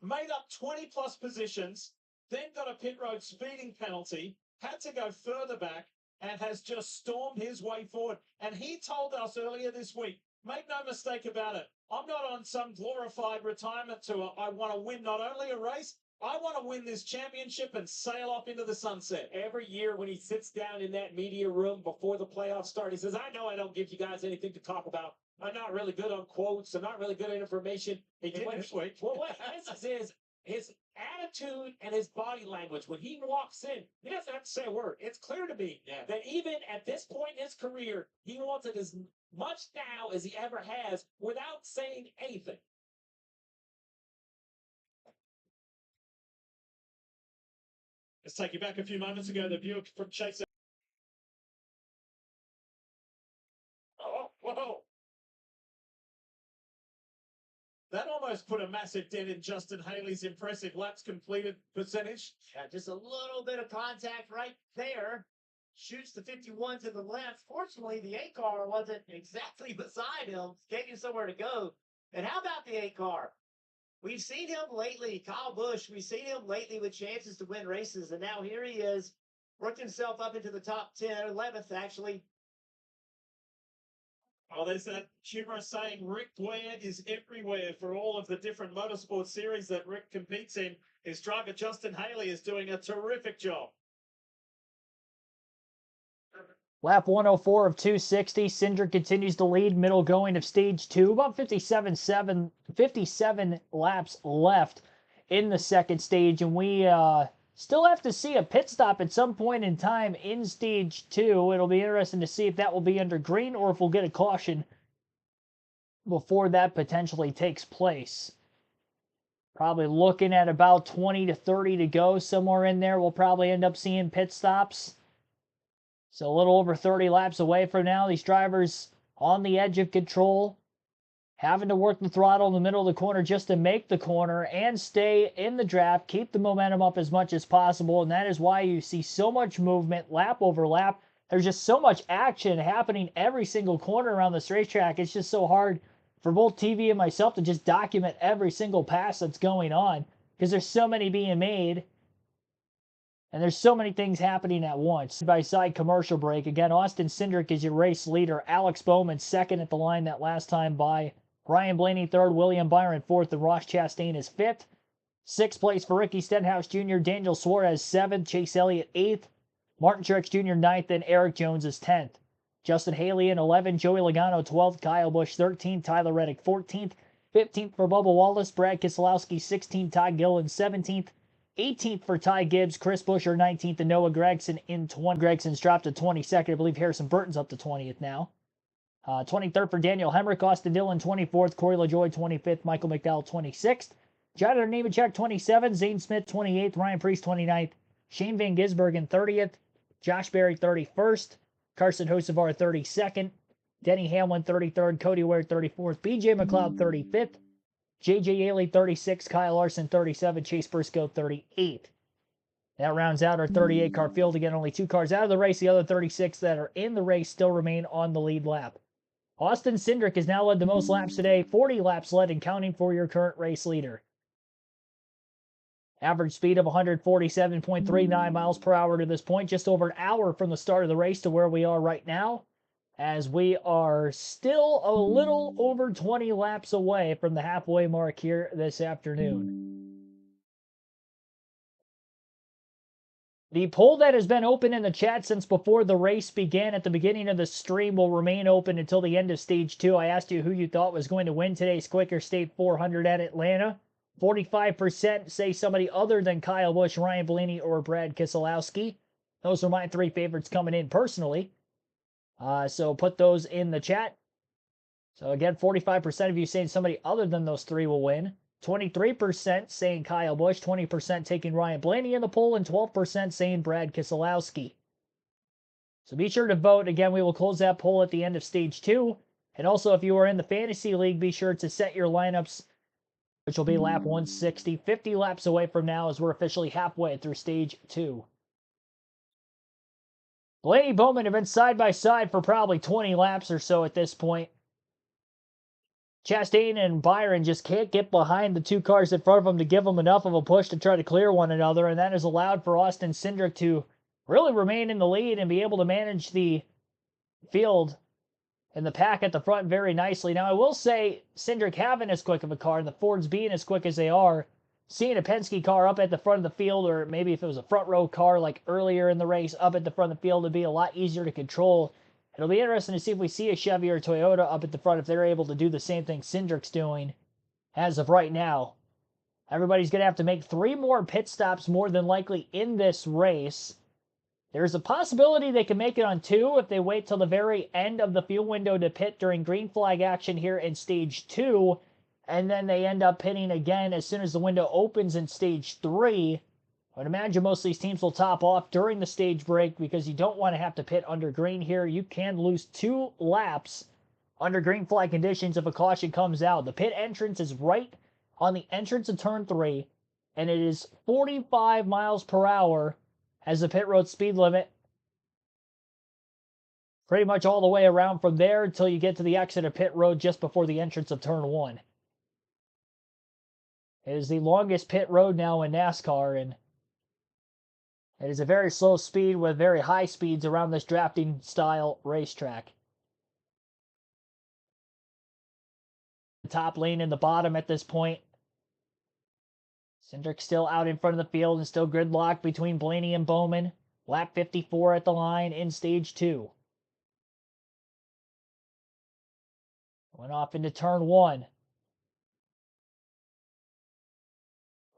Made up 20 plus positions, then got a pit road speeding penalty, had to go further back, and has just stormed his way forward. And he told us earlier this week, make no mistake about it, I'm not on some glorified retirement tour. I want to win not only a race, I want to win this championship and sail off into the sunset. Every year when he sits down in that media room before the playoffs start, he says, I know I don't give you guys anything to talk about. I'm not really good on quotes. I'm not really good at information. He did this week. Well, what this is his attitude and his body language. When he walks in, he doesn't have to say a word. It's clear to me that even at this point in his career, he wants it as much now as he ever has without saying anything. Let's take you back a few moments ago. The view from Chase. Oh, whoa. That almost put a massive dent in Justin Haley's impressive laps completed percentage. Yeah, just a little bit of contact right there. Shoots the 51 to the left. Fortunately, the 8 car wasn't exactly beside him. Gave him somewhere to go. And how about the 8 car? We've seen him lately, Kyle Busch, we've seen him lately with chances to win races, and now here he is, worked himself up into the top 10, 11th actually. Oh, there's that humorous saying, Rick Ware is everywhere for all of the different motorsport series that Rick competes in. His driver, Justin Haley, is doing a terrific job. Lap 104 of 260. Cindric continues to lead, middle going of stage 2. About 57 laps left in the second stage, and we still have to see a pit stop at some point in time in stage 2. It'll be interesting to see if that will be under green or if we'll get a caution before that potentially takes place. Probably looking at about 20 to 30 to go, somewhere in there. We'll probably end up seeing pit stops. So a little over 30 laps away from now. These drivers on the edge of control, having to work the throttle in the middle of the corner just to make the corner and stay in the draft, keep the momentum up as much as possible. And that is why you see so much movement lap over lap. There's just so much action happening every single corner around this racetrack. It's just so hard for both TV and myself to just document every single pass that's going on because there's so many being made. And there's so many things happening at once. By side commercial break. Again, Austin Cindric is your race leader. Alex Bowman second at the line that last time by. Ryan Blaney third. William Byron fourth. And Ross Chastain is fifth. Sixth place for Ricky Stenhouse Jr. Daniel Suarez seventh. Chase Elliott eighth. Martin Truex Jr. ninth. And Eric Jones is 10th. Justin Haley in 11th. Joey Logano 12th. Kyle Busch 13th. Tyler Reddick 14th. 15th for Bubba Wallace. Brad Keselowski 16th. Todd Gilliland 17th. 18th for Ty Gibbs, Chris Buescher 19th, and Noah Gragson in 20th. Gregson's dropped to 22nd. I believe Harrison Burton's up to 20th now. 23rd for Daniel Hemrick, Austin Dillon 24th, Corey LaJoie 25th, Michael McDowell 26th, Jonathan Nemechek 27th, Zane Smith 28th, Ryan Preece 29th, Shane Van Gisbergen 30th, Josh Berry 31st, Carson Hocevar 32nd, Denny Hamlin 33rd, Cody Ware 34th, BJ McLeod 35th, J.J. Yaley 36, Kyle Larson 37, Chase Briscoe 38. That rounds out our 38-car field. Again, only 2 cars out of the race. The other 36 that are in the race still remain on the lead lap. Austin Cindric has now led the most laps today, 40 laps led and counting for your current race leader. Average speed of 147.39 miles per hour to this point, just over an hour from the start of the race to where we are right now, as we are still a little over 20 laps away from the halfway mark here this afternoon. The poll that has been open in the chat since before the race began at the beginning of the stream will remain open until the end of Stage 2. I asked you who you thought was going to win today's Quaker State 400 at Atlanta. 45% say somebody other than Kyle Busch, Ryan Blaney, or Brad Keselowski. Those are my three favorites coming in personally. So put those in the chat. So again, 45% of you saying somebody other than those three will win. 23% saying Kyle Busch, 20% taking Ryan Blaney in the poll, and 12% saying Brad Keselowski. So be sure to vote. Again, we will close that poll at the end of Stage 2. And also, if you are in the Fantasy League, be sure to set your lineups, which will be lap 160, 50 laps away from now as we're officially halfway through Stage 2. Blaney Bowman have been side by side for probably 20 laps or so at this point. Chastain and Byron just can't get behind the two cars in front of them to give them enough of a push to try to clear one another, and that has allowed for Austin Cindric to really remain in the lead and be able to manage the field and the pack at the front very nicely. Now, I will say, Cindric having as quick of a car and the Fords being as quick as they are, seeing a Penske car up at the front of the field, or maybe if it was a front row car like earlier in the race up at the front of the field, it'd be a lot easier to control. It'll be interesting to see if we see a Chevy or a Toyota up at the front, if they're able to do the same thing Cindric's doing as of right now. Everybody's going to have to make 3 more pit stops more than likely in this race. There's a possibility they can make it on 2 if they wait till the very end of the fuel window to pit during green flag action here in Stage 2, and then they end up pitting again as soon as the window opens in Stage 3. I would imagine most of these teams will top off during the stage break because you don't want to have to pit under green here. You can lose 2 laps under green flag conditions if a caution comes out. The pit entrance is right on the entrance of turn 3, and it is 45 miles per hour as the pit road speed limit. Pretty much all the way around from there until you get to the exit of pit road just before the entrance of turn 1. It is the longest pit road now in NASCAR, and it is a very slow speed with very high speeds around this drafting style racetrack. The top lane and the bottom at this point. Cindric still out in front of the field and still gridlocked between Blaney and Bowman. Lap 54 at the line in Stage 2. Went off into turn 1.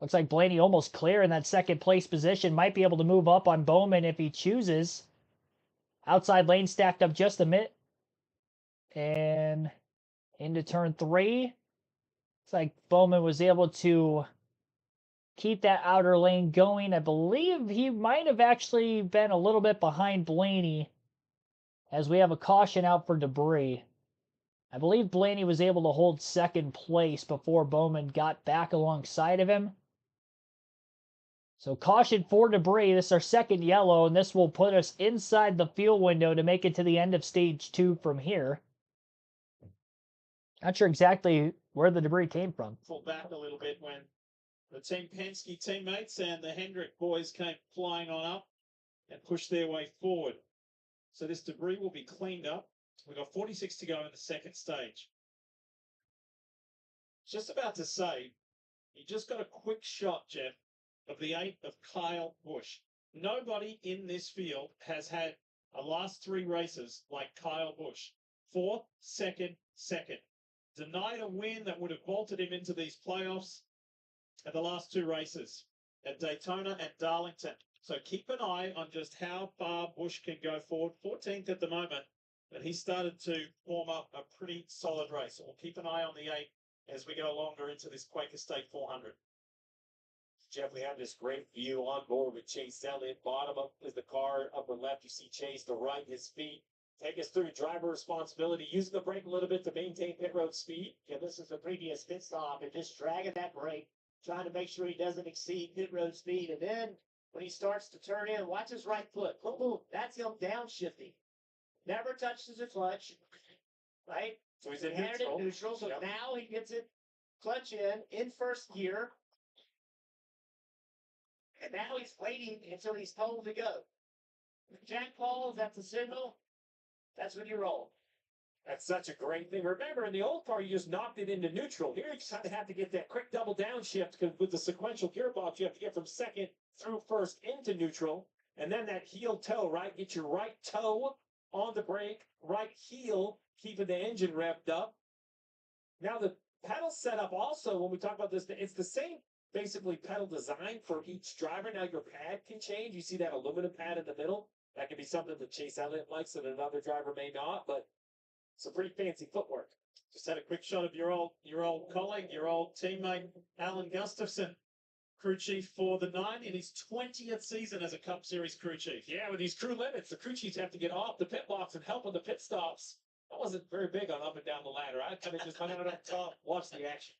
Looks like Blaney almost clear in that second place position. Might be able to move up on Bowman if he chooses. Outside lane stacked up just a bit. And into turn 3. Looks like Bowman was able to keep that outer lane going. I believe he might have actually been a little bit behind Blaney as we have a caution out for debris. I believe Blaney was able to hold second place before Bowman got back alongside of him. So caution for debris. This is our second yellow, and this will put us inside the fuel window to make it to the end of Stage 2 from here. Not sure exactly where the debris came from. Pull back a little bit when the Team Penske teammates and the Hendrick boys came flying on up and pushed their way forward. So this debris will be cleaned up. We've got 46 to go in the second stage. Just about to say, you just got a quick shot, Jeff, of the 8 of Kyle Busch. Nobody in this field has had a last 3 races like Kyle Busch. 4th, 2nd, 2nd. Denied a win that would have vaulted him into these playoffs at the last 2 races at Daytona and Darlington. So keep an eye on just how far Busch can go forward. 14th at the moment, but he started to form up a pretty solid race. So we'll keep an eye on the 8 as we go longer into this Quaker State 400. Jeff, we have this great view on board with Chase Elliott. Bottom up is the car. Upper left, you see Chase. To right, his feet. Take us through driver responsibility. Using the brake a little bit to maintain pit road speed. Yeah, this is the previous pit stop, and just dragging that brake, trying to make sure he doesn't exceed pit road speed. And then when he starts to turn in, watch his right foot. Boom, boom. That's him downshifting. Never touches the clutch, right? So he's in He had it neutral. in neutral, so Yep. now he gets it clutch in first gear. And now he's waiting until he's told to go. If Jack calls, that's a signal. That's when you roll. That's such a great thing. Remember, in the old car, you just knocked it into neutral. Here, you kind of have to get that quick double downshift because with the sequential gearbox, you have to get from second through first into neutral. And then that heel toe, right? Get your right toe on the brake, right heel, keeping the engine revved up. Now, the pedal setup also, when we talk about this, it's the same basically pedal design for each driver. Now, your pad can change. You see that aluminum pad in the middle? That can be something that Chase Elliott likes that another driver may not, but some pretty fancy footwork. Just had a quick shot of your old colleague, your old teammate, Alan Gustafson, crew chief for the 9 in his 20th season as a Cup Series crew chief. Yeah, with these crew limits, the crew chiefs have to get off the pit box and help with the pit stops. I wasn't very big on up and down the ladder. I kind of just hung out up top, watch the action.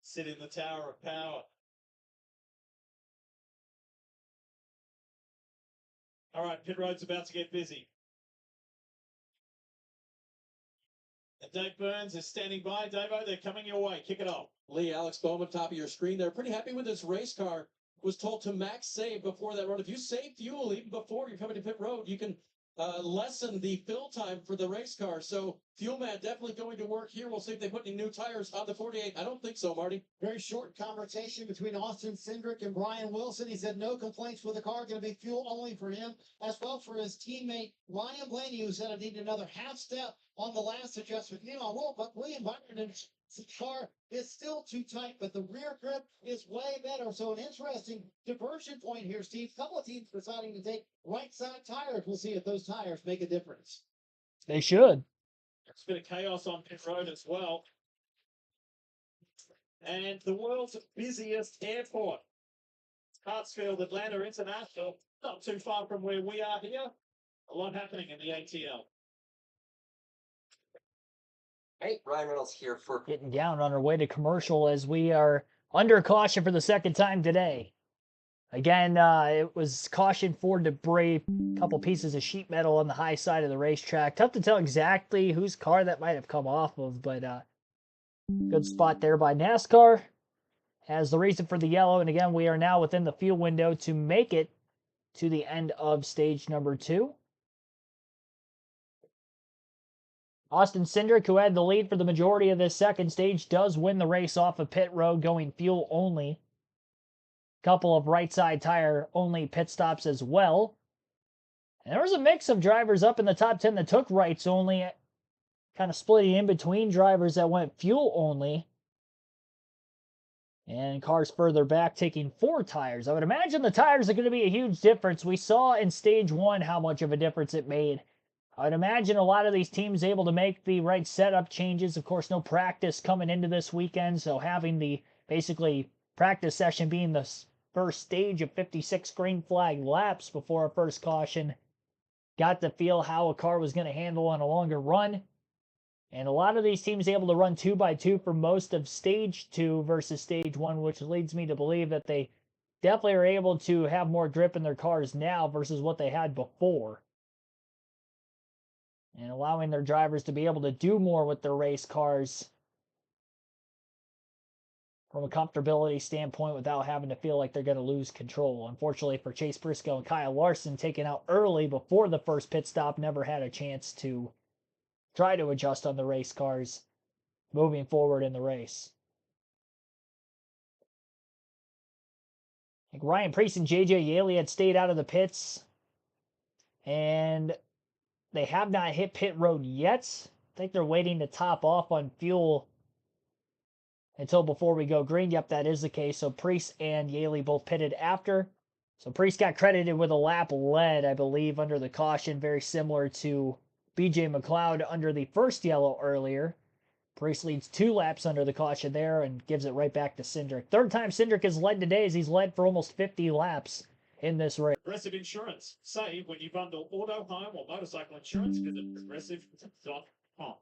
Sit in the Tower of Power. All right, pit road's about to get busy. And Dave Burns is standing by. Davo, they're coming your way. Kick it off. Lee, Alex Bowman, top of your screen there. Pretty happy with this race car. Was told to max save before that run. If you save fuel even before you're coming to pit road, you can lessen the fill time for the race car. So Fuel Man definitely going to work here. We'll see if they put any new tires on the 48. I don't think so, Marty. Very short conversation between Austin Cindric and Brian Wilson. He said no complaints with the car, going to be fuel only for him, as well for his teammate Ryan Blaney, who said I need another half step on the last adjustment. You know, I will, but William Byron's car is still too tight, but the rear grip is way better. So an interesting diversion point here, Steve. Couple of teams deciding to take right side tires. We'll see if those tires make a difference. They should. It's been a chaos on pit road as well. And the world's busiest airport, Hartsfield Atlanta International, not too far from where we are here. A lot happening in the ATL. Hey, Ryan Reynolds here for Getting down on our way to commercial as we are under caution for the second time today. Again, it was caution for debris, a couple pieces of sheet metal on the high side of the racetrack. Tough to tell exactly whose car that might have come off of, but good spot there by NASCAR as the reason for the yellow. And again, we are now within the fuel window to make it to the end of stage number 2. Austin Cindric, who had the lead for the majority of this second stage, does win the race off of pit road going fuel only. Couple of right side tire only pit stops as well. And there was a mix of drivers up in the top 10 that took rights only, kind of splitting in between drivers that went fuel only. And cars further back taking 4 tires. I would imagine the tires are going to be a huge difference. We saw in stage 1 how much of a difference it made. I would imagine a lot of these teams able to make the right setup changes. Of course, no practice coming into this weekend, so having the basically practice session being the first stage of 56 green flag laps before our first caution, got to feel how a car was going to handle on a longer run. And a lot of these teams able to run 2x2 for most of stage 2 versus stage 1, which leads me to believe that they definitely are able to have more grip in their cars now versus what they had before. And allowing their drivers to be able to do more with their race cars from a comfortability standpoint without having to feel like they're going to lose control. Unfortunately for Chase Briscoe and Kyle Larson, taken out early before the first pit stop, never had a chance to try to adjust on the race cars moving forward in the race. I think Ryan Preece and JJ Yaley had stayed out of the pits, and they have not hit pit road yet. I think they're waiting to top off on fuel until before we go green. Yep, that is the case. So Preece and Yaley both pitted after. So Preece got credited with a lap led, I believe, under the caution, very similar to BJ McLeod under the first yellow earlier. Preece leads 2 laps under the caution there and gives it right back to Cindric. Third time Cindric has led today as he's led for almost 50 laps in this race. Progressive Insurance. Save when you bundle auto, home, or motorcycle insurance. Visit progressive.com.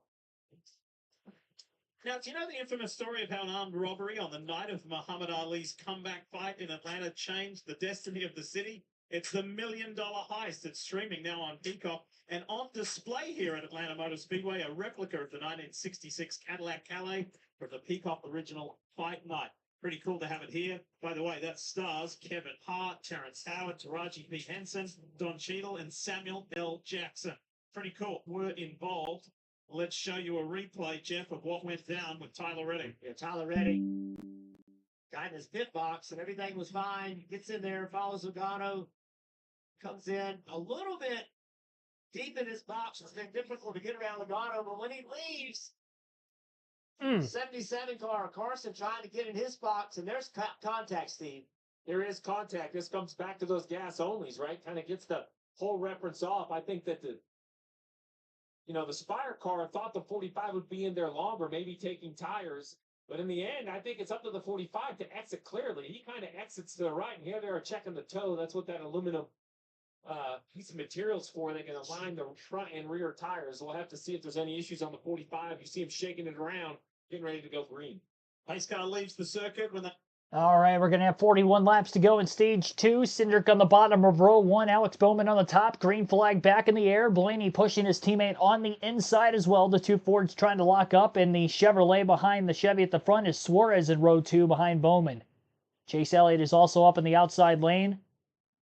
Now, do you know the infamous story of how an armed robbery on the night of Muhammad Ali's comeback fight in Atlanta changed the destiny of the city? It's the $1 Million Heist. It's streaming now on Peacock and on display here at Atlanta Motor Speedway, a replica of the 1966 Cadillac Calais from the Peacock original Fight Night. Pretty cool to have it here. By the way, that's stars Kevin Hart, Terrence Howard, Taraji P. Henson, Don Cheadle, and Samuel L. Jackson. Pretty cool. Were involved. Let's show you a replay, Jeff, of what went down with Tyler Reddick. Yeah, Tyler Reddick got in his pit box and everything was fine. Gets in there, follows Logano, comes in a little bit deep in his box. It's been difficult to get around Logano, but when he leaves, 77 car, Carson trying to get in his box, and there's contact, Steve. There is contact. This comes back to those gas onlys, right? Kind of gets the whole reference off. I think that the Spire car thought the 45 would be in there longer, maybe taking tires. But in the end, I think it's up to the 45 to exit clearly. He kind of exits to the right, and here they are checking the toe. That's what that aluminum piece of materials for. They can align the front and rear tires. We'll have to see if there's any issues on the 45. You see him shaking it around, getting ready to go green. Pace car leaves the circuit when that. All right, we're going to have 41 laps to go in stage 2. Cindric on the bottom of row 1. Alex Bowman on the top. Green flag back in the air. Blaney pushing his teammate on the inside as well. The two Fords trying to lock up. And the Chevrolet behind the Chevy at the front is Suarez in row 2 behind Bowman. Chase Elliott is also up in the outside lane.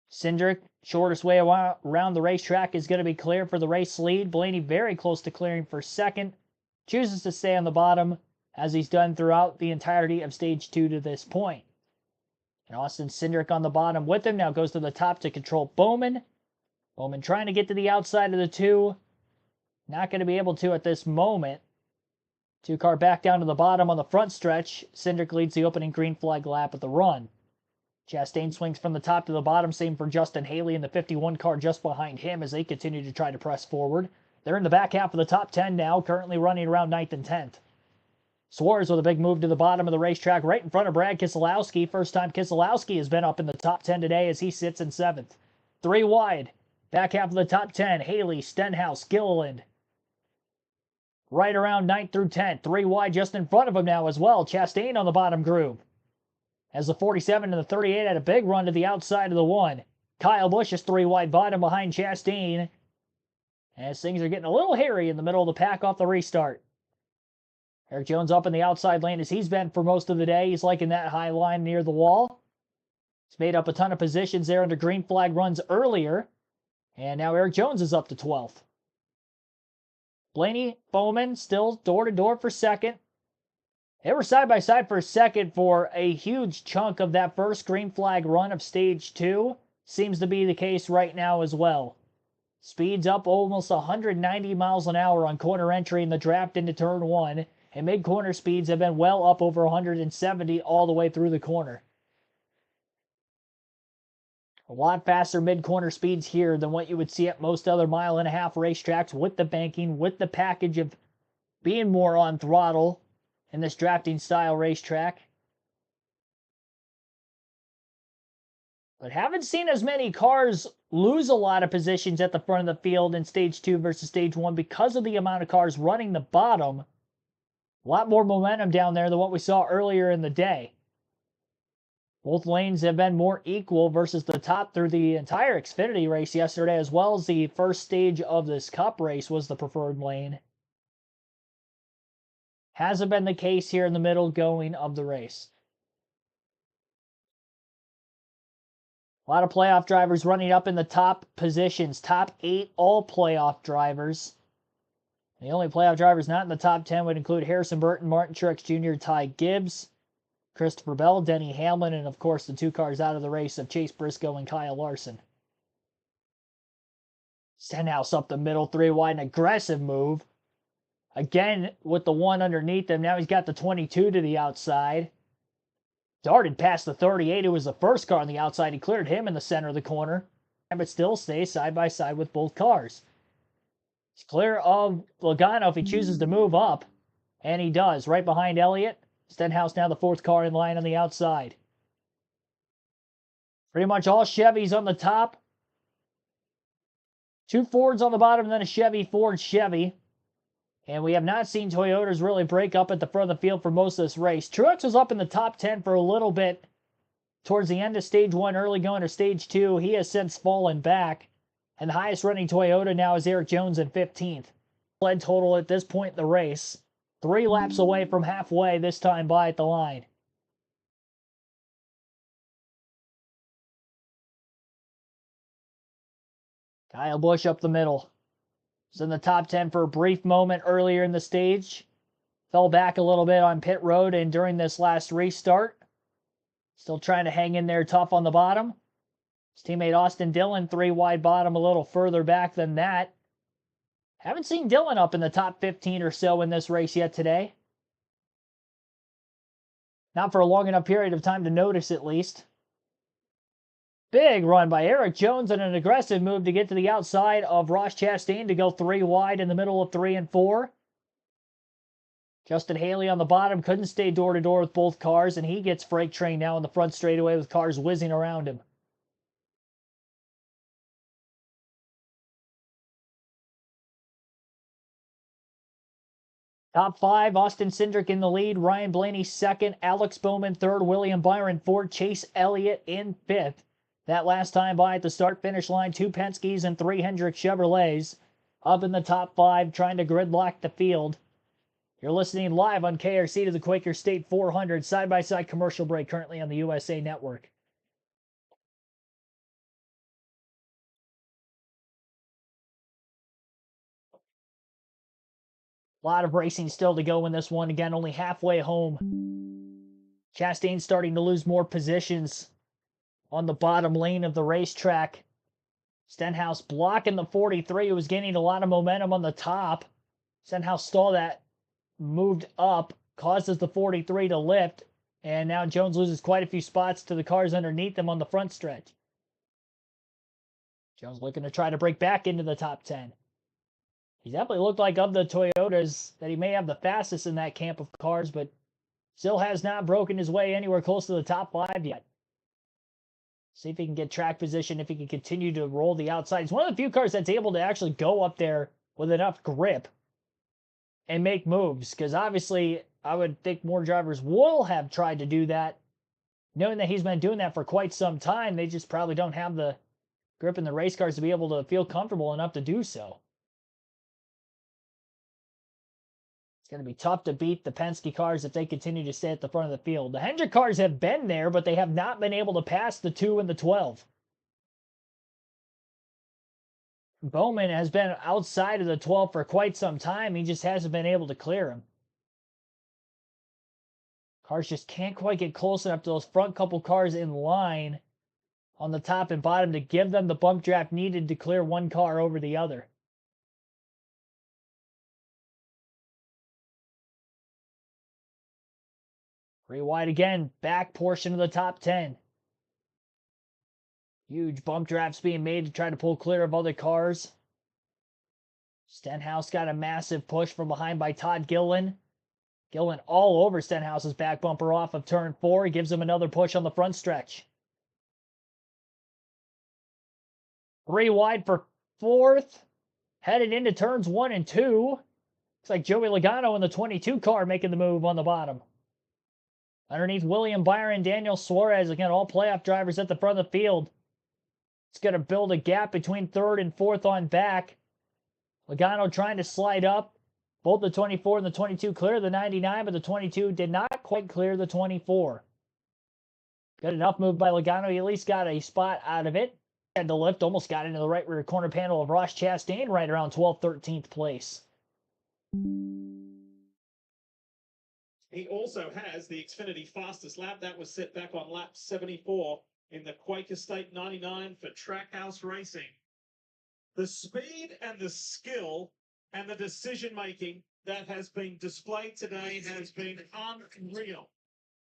Cindric, shortest way around the racetrack, is going to be clear for the race lead. Blaney very close to clearing for second. Chooses to stay on the bottom, as he's done throughout the entirety of stage 2 to this point. And Austin Cindric on the bottom with him. Now goes to the top to control Bowman. Bowman trying to get to the outside of the two. Not going to be able to at this moment. Two car back down to the bottom on the front stretch. Cindric leads the opening green flag lap at the run. Chastain swings from the top to the bottom. Same for Justin Haley in the 51 car just behind him as they continue to try to press forward. They're in the back half of the top 10 now, currently running around 9th and 10th. Suarez with a big move to the bottom of the racetrack right in front of Brad Keselowski. First time Keselowski has been up in the top 10 today as he sits in 7th. 3 wide. Back half of the top 10. Haley, Stenhouse, Gilliland. Right around 9th through 10th. 3 wide just in front of him now as well. Chastain on the bottom groove. As the 47 and the 38 had a big run to the outside of the 1. Kyle Busch is 3 wide bottom behind Chastain. As things are getting a little hairy in the middle of the pack off the restart. Eric Jones up in the outside lane as he's been for most of the day. He's liking that high line near the wall. He's made up a ton of positions there under green flag runs earlier. And now Eric Jones is up to 12th. Blaney, Bowman still door-to-door for second. They were side by side for a second for a huge chunk of that first green flag run of stage 2. Seems to be the case right now as well. Speeds up almost 190 miles an hour on corner entry in the draft into turn 1. And mid-corner speeds have been well up over 170 all the way through the corner. A lot faster mid-corner speeds here than what you would see at most other mile-and-a-half racetracks with the banking, with the package of being more on throttle in this drafting style racetrack. But haven't seen as many cars lose a lot of positions at the front of the field in stage 2 versus stage 1 because of the amount of cars running the bottom. A lot more momentum down there than what we saw earlier in the day. Both lanes have been more equal versus the top through the entire Xfinity race yesterday, as well as the first stage of this Cup race was the preferred lane. Hasn't been the case here in the middle going of the race. A lot of playoff drivers running up in the top positions. Top 8 all playoff drivers. The only playoff drivers not in the top 10 would include Harrison Burton, Martin Truex Jr., Ty Gibbs, Christopher Bell, Denny Hamlin, and of course the 2 cars out of the race of Chase Briscoe and Kyle Larson. Stenhouse up the middle, 3 wide, an aggressive move. Again with the 1 underneath him. Now he's got the 22 to the outside. Darted past the 38, who was the first car on the outside. He cleared him in the center of the corner, but still stays side by side with both cars. He's clear of Logano if he chooses to move up, and he does, right behind Elliott. Stenhouse now the 4th car in line on the outside. Pretty much all Chevys on the top. 2 Fords on the bottom, and then a Chevy, Ford, Chevy. And we have not seen Toyotas really break up at the front of the field for most of this race. Truex was up in the top 10 for a little bit towards the end of stage 1, early going to stage 2. He has since fallen back. And the highest running Toyota now is Eric Jones in 15th. Led total at this point in the race. 3 laps away from halfway this time by at the line. Kyle Busch up the middle. Was in the top 10 for a brief moment earlier in the stage. Fell back a little bit on pit road and during this last restart. Still trying to hang in there tough on the bottom. His teammate Austin Dillon, 3 wide bottom, a little further back than that. Haven't seen Dillon up in the top 15 or so in this race yet today. Not for a long enough period of time to notice, at least. Big run by Eric Jones and an aggressive move to get to the outside of Ross Chastain to go 3 wide in the middle of 3 and 4. Justin Haley on the bottom couldn't stay door to door with both cars, and he gets freight train now in the front straightaway with cars whizzing around him. Top 5, Austin Cindric in the lead, Ryan Blaney second, Alex Bowman third, William Byron fourth, Chase Elliott in fifth. That last time by at the start-finish line, 2 Penske's and 3 Hendrick Chevrolets up in the top 5, trying to gridlock the field. You're listening live on KRC to the Quaker State 400 side-by-side commercial break currently on the USA Network. A lot of racing still to go in this one. Again, only halfway home. Chastain's starting to lose more positions on the bottom lane of the racetrack. Stenhouse blocking the 43, who was gaining a lot of momentum on the top. Stenhouse stalled that, moved up, causes the 43 to lift, and now Jones loses quite a few spots to the cars underneath him on the front stretch. Jones looking to try to break back into the top 10. He definitely looked like of the Toyotas that he may have the fastest in that camp of cars, but still has not broken his way anywhere close to the top 5 yet. See if he can get track position, if he can continue to roll the outside. He's one of the few cars that's able to actually go up there with enough grip and make moves, because obviously I would think more drivers will have tried to do that, knowing that he's been doing that for quite some time. They just probably don't have the grip in the race cars to be able to feel comfortable enough to do so. It's going to be tough to beat the Penske cars if they continue to stay at the front of the field. The Hendrick cars have been there, but they have not been able to pass the 2 and the 12. Bowman has been outside of the 12 for quite some time. He just hasn't been able to clear him. Cars just can't quite get close enough to those front couple cars in line on the top and bottom to give them the bump draft needed to clear one car over the other. Three wide again, back portion of the top 10. Huge bump drafts being made to try to pull clear of other cars. Stenhouse got a massive push from behind by Todd Gilliland. Gilliland all over Stenhouse's back bumper off of turn 4. He gives him another push on the front stretch. 3 wide for 4th. Headed into turns 1 and 2. Looks like Joey Logano in the 22 car making the move on the bottom. Underneath William Byron, Daniel Suarez, again, all playoff drivers at the front of the field. It's going to build a gap between 3rd and 4th on back. Logano trying to slide up. Both the 24 and the 22 clear the 99, but the 22 did not quite clear the 24. Good enough move by Logano. He at least got a spot out of it. Had the lift, almost got into the right rear corner panel of Ross Chastain right around 12th, 13th place. He also has the Xfinity fastest lap. That was set back on lap 74 in the Quaker State 99 for Trackhouse Racing. The speed and the skill and the decision-making that has been displayed today has been unreal.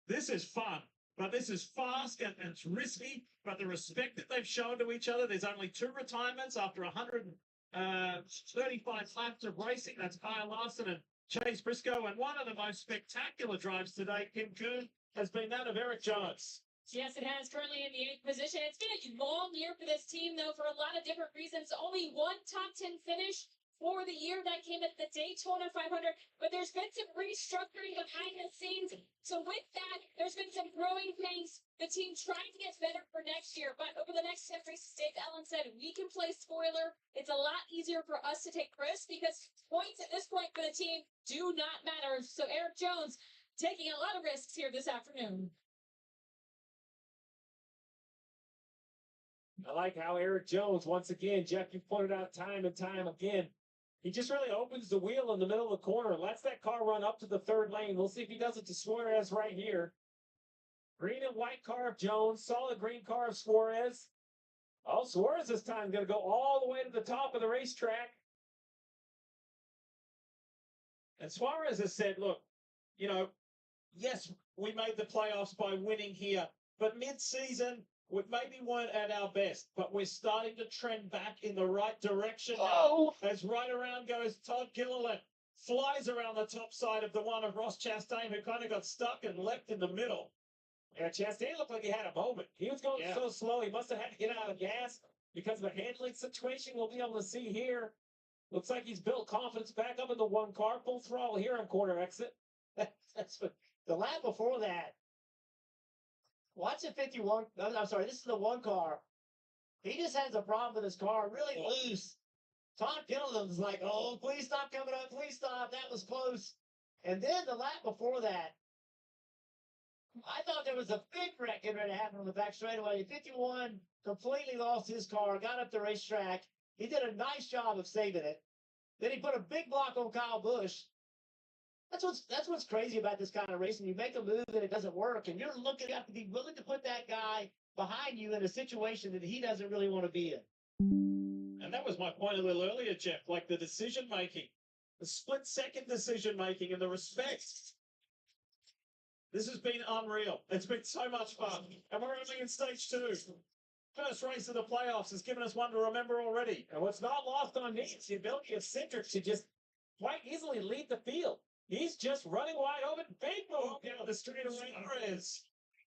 This is fun, but this is fast and it's risky, but the respect that they've shown to each other, there's only 2 retirements after 135 laps of racing. That's Kyle Larson and Chase Briscoe, and one of the most spectacular drives today, Kim Kuhn, has been that of Eric Jones. Yes, it has. Currently in the 8th position. It's been a long year for this team, though, for a lot of different reasons. Only one top 10 finish for the year that came at the Daytona 500, but there's been some restructuring behind the scenes. So with that, there's been some growing pains. The team trying to get better for next year, but over the next 10 races, Dave Allen said, we can play spoiler. It's a lot easier for us to take risks because points at this point for the team do not matter. So Eric Jones taking a lot of risks here this afternoon. I like how Eric Jones, once again, Jeff, you pointed out time and time again, he just really opens the wheel in the middle of the corner and lets that car run up to the third lane. We'll see if he does it to Suarez right here. Green and white car of Jones, solid green car of Suarez. Oh, Suarez this time going to go all the way to the top of the racetrack. And Suarez has said, look, you know, yes, we made the playoffs by winning here, but mid-season, we maybe weren't at our best, but we're starting to trend back in the right direction now. As right around goes Todd Gilliland, flies around the top side of the one of Ross Chastain, who kind of got stuck and left in the middle. Yeah, Chastain looked like he had a moment. He was going so slow, he must have had to get out of gas because of the handling situation. We'll be able to see here. Looks like he's built confidence back up in the one car, full throttle here on corner exit. That's what the lap before that. Watch the 51. I'm sorry, this is the one car. He just has a problem with his car, really loose. Todd Gilliland's like, oh, please stop coming up, please stop. That was close. And then the lap before that, I thought there was a big wreck getting ready to happen on the back straightaway. 51 completely lost his car, got up the racetrack. He did a nice job of saving it. Then he put a big block on Kyle Busch. That's what's crazy about this kind of racing. You make a move and it doesn't work, and you have to be willing to put that guy behind you in a situation that he doesn't really want to be in. And that was my point a little earlier, Jeff, like the decision making, the split-second decision making and the respect. This has been unreal. It's been so much fun. And we're only in stage 2. First race of the playoffs has given us one to remember already. And what's not lost on me is the ability of Cindric to just quite easily lead the field. He's just running wide open. Big move down the straightaway.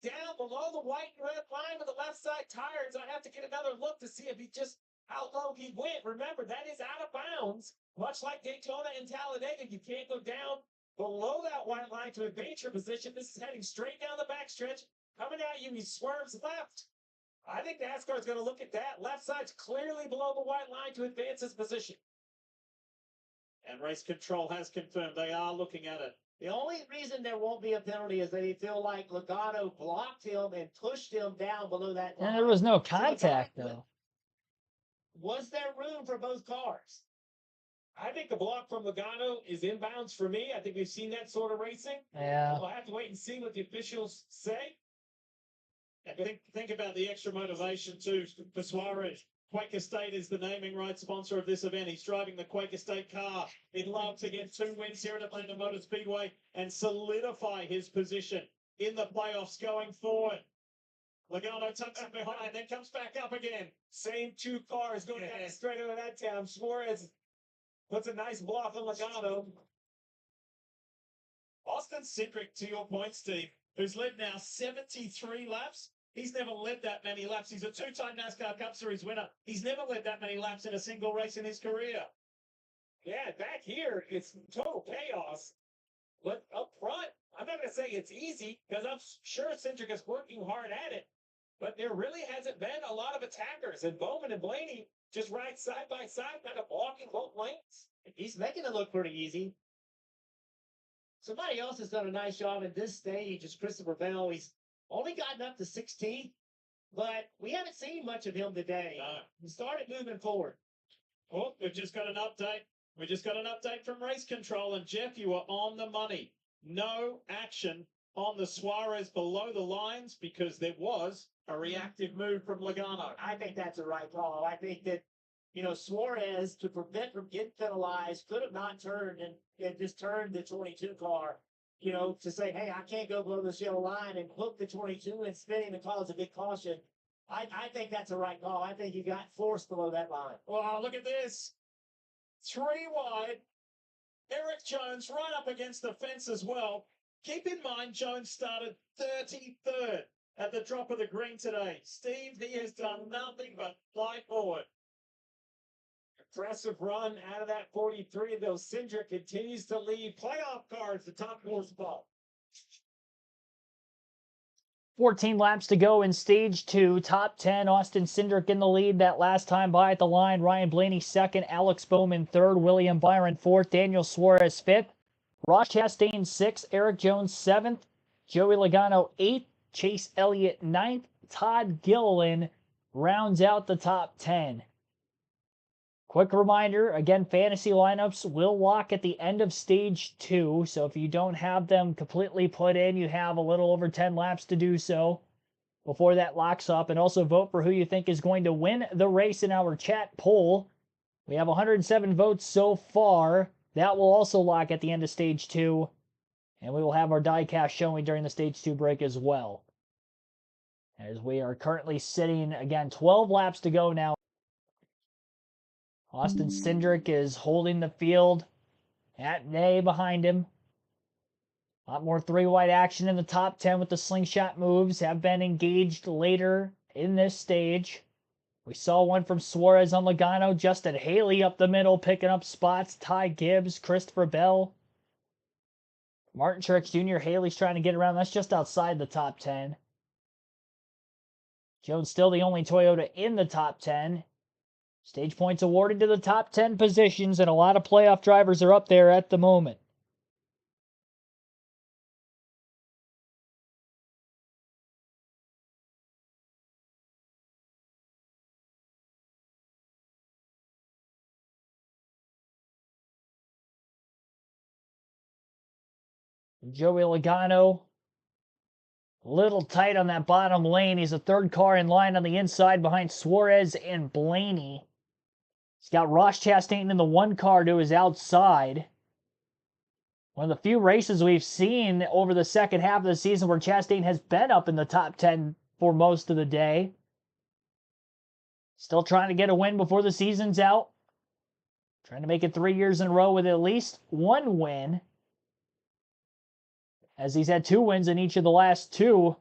Down below the white and red line with the left side tires. I have to get another look to see if he just how low he went. Remember, that is out of bounds. Much like Daytona and Talladega, you can't go down below that white line to advance your position. This is heading straight down the backstretch. Coming at you, he swerves left. I think NASCAR is going to look at that. Left side's clearly below the white line to advance his position. And race control has confirmed they are looking at it. The only reason there won't be a penalty is that they feel like Logano blocked him and pushed him down below that line. And there was no contact, though. Was there room for both cars? I think the block from Logano is inbounds for me. I think we've seen that sort of racing. Yeah. We'll have to wait and see what the officials say. And think about the extra motivation, too, for Suarez. Quaker State is the naming rights sponsor of this event. He's driving the Quaker State car. He'd love to get 2 wins here at Atlanta Motor Speedway and solidify his position in the playoffs going forward. Logano tucks it behind, then comes back up again. Same 2 cars going down straight over that time. Suarez puts a nice block on Logano. Austin Cindric, to your point, Steve, who's led now 73 laps. He's never led that many laps. He's a 2-time NASCAR Cup Series winner. He's never led that many laps in a single race in his career. Yeah, back here, it's total chaos. But up front, I'm not going to say it's easy, because I'm sure Cindric is working hard at it. But there really hasn't been a lot of attackers. And Bowman and Blaney just ride side by side, kind of blocking both lanes. He's making it look pretty easy. Somebody else has done a nice job at this stage is Christopher Bell. He's only gotten up to 16th, but we haven't seen much of him today. No. He started moving forward. Oh, we've just got an update. We just got an update from race control, and Jeff, you are on the money. No action on the Suarez below the lines because there was a reactive move from Logano. I think that's a right call. I think that, Suarez, to prevent from getting penalized, could have not turned and just turned the 22 car, to say, hey, I can't go below this yellow line and hook the 22 and spinning and cause a big caution. I think that's a right call. I think he got forced below that line. Well, look at this. 3 wide. Eric Jones right up against the fence as well. Keep in mind, Jones started 33rd at the drop of the green today. Steve, he has done nothing but fly forward. Impressive run out of that 43, though Cindric continues to lead playoff cards, the top 4 spot. 14 laps to go in stage 2. Top 10. Austin Cindric in the lead that last time by at the line. Ryan Blaney 2nd. Alex Bowman 3rd. William Byron 4th. Daniel Suarez 5th. Ross Chastain 6th. Eric Jones 7th. Joey Logano 8th. Chase Elliott 9th. Todd Gilliland rounds out the top 10. Quick reminder, again, fantasy lineups will lock at the end of stage 2. So if you don't have them completely put in, you have a little over 10 laps to do so before that locks up. And also vote for who you think is going to win the race in our chat poll. We have 107 votes so far. That will also lock at the end of stage 2. And we will have our diecast showing during the stage 2 break as well. As we are currently sitting, again, 12 laps to go now. Austin Cindric is holding the field at Nay behind him. A lot more three-wide action in the top 10 with the slingshot moves have been engaged later in this stage. We saw one from Suarez on Logano, Justin Haley up the middle, picking up spots. Ty Gibbs, Christopher Bell. Martin Truex Jr., Haley's trying to get around. That's just outside the top 10. Jones still the only Toyota in the top 10. Stage points awarded to the top 10 positions, and a lot of playoff drivers are up there at the moment. Joey Logano, a little tight on that bottom lane. He's the third car in line on the inside behind Suarez and Blaney. He's got Ross Chastain in the one car to his outside. One of the few races we've seen over the second half of the season where Chastain has been up in the top 10 for most of the day. Still trying to get a win before the season's out. Trying to make it 3 years in a row with at least one win, as he's had 2 wins in each of the last 2.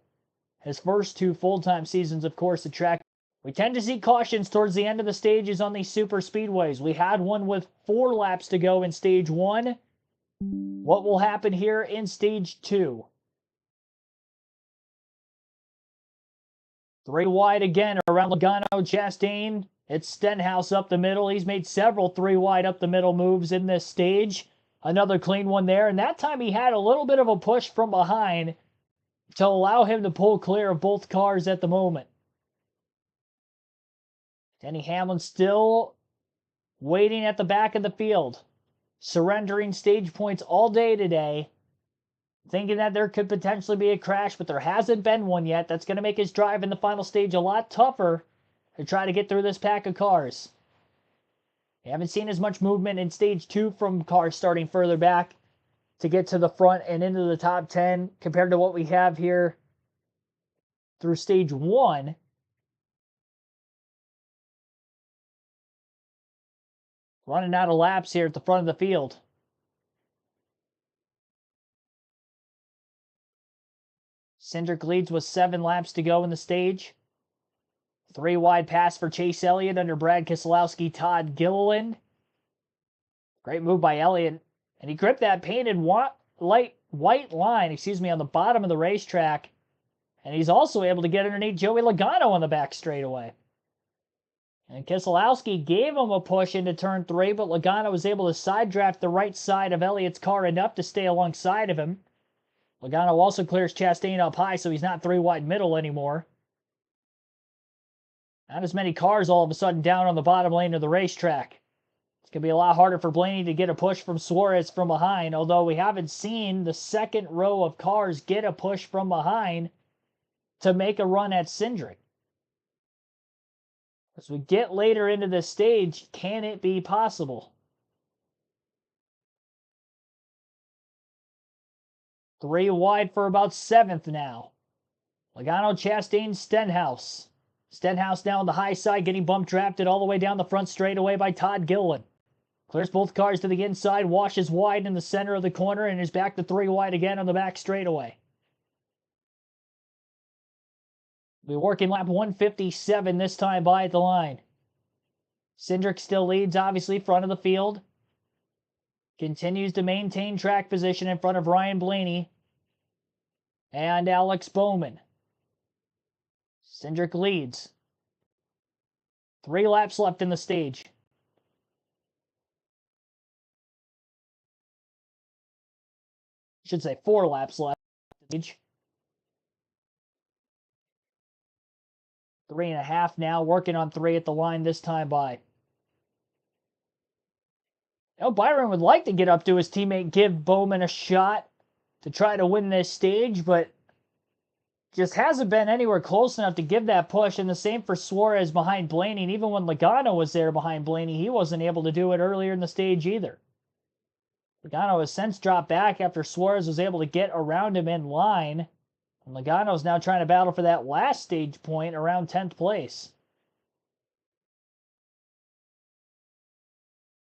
His first 2 full-time seasons, of course, at track. We tend to see cautions towards the end of the stages on these super speedways. We had one with 4 laps to go in stage 1. What will happen here in stage 2? 3 wide again around Logano, Chastain. It's Stenhouse up the middle. He's made several 3 wide up the middle moves in this stage. Another clean one there, and that time he had a little bit of a push from behind to allow him to pull clear of both cars at the moment. Denny Hamlin still waiting at the back of the field, surrendering stage points all day today, thinking that there could potentially be a crash, but there hasn't been one yet. That's going to make his drive in the final stage a lot tougher to try to get through this pack of cars. We haven't seen as much movement in stage 2 from cars starting further back to get to the front and into the top 10 compared to what we have here through stage 1. Running out of laps here at the front of the field. Cindric leads with 7 laps to go in the stage. 3 wide pass for Chase Elliott under Brad Keselowski, Todd Gilliland. Great move by Elliott. And he gripped that painted white line, on the bottom of the racetrack. And he's also able to get underneath Joey Logano on the back straightaway. And Keselowski gave him a push into turn 3, but Logano was able to side draft the right side of Elliott's car enough to stay alongside of him. Logano also clears Chastain up high, so he's not 3 wide middle anymore. Not as many cars all of a sudden down on the bottom lane of the racetrack. It's going to be a lot harder for Blaney to get a push from Suarez from behind, although we haven't seen the second row of cars get a push from behind to make a run at Cindric. As we get later into this stage, can it be possible? 3 wide for about 7th now. Logano, Chastain, Stenhouse. Stenhouse now on the high side, getting bump drafted all the way down the front straightaway by Todd Gilliland. Clears both cars to the inside, washes wide in the center of the corner, and is back to 3 wide again on the back straightaway. We're working lap 157 this time by at the line. Cindric still leads, obviously, front of the field. Continues to maintain track position in front of Ryan Blaney and Alex Bowman. Cindric leads. 3 laps left in the stage. Should say 4 laps left in the stage. 3.5 now, working on 3 at the line this time by. Now Byron would like to get up to his teammate, give Bowman a shot to try to win this stage, but just hasn't been anywhere close enough to give that push. And the same for Suarez behind Blaney. And even when Logano was there behind Blaney, he wasn't able to do it earlier in the stage either. Logano has since dropped back after Suarez was able to get around him in line. And Logano is now trying to battle for that last stage point around 10th place.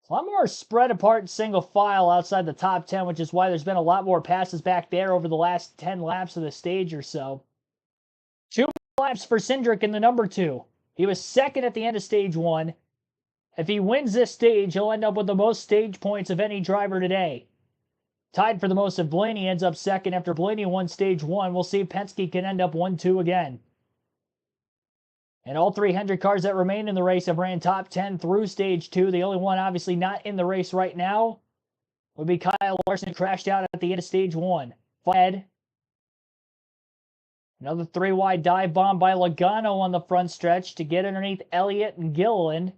A lot more spread apart single file outside the top 10, which is why there's been a lot more passes back there over the last 10 laps of the stage or so. 2 laps for Cindric in the number 2. He was second at the end of stage 1. If he wins this stage, he'll end up with the most stage points of any driver today. Tied for the most if Blaney ends up second after Blaney won stage 1. We'll see if Penske can end up 1-2 again. And all 300 cars that remain in the race have ran top 10 through stage 2. The only one obviously not in the race right now would be Kyle Larson, who crashed out at the end of stage 1. Fed. Another 3-wide dive bomb by Logano on the front stretch to get underneath Elliott and Gilliland.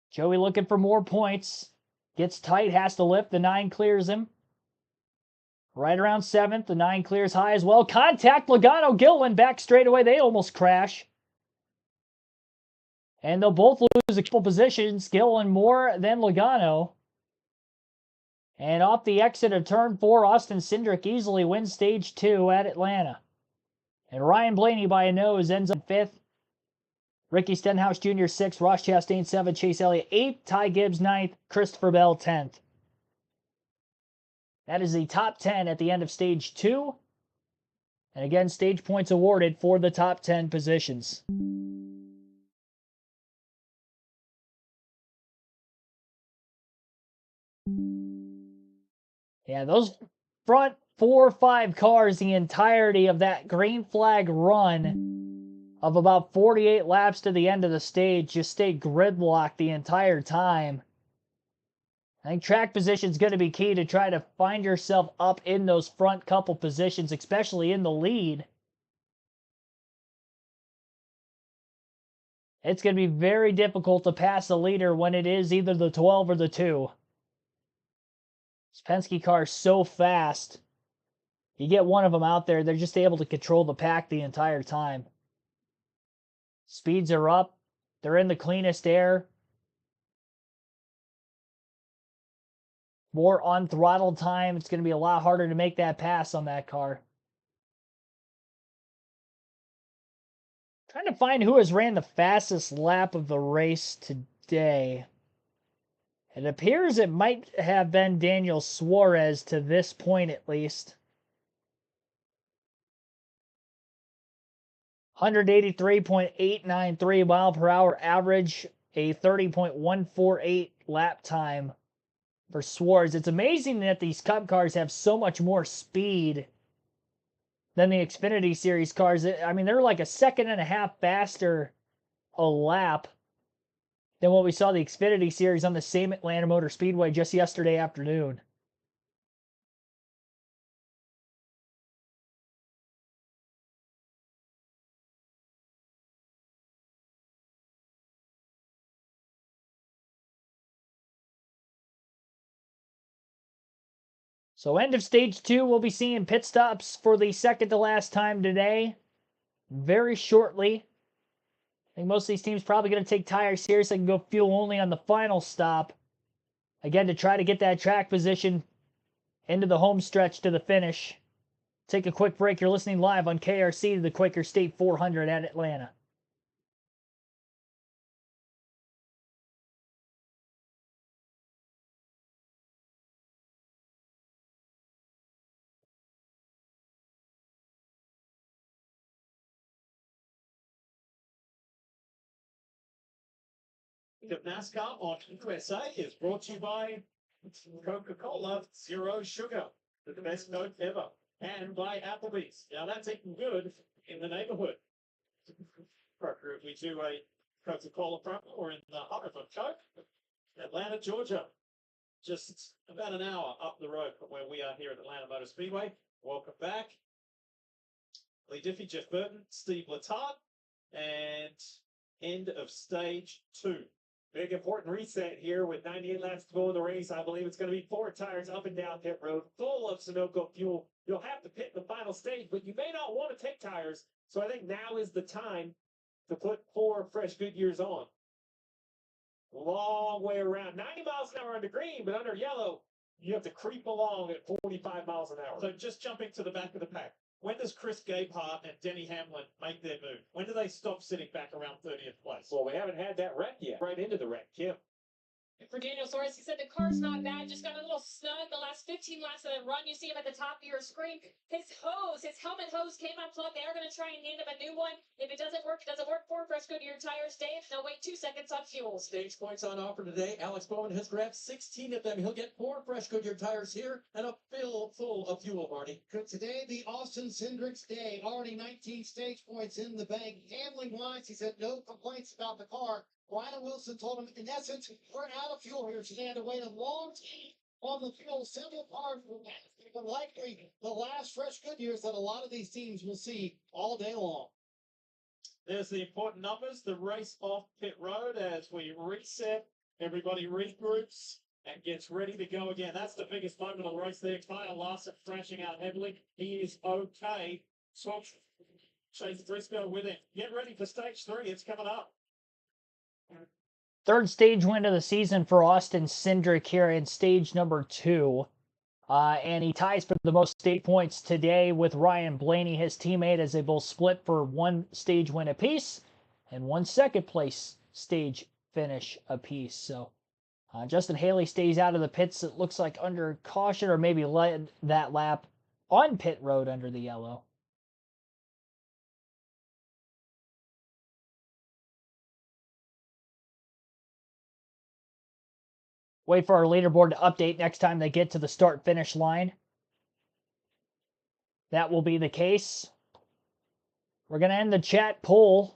Joey looking for more points. Gets tight, has to lift. The 9 clears him. Right around 7th. The 9 clears high as well. Contact Logano, Gilliland back straight away. They almost crash. And they'll both lose a couple positions. Gilliland more than Logano. And off the exit of turn 4, Austin Cindric easily wins stage 2 at Atlanta. And Ryan Blaney by a nose ends up 5th. Ricky Stenhouse Jr. 6th. Ross Chastain 7th. Chase Elliott 8th. Ty Gibbs 9th. Christopher Bell 10th. That is the top 10 at the end of stage 2. And again, stage points awarded for the top 10 positions. Yeah, those front 4 or 5 cars, the entirety of that green flag run of about 48 laps to the end of the stage, just stayed gridlocked the entire time. I think track position is going to be key to try to find yourself up in those front couple positions, especially in the lead. It's going to be very difficult to pass the leader when it is either the 12 or the 2. This Penske car is so fast. You get one of them out there, they're just able to control the pack the entire time. Speeds are up. They're in the cleanest air. More on throttle time. It's going to be a lot harder to make that pass on that car. Trying to find who has ran the fastest lap of the race today. It appears it might have been Daniel Suarez to this point at least. 183.893 mile per hour average, a 30.148 lap time for Suarez. It's amazing that these Cup cars have so much more speed than the Xfinity Series cars. I mean, they're like a second and a half faster a lap than what we saw the Xfinity Series on the same Atlanta Motor Speedway just yesterday afternoon. So end of stage 2, we'll be seeing pit stops for the second to last time today. Very shortly. I think most of these teams probably going to take tires here so they can go fuel only on the final stop. Again, to try to get that track position into the home stretch to the finish. Take a quick break. You're listening live on KRC to the Quaker State 400 at Atlanta. Of NASCAR on USA is brought to you by Coca-Cola Zero Sugar, the best Coke ever, and by Applebee's. Now that's eating good in the neighborhood. If we do a Coca-Cola promo or in the heart of Coke, Atlanta, Georgia, just about an hour up the road from where we are here at Atlanta Motor Speedway. Welcome back. Lee Diffie, Jeff Burton, Steve Letarte. and end of stage 2. Big important reset here with 98 laps to go in the race. I believe it's going to be 4 tires up and down pit road, full of Sunoco fuel. You'll have to pit in the final stage, but you may not want to take tires. So I think now is the time to put 4 fresh Goodyears on. Long way around. 90 miles an hour under green, but under yellow, you have to creep along at 45 miles an hour. So just jumping to the back of the pack. When does Chris Gabehart and Denny Hamlin make their move? When do they stop sitting back around 30th place? Well, we haven't had that wreck yet. Right into the wreck, Kim. And for Daniel Suarez, he said the car's not bad, just got a little snug the last 15 laps of the run. You see him at the top of your screen. His helmet hose came unplugged. They are going to try and hand him a new one. If it doesn't work, 4 fresh Goodyear tires. Dave, they'll wait 2 seconds on fuel. Stage points on offer today. Alex Bowman has grabbed 16 of them. He'll get 4 fresh Goodyear tires here and a fill full of fuel, Marty. Could today be Austin Cindric's day? Already 19 stage points in the bank. Handling wise, he said no complaints about the car. Ryan Wilson told him, in essence, we're out of fuel here today. Had to wait a long time on the fuel. Several cars will but likely the last fresh Goodyears that a lot of these teams will see all day long. There's the important numbers. The race off pit road as we reset. Everybody regroups and gets ready to go again. That's the biggest moment of the race there. Kyle Larson thrashing out heavily. He is okay. Switch. Chase Briscoe with him. Get ready for stage 3. It's coming up. Third stage win of the season for Austin Cindric here in stage number 2. And he ties for the most stage points today with Ryan Blaney, his teammate, as they both split for 1 stage win apiece and 1 second place stage finish apiece. So Justin Haley stays out of the pits, it looks like under caution, or maybe led that lap on pit road under the yellow. Wait for our leaderboard to update next time they get to the start-finish line. That will be the case. We're going to end the chat poll.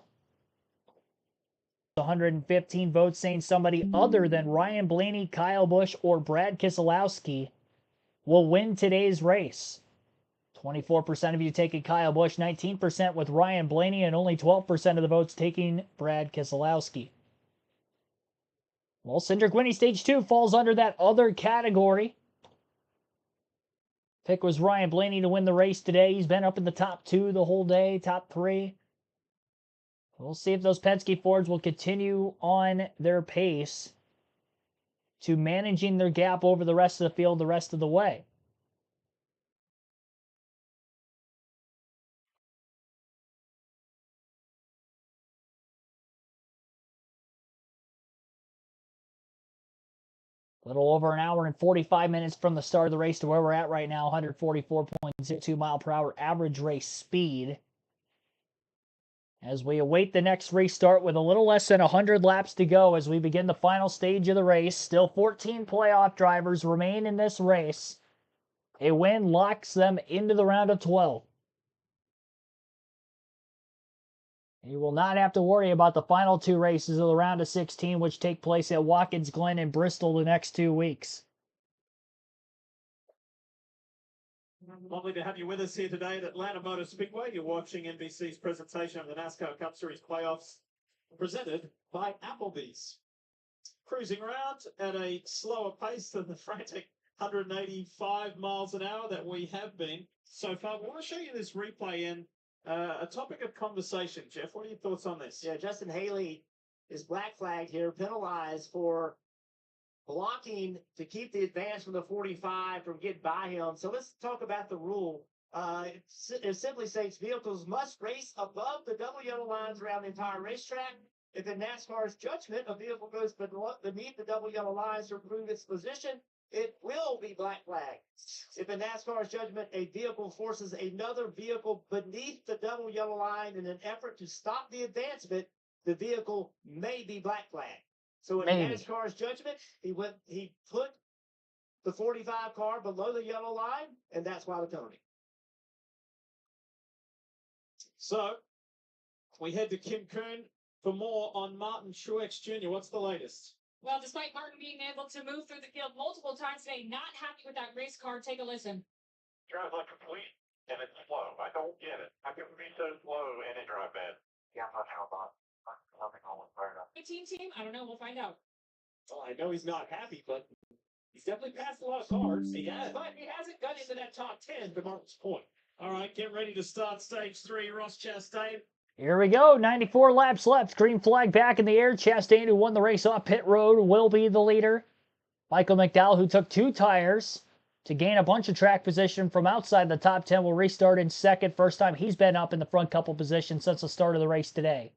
115 votes saying somebody other than Ryan Blaney, Kyle Busch, or Brad Keselowski will win today's race. 24% of you taking Kyle Busch, 19% with Ryan Blaney, and only 12% of the votes taking Brad Keselowski. Well, Cindric winning stage 2 falls under that other category. Pick was Ryan Blaney to win the race today. He's been up in the top 2 the whole day, top 3. We'll see if those Penske Fords will continue on their pace to managing their gap over the rest of the field the rest of the way. A little over an hour and 45 minutes from the start of the race to where we're at right now, 144.02 mile per hour average race speed. As we await the next restart with a little less than 100 laps to go as we begin the final stage of the race. Still 14 playoff drivers remain in this race. A win locks them into the round of 12. You will not have to worry about the final 2 races of the round of 16, which take place at Watkins Glen and Bristol the next 2 weeks. Lovely to have you with us here today at Atlanta Motor Speedway. You're watching NBC's presentation of the NASCAR Cup Series playoffs presented by Applebee's. Cruising around at a slower pace than the frantic 185 miles an hour that we have been so far. I want to show you this replay in a topic of conversation. Jeff, what are your thoughts on this? Yeah, Justin Haley is black flagged here, penalized for blocking to keep the advance from the 45 from getting by him. So let's talk about the rule. It simply states vehicles must race above the double yellow lines around the entire racetrack. If in NASCAR's judgment a vehicle goes beneath the double yellow lines to improve its position, it will be black flagged. If in NASCAR's judgment a vehicle forces another vehicle beneath the double yellow line in an effort to stop the advancement, the vehicle may be black flagged. So in NASCAR's judgment, he put the 45 car below the yellow line, and that's why the penalty. So we head to Kim Coon for more on Martin Truex Jr. What's the latest? Well, despite Martin being able to move through the field multiple times today, not happy with that race car. Take a listen. Drives like a fleet, and it's slow. I don't get it. How can it be so slow and it drive bad? Yeah, I'm not sure about nothing on with Florida. Team, I don't know. We'll find out. Well, I know he's not happy, but he's definitely passed a lot of cars. He has, but he hasn't got into that top 10 to Mark's point. All right, get ready to start stage 3, Ross Chastain. Here we go. 94 laps left. Green flag back in the air. Chastain, who won the race off pit road, will be the leader. Michael McDowell, who took 2 tires to gain a bunch of track position from outside the top 10, will restart in second. First time he's been up in the front couple positions since the start of the race today.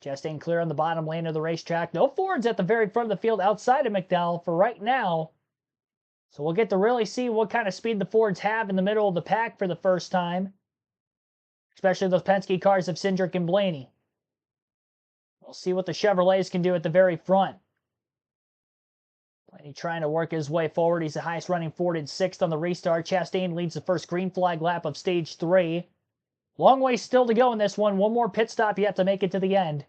Chastain clear on the bottom lane of the racetrack. No Fords at the very front of the field outside of McDowell for right now. So we'll get to really see what kind of speed the Fords have in the middle of the pack for the first time. Especially those Penske cars of Cindric and Blaney. We'll see what the Chevrolets can do at the very front. Blaney trying to work his way forward. He's the highest running Ford in 6th on the restart. Chastain leads the first green flag lap of stage 3. Long way still to go in this one. One more pit stop yet to make it to the end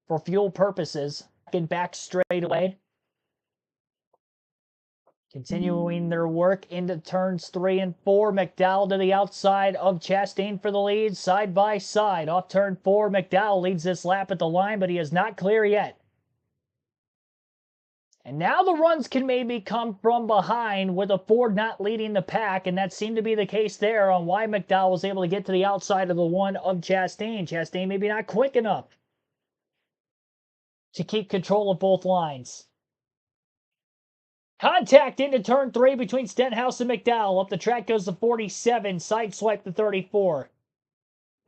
for fuel purposes. Back straight away. Continuing their work into turns 3 and 4. McDowell to the outside of Chastain for the lead, side by side. Off turn 4, McDowell leads this lap at the line, but he is not clear yet. And now the runs can maybe come from behind with a Ford not leading the pack, and that seemed to be the case there on why McDowell was able to get to the outside of the one of Chastain. Chastain maybe not quick enough to keep control of both lines. Contact into turn 3 between Stenhouse and McDowell. Up the track goes the 47, sideswipe the 34.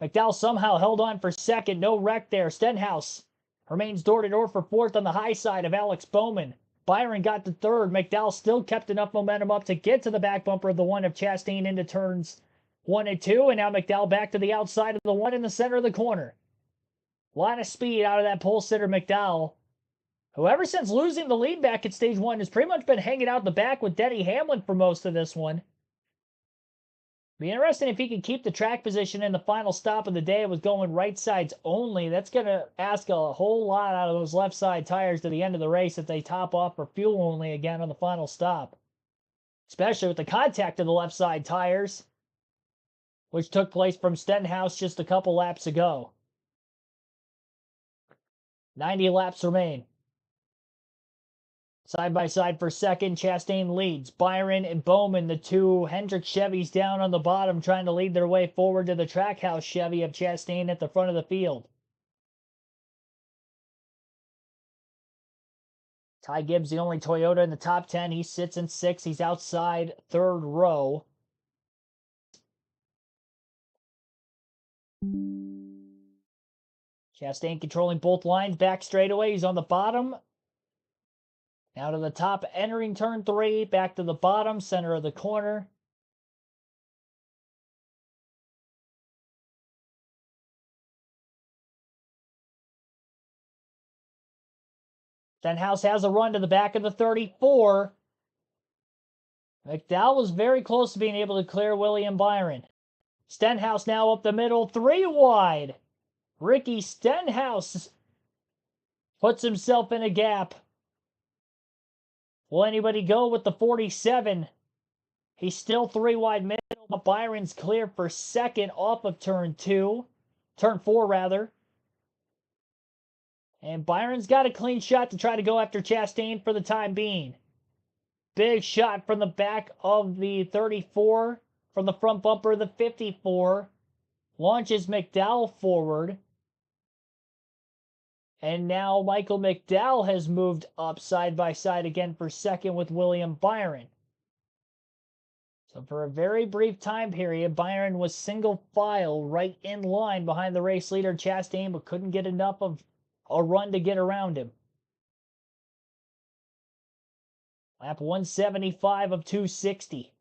McDowell somehow held on for second, no wreck there. Stenhouse remains door-to-door for 4th on the high side of Alex Bowman. Byron got to 3rd. McDowell still kept enough momentum up to get to the back bumper of the one of Chastain into turns 1 and 2, and now McDowell back to the outside of the one in the center of the corner. A lot of speed out of that pole sitter McDowell, who ever since losing the lead back at stage 1 has pretty much been hanging out the back with Denny Hamlin for most of this one. Be interesting if he can keep the track position in the final stop of the day. It was going right sides only. That's going to ask a whole lot out of those left side tires to the end of the race if they top off for fuel only again on the final stop. Especially with the contact of the left side tires, which took place from Stenhouse just a couple laps ago. 90 laps remain. Side by side for second, Chastain leads. Byron and Bowman, the two Hendrick Chevys down on the bottom, trying to lead their way forward to the Trackhouse Chevy of Chastain at the front of the field. Ty Gibbs, the only Toyota in the top 10. He sits in 6th. He's outside 3rd row. Chastain controlling both lines back straightaway. He's on the bottom. Now to the top, entering turn 3, back to the bottom, center of the corner. Stenhouse has a run to the back of the 34. McDowell was very close to being able to clear William Byron. Stenhouse now up the middle, 3 wide. Ricky Stenhouse puts himself in a gap. Will anybody go with the 47? He's still 3 wide middle, but Byron's clear for second off of turn 4 rather. And Byron's got a clean shot to try to go after Chastain for the time being. Big shot from the back of the 34, from the front bumper of the 54. Launches McDowell forward. And now Michael McDowell has moved up side by side again for second with William Byron. So for a very brief time period, Byron was single file right in line behind the race leader Chastain, but couldn't get enough of a run to get around him. Lap 175 of 260.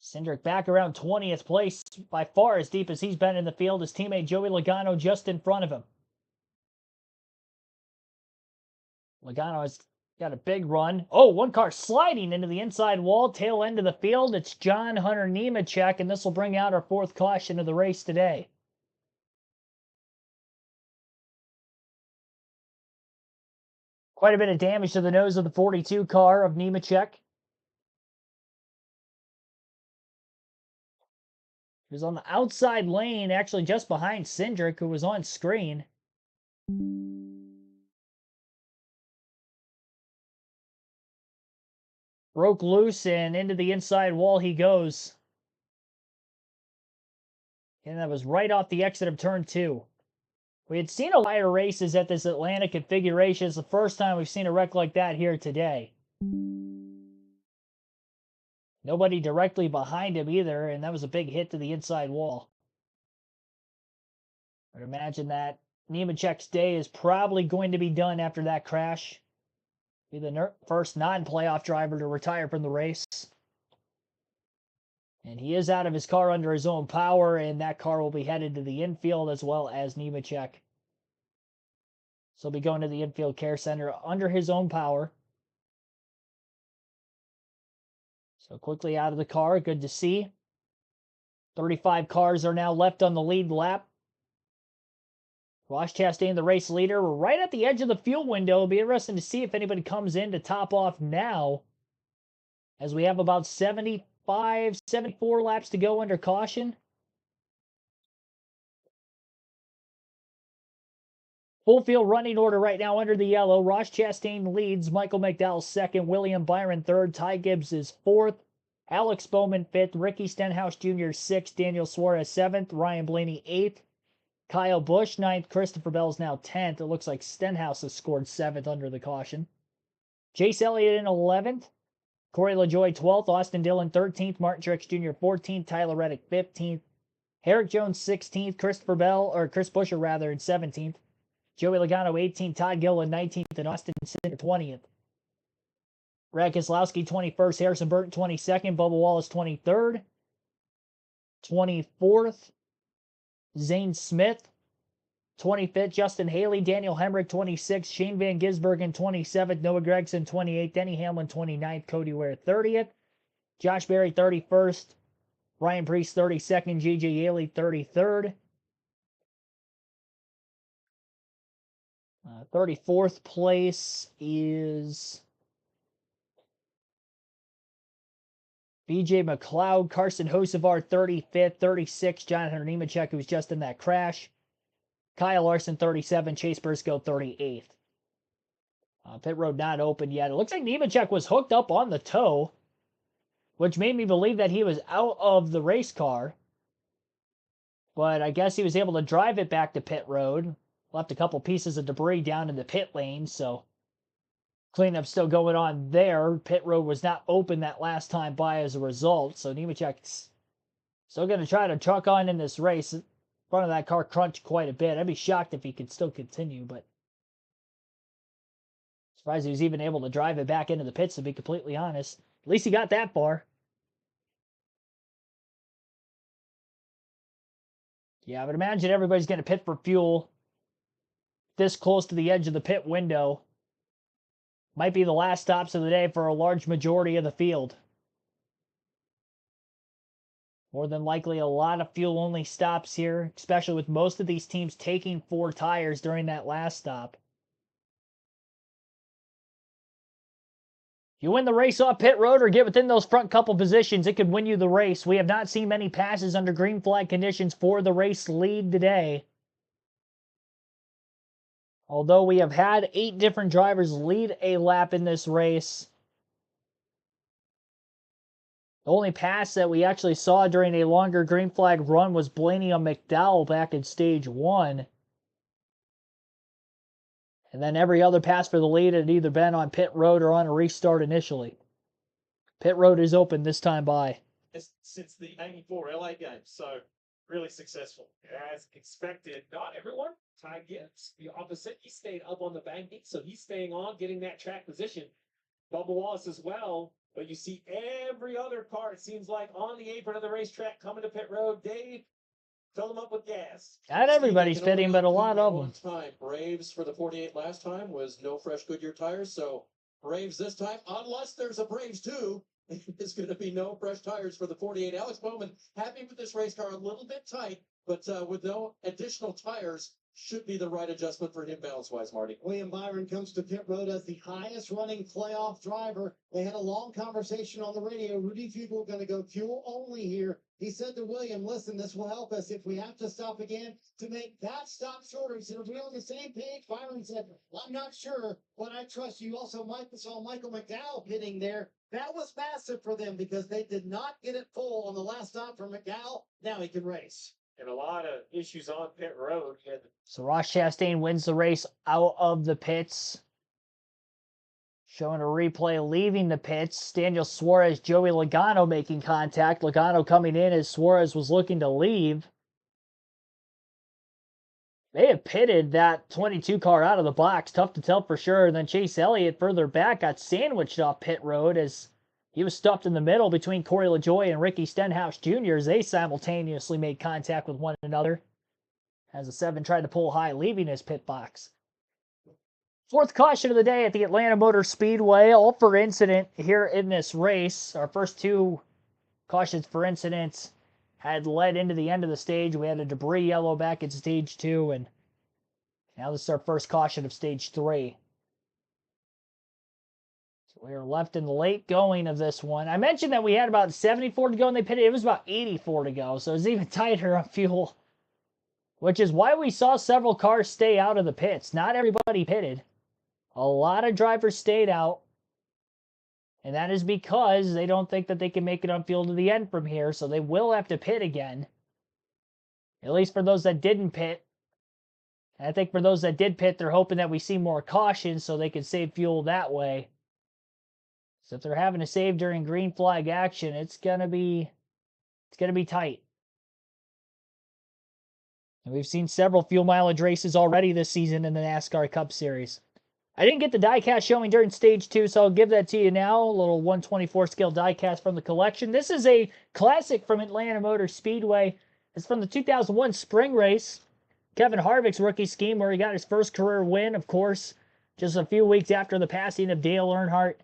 Cindric back around 20th place, by far as deep as he's been in the field. His teammate Joey Logano just in front of him. Logano has got a big run. Oh, one car sliding into the inside wall, tail end of the field. It's John Hunter Nemechek, and this will bring out our 4th caution of the race today. Quite a bit of damage to the nose of the 42 car of Nemechek. He was on the outside lane, actually just behind Cindric, who was on screen. Broke loose and into the inside wall he goes. And that was right off the exit of turn 2. We had seen a lot of races at this Atlanta configuration. It's the first time we've seen a wreck like that here today. Nobody directly behind him either, and that was a big hit to the inside wall. I'd imagine that Nemechek's day is probably going to be done after that crash. Be the first non-playoff driver to retire from the race. And he is out of his car under his own power, and that car will be headed to the infield as well as Nemechek. So he'll be going to the infield care center under his own power. So quickly out of the car, good to see. 35 cars are now left on the lead lap. Ross Chastain, the race leader. We're right at the edge of the fuel window. It'll be interesting to see if anybody comes in to top off now, as we have about 75, 74 laps to go under caution. Full field running order right now under the yellow. Ross Chastain leads. Michael McDowell second. William Byron third. Ty Gibbs is fourth. Alex Bowman fifth. Ricky Stenhouse Jr. sixth. Daniel Suarez seventh. Ryan Blaney eighth. Kyle Busch ninth. Christopher Bell's now 10th. It looks like Stenhouse has scored 7th under the caution. Chase Elliott in 11th. Corey LaJoie 12th. Austin Dillon 13th. Martin Truex Jr. 14th. Tyler Reddick 15th. Herrick Jones 16th. Chris Buescher rather in 17th. Joey Logano 18th. Todd Gilliland 19th. And Austin Cindric 20th. Brad Keselowski 21st. Harrison Burton 22nd. Bubba Wallace 23rd. 24th. Zane Smith, 25th. Justin Haley, Daniel Hemrick, 26th. Shane Van Gisbergen, 27th. Noah Gragson, 28th. Denny Hamlin, 29th. Cody Ware, 30th. Josh Berry, 31st. Ryan Preece, 32nd. J.J. Yaley, 33rd. 34th place is BJ McLeod. Carson Hocevar, 35th. 36th. Jonathan Nemechek, who was just in that crash. Kyle Larson, 37th. Chase Briscoe, 38th. Pit road not open yet. It looks like Nemechek was hooked up on the toe, which made me believe that he was out of the race car. But I guess he was able to drive it back to pit road. Left a couple pieces of debris down in the pit lane, so cleanup still going on there. Pit road was not open that last time by as a result, so Nemechek's still going to try to truck on in this race. In front of that car crunched quite a bit. I'd be shocked if he could still continue, but surprised he was even able to drive it back into the pits, to be completely honest. At least he got that far. Yeah, I would imagine everybody's going to pit for fuel this close to the edge of the pit window. Might be the last stops of the day for a large majority of the field. More than likely a lot of fuel-only stops here, especially with most of these teams taking 4 tires during that last stop. If you win the race off pit road or get within those front couple positions, it could win you the race. We have not seen many passes under green flag conditions for the race lead today. Although we have had 8 different drivers lead a lap in this race, the only pass that we actually saw during a longer green flag run was Blaney on McDowell back in stage 1. And then every other pass for the lead had either been on pit road or on a restart initially. Pit road is open this time by. Since the 94 LA game, so really successful. As expected, not everyone. Ty Gibbs, the opposite. He stayed up on the banking, so he's staying on, getting that track position. Bubba Wallace as well. But you see every other car, it seems like, on the apron of the racetrack coming to pit road. Dave, fill them up with gas. Not everybody's pitting, but a lot of them. Time. Braves for the 48 last time was no fresh Goodyear tires, so Braves this time, unless there's a Braves 2, it's going to be no fresh tires for the 48. Alex Bowman happy with this race car, a little bit tight, but with no additional tires, should be the right adjustment for him balance-wise, Marty. William Byron comes to pit road as the highest running playoff driver. They had a long conversation on the radio. Rudy Fugle going to go fuel only here He said to William, listen, this will help us if we have to stop again to make that stop shorter. He said, are we on the same page? Byron said, I'm not sure, but I trust you. Also, saw Michael McDowell pitting there. That was massive for them because they did not get it full on the last stop for McDowell. Now he can race. And a lot of issues on pit road. So Ross Chastain wins the race out of the pits. Showing a replay leaving the pits. Daniel Suarez, Joey Logano making contact. Logano coming in as Suarez was looking to leave. They have pitted that 22 car out of the box. Tough to tell for sure. And then Chase Elliott further back got sandwiched off pit road as he was stuffed in the middle between Corey LaJoie and Ricky Stenhouse Jr. as they simultaneously made contact with one another. As the 7 tried to pull high, leaving his pit box. Fourth caution of the day at the Atlanta Motor Speedway, all for incident here in this race. Our first 2 cautions for incidents had led into the end of the stage. We had a debris yellow back at stage 2, and now this is our first caution of stage 3. So we are left in the late going of this one. I mentioned that we had about 74 to go, and they pitted. It was about 84 to go, so it was even tighter on fuel, which is why we saw several cars stay out of the pits. Not everybody pitted. A lot of drivers stayed out, and that is because they don't think that they can make it on fuel to the end from here, so they will have to pit again. At least for those that didn't pit. And I think for those that did pit, they're hoping that we see more caution so they can save fuel that way. So if they're having to save during green flag action, it's gonna be tight. And we've seen several fuel mileage races already this season in the NASCAR Cup Series. I didn't get the diecast showing during stage 2, so I'll give that to you now. A little 124 scale diecast from the collection. This is a classic from Atlanta Motor Speedway. It's from the 2001 spring race. Kevin Harvick's rookie scheme where he got his first career win, of course, just a few weeks after the passing of Dale Earnhardt.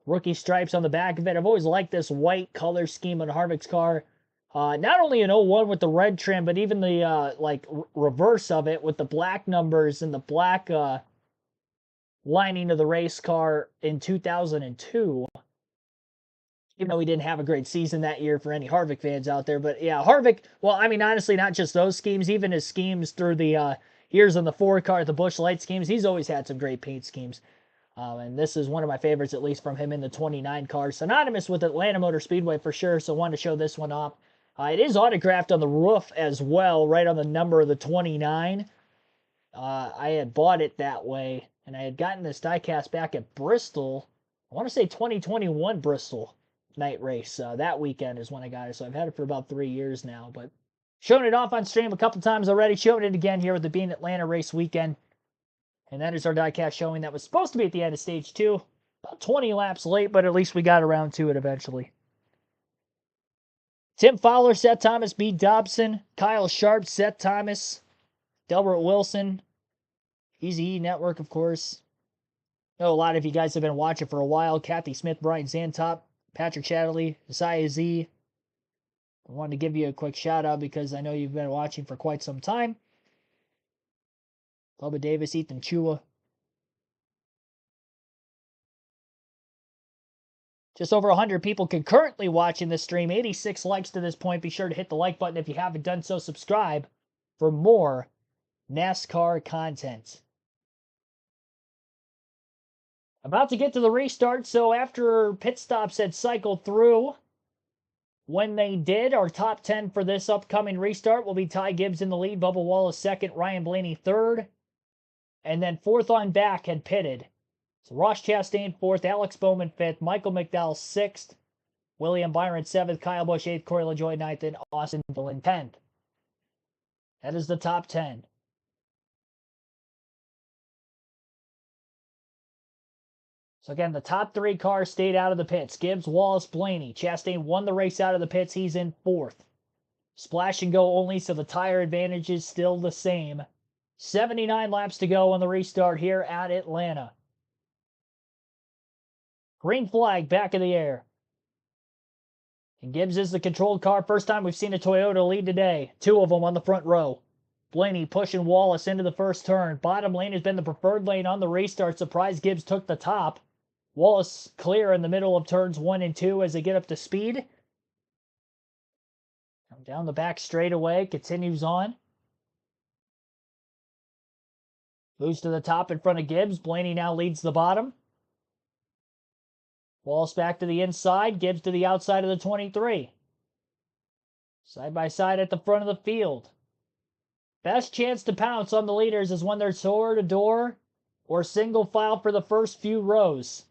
Rookie stripes on the back of it. I've always liked this white color scheme on Harvick's car. Not only in 01 with the red trim, but even the reverse of it with the black numbers and the black lining of the race car in 2002. Even though he didn't have a great season that year for any Harvick fans out there. But yeah, Harvick, well, I mean, honestly, not just those schemes, even his schemes through the years on the Ford car, the Busch Light schemes, he's always had some great paint schemes. And this is one of my favorites, at least from him in the 29 car. Synonymous with Atlanta Motor Speedway for sure, so wanted to show this one off. It is autographed on the roof as well, right on the number of the 29. I had bought it that way, and I had gotten this diecast back at Bristol. I want to say 2021 Bristol night race. That weekend is when I got it, so I've had it for about 3 years now. But shown it off on stream a couple times already. Showing it again here with it being Atlanta race weekend. And that is our diecast showing that was supposed to be at the end of stage 2. About 20 laps late, but at least we got around to it eventually. Tim Fowler, Seth Thomas, B. Dobson, Kyle Sharp, Seth Thomas, Delbert Wilson, Easy E Network, of course. I know a lot of you guys have been watching for a while. Kathy Smith, Brian Zantop, Patrick Chatterley, Isaiah Z. I wanted to give you a quick shout out because I know you've been watching for quite some time. Bubba Davis, Ethan Chua. Just over 100 people concurrently watching this stream. 86 likes to this point. Be sure to hit the like button if you haven't done so. Subscribe for more NASCAR content. About to get to the restart, so after pit stops had cycled through, when they did, our top 10 for this upcoming restart will be Ty Gibbs in the lead, Bubba Wallace second, Ryan Blaney third, and then fourth on back had pitted. So Ross Chastain fourth, Alex Bowman fifth, Michael McDowell sixth, William Byron seventh, Kyle Busch eighth, Corey LaJoie ninth, and Austin Dillon 10th. That is the top 10. So again, the top 3 cars stayed out of the pits. Gibbs, Wallace, Blaney. Chastain won the race out of the pits. He's in fourth. Splash and go only, so the tire advantage is still the same. 79 laps to go on the restart here at Atlanta. Green flag back in the air. And Gibbs is the controlled car. First time we've seen a Toyota lead today. 2 of them on the front row. Blaney pushing Wallace into the first turn. Bottom lane has been the preferred lane on the restart. Surprise Gibbs took the top. Wallace clear in the middle of turns 1 and 2 as they get up to speed. Down the back straightaway, continues on. Moves to the top in front of Gibbs. Blaney now leads the bottom. Wallace back to the inside. Gibbs to the outside of the 23. Side by side at the front of the field. Best chance to pounce on the leaders is when they're door to door or single file for the first few rows.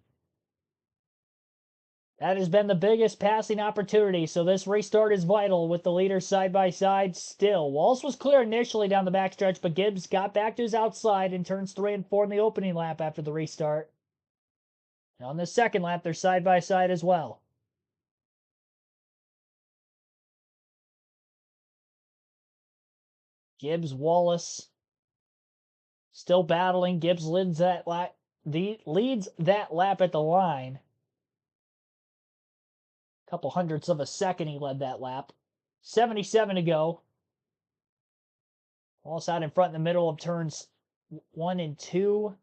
That has been the biggest passing opportunity, so this restart is vital with the leaders side by side still. Wallace was clear initially down the backstretch, but Gibbs got back to his outside in turns 3 and 4 in the opening lap after the restart. And on the second lap, they're side by side as well. Gibbs, Wallace, still battling. Gibbs leads that lap at the line. Couple hundredths of a second he led that lap. 77 to go. Wallace out in front in the middle of turns 1 and 2.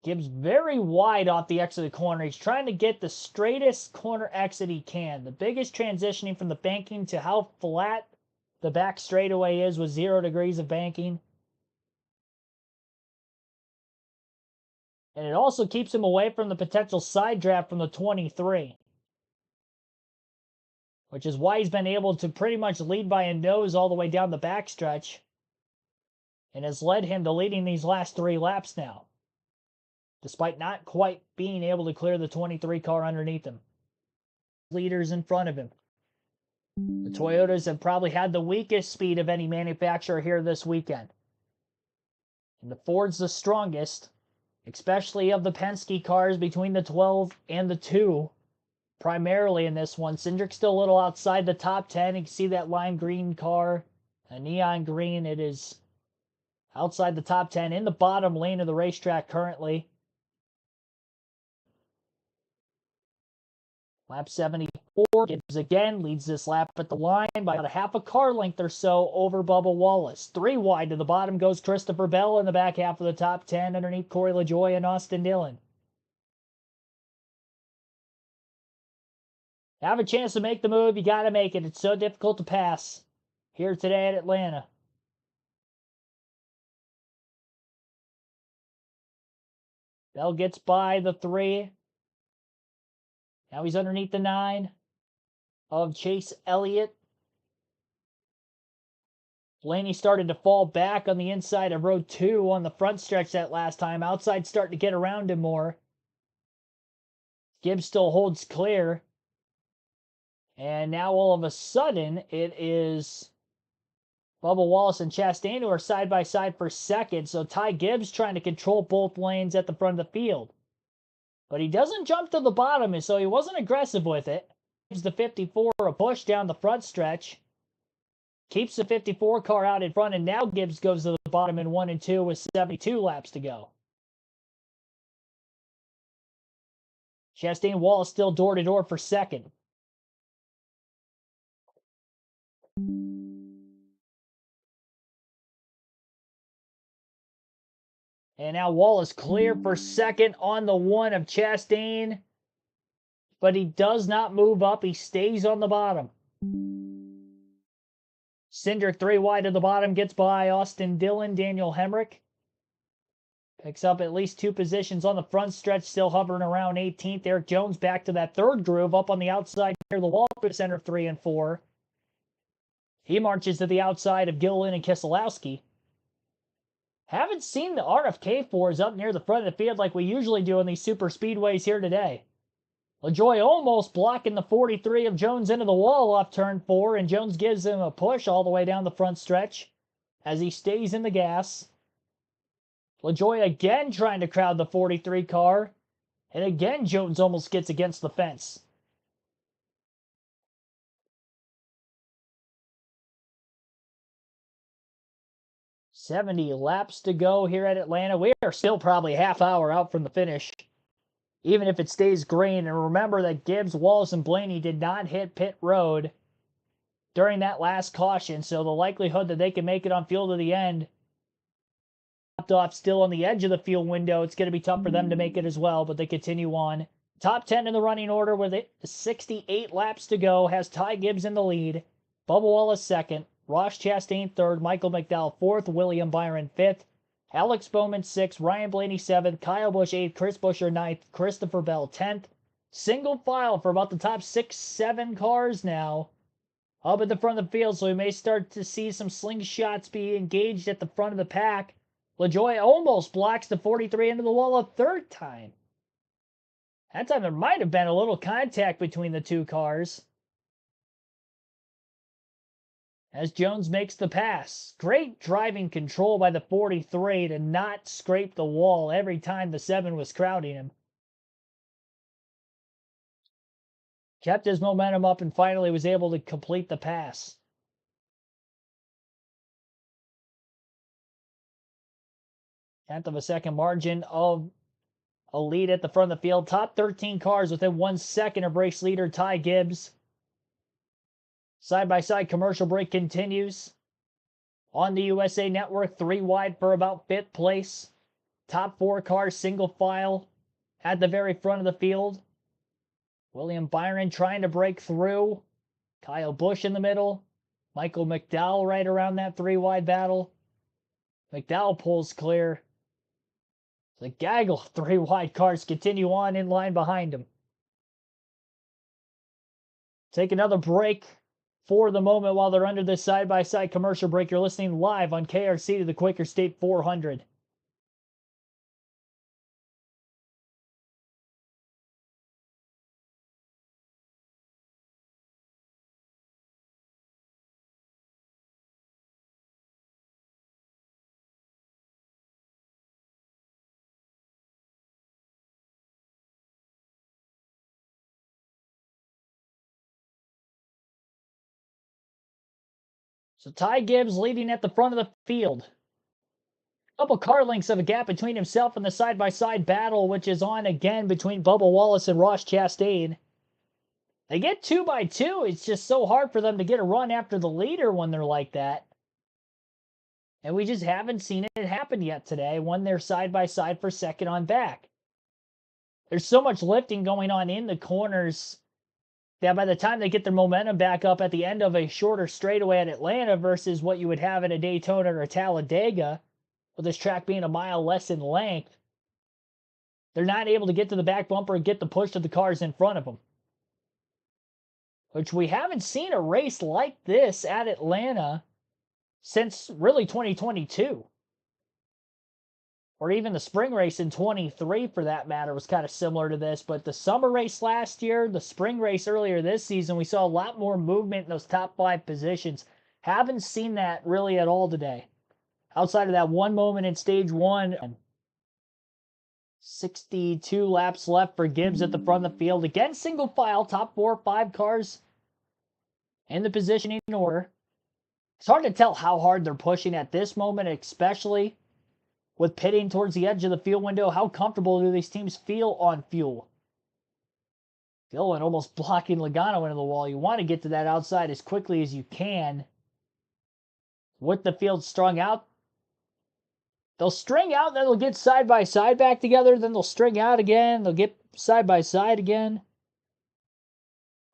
Gibbs very wide off the exit of the corner. He's trying to get the straightest corner exit he can. The biggest transitioning from the banking to how flat the back straightaway is with 0 degrees of banking. And it also keeps him away from the potential side draft from the 23. Which is why he's been able to pretty much lead by a nose all the way down the backstretch. And has led him to leading these last 3 laps now. Despite not quite being able to clear the 23 car underneath him. Leaders in front of him. The Toyotas have probably had the weakest speed of any manufacturer here this weekend. And the Ford's the strongest, especially of the Penske cars between the 12 and the 2. Primarily in this one. Cindric's still a little outside the top 10. You can see that lime green car. A neon green. It is outside the top 10 in the bottom lane of the racetrack currently. Lap 74. Gibbs again leads this lap at the line by about a half a car length or so over Bubba Wallace. 3 wide to the bottom goes Christopher Bell in the back half of the top 10 underneath Corey LaJoie and Austin Dillon. Have a chance to make the move, you got to make it. It's so difficult to pass here today at Atlanta. Bell gets by the 3. Now he's underneath the 9 of Chase Elliott. Blaney started to fall back on the inside of row 2 on the front stretch that last time. Outside starting to get around him more. Gibbs still holds clear. And now all of a sudden, it is Bubba Wallace and Chastain who are side by side for second. So Ty Gibbs trying to control both lanes at the front of the field. But he doesn't jump to the bottom, so he wasn't aggressive with it. Gives the 54 a push down the front stretch. Keeps the 54 car out in front, and now Gibbs goes to the bottom in 1 and 2 with 72 laps to go. Chastain Wallace still door to door for second. And now Wallace clear for second on the 1 of Chastain. But he does not move up. He stays on the bottom. Cindric 3 wide to the bottom. Gets by Austin Dillon, Daniel Hemrick. Picks up at least 2 positions on the front stretch. Still hovering around 18th. Eric Jones back to that 3rd groove up on the outside near the wall for center 3 and 4. He marches to the outside of Gilliland and Keselowski. Haven't seen the RFK4s up near the front of the field like we usually do in these super speedways here today. LaJoie almost blocking the 43 of Jones into the wall off turn 4, and Jones gives him a push all the way down the front stretch as he stays in the gas. LaJoie again trying to crowd the 43 car, and again Jones almost gets against the fence. "70 laps to go here at Atlanta." We are still probably half hour out from the finish, even if it stays green. And remember that Gibbs, Wallace, and Blaney did not hit pit road during that last caution, so the likelihood that they can make it on field to the end, off still on the edge of the field window, it's going to be tough for them to make it as well, but they continue on. Top 10 in the running order with 68 laps to go has Ty Gibbs in the lead. Bubba Wallace second, Ross Chastain third, Michael McDowell fourth, William Byron fifth, Alex Bowman sixth, Ryan Blaney seventh, Kyle Busch eighth, Chris Buescher ninth, Christopher Bell 10th. Single file for about the top 6-7 cars now up at the front of the field, so we may start to see some slingshots be engaged at the front of the pack. LaJoie almost blocks the 43 into the wall a third time. That time there might have been a little contact between the two cars. As Jones makes the pass. Great driving control by the 43 to not scrape the wall every time the 7 was crowding him. Kept his momentum up and finally was able to complete the pass. Tenth of a second margin of a lead at the front of the field. Top 13 cars within 1 second of race leader Ty Gibbs. Side-by-side commercial break continues. On the USA Network, 3 wide for about 5th place. Top 4 cars single file at the very front of the field. William Byron trying to break through. Kyle Busch in the middle. Michael McDowell right around that 3-wide battle. McDowell pulls clear. The gaggle of 3-wide cars continue on in line behind him. Take another break for the moment while they're under this side-by-side commercial break. You're listening live on KRC to the Quaker State 400. So Ty Gibbs leading at the front of the field. Couple car lengths of a gap between himself and the side-by-side battle, which is on again between Bubba Wallace and Ross Chastain. They get 2 by 2. It's just so hard for them to get a run after the leader when they're like that. And we just haven't seen it happen yet today when they're side-by-side for second on back. There's so much lifting going on in the corners that by the time they get their momentum back up at the end of a shorter straightaway at Atlanta versus what you would have at a Daytona or a Talladega, with this track being a mile less in length, they're not able to get to the back bumper and get the push to the cars in front of them. Which we haven't seen a race like this at Atlanta since really 2022. Or even the spring race in 23 for that matter was kind of similar to this. But the summer race last year, the spring race earlier this season, we saw a lot more movement in those top 5 positions. Haven't seen that really at all today. Outside of that one moment in stage 1, 62 laps left for Gibbs at the front of the field. Again, single file, top 4 or 5 cars in the positioning order. It's hard to tell how hard they're pushing at this moment, especially with pitting towards the edge of the fuel window. How comfortable do these teams feel on fuel? Gillen almost blocking Logano into the wall. You want to get to that outside as quickly as you can. With the field strung out, they'll string out, then they'll get side by side back together, then they'll string out again, they'll get side by side again.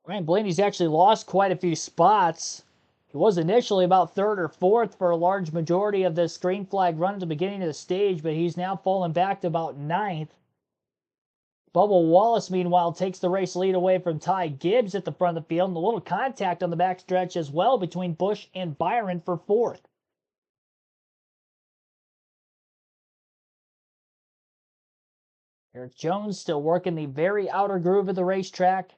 Ryan Blaney's actually lost quite a few spots. He was initially about 3rd or 4th for a large majority of this green flag run at the beginning of the stage, but he's now fallen back to about 9th. Bubba Wallace, meanwhile, takes the race lead away from Ty Gibbs at the front of the field, and a little contact on the backstretch as well between Busch and Byron for 4th. Eric Jones still working the very outer groove of the racetrack.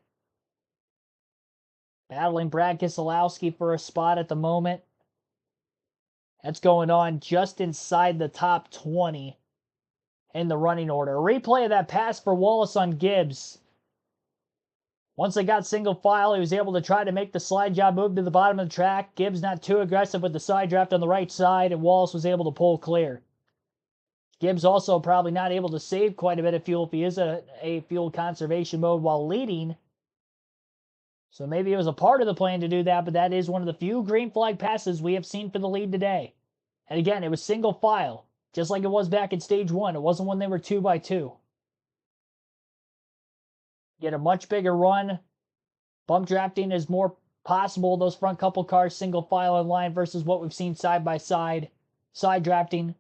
Battling Brad Keselowski for a spot at the moment. That's going on just inside the top 20 in the running order. A replay of that pass for Wallace on Gibbs. Once they got single file, he was able to try to make the slide job move to the bottom of the track. Gibbs not too aggressive with the side draft on the right side, and Wallace was able to pull clear. Gibbs also probably not able to save quite a bit of fuel if he is a fuel conservation mode while leading. So maybe it was a part of the plan to do that, but that is one of the few green flag passes we have seen for the lead today. And again, it was single file, just like it was back in stage 1. It wasn't when they were 2 by 2. Get a much bigger run. Bump drafting is more possible those front couple cars single file in line versus what we've seen side by side, side drafting,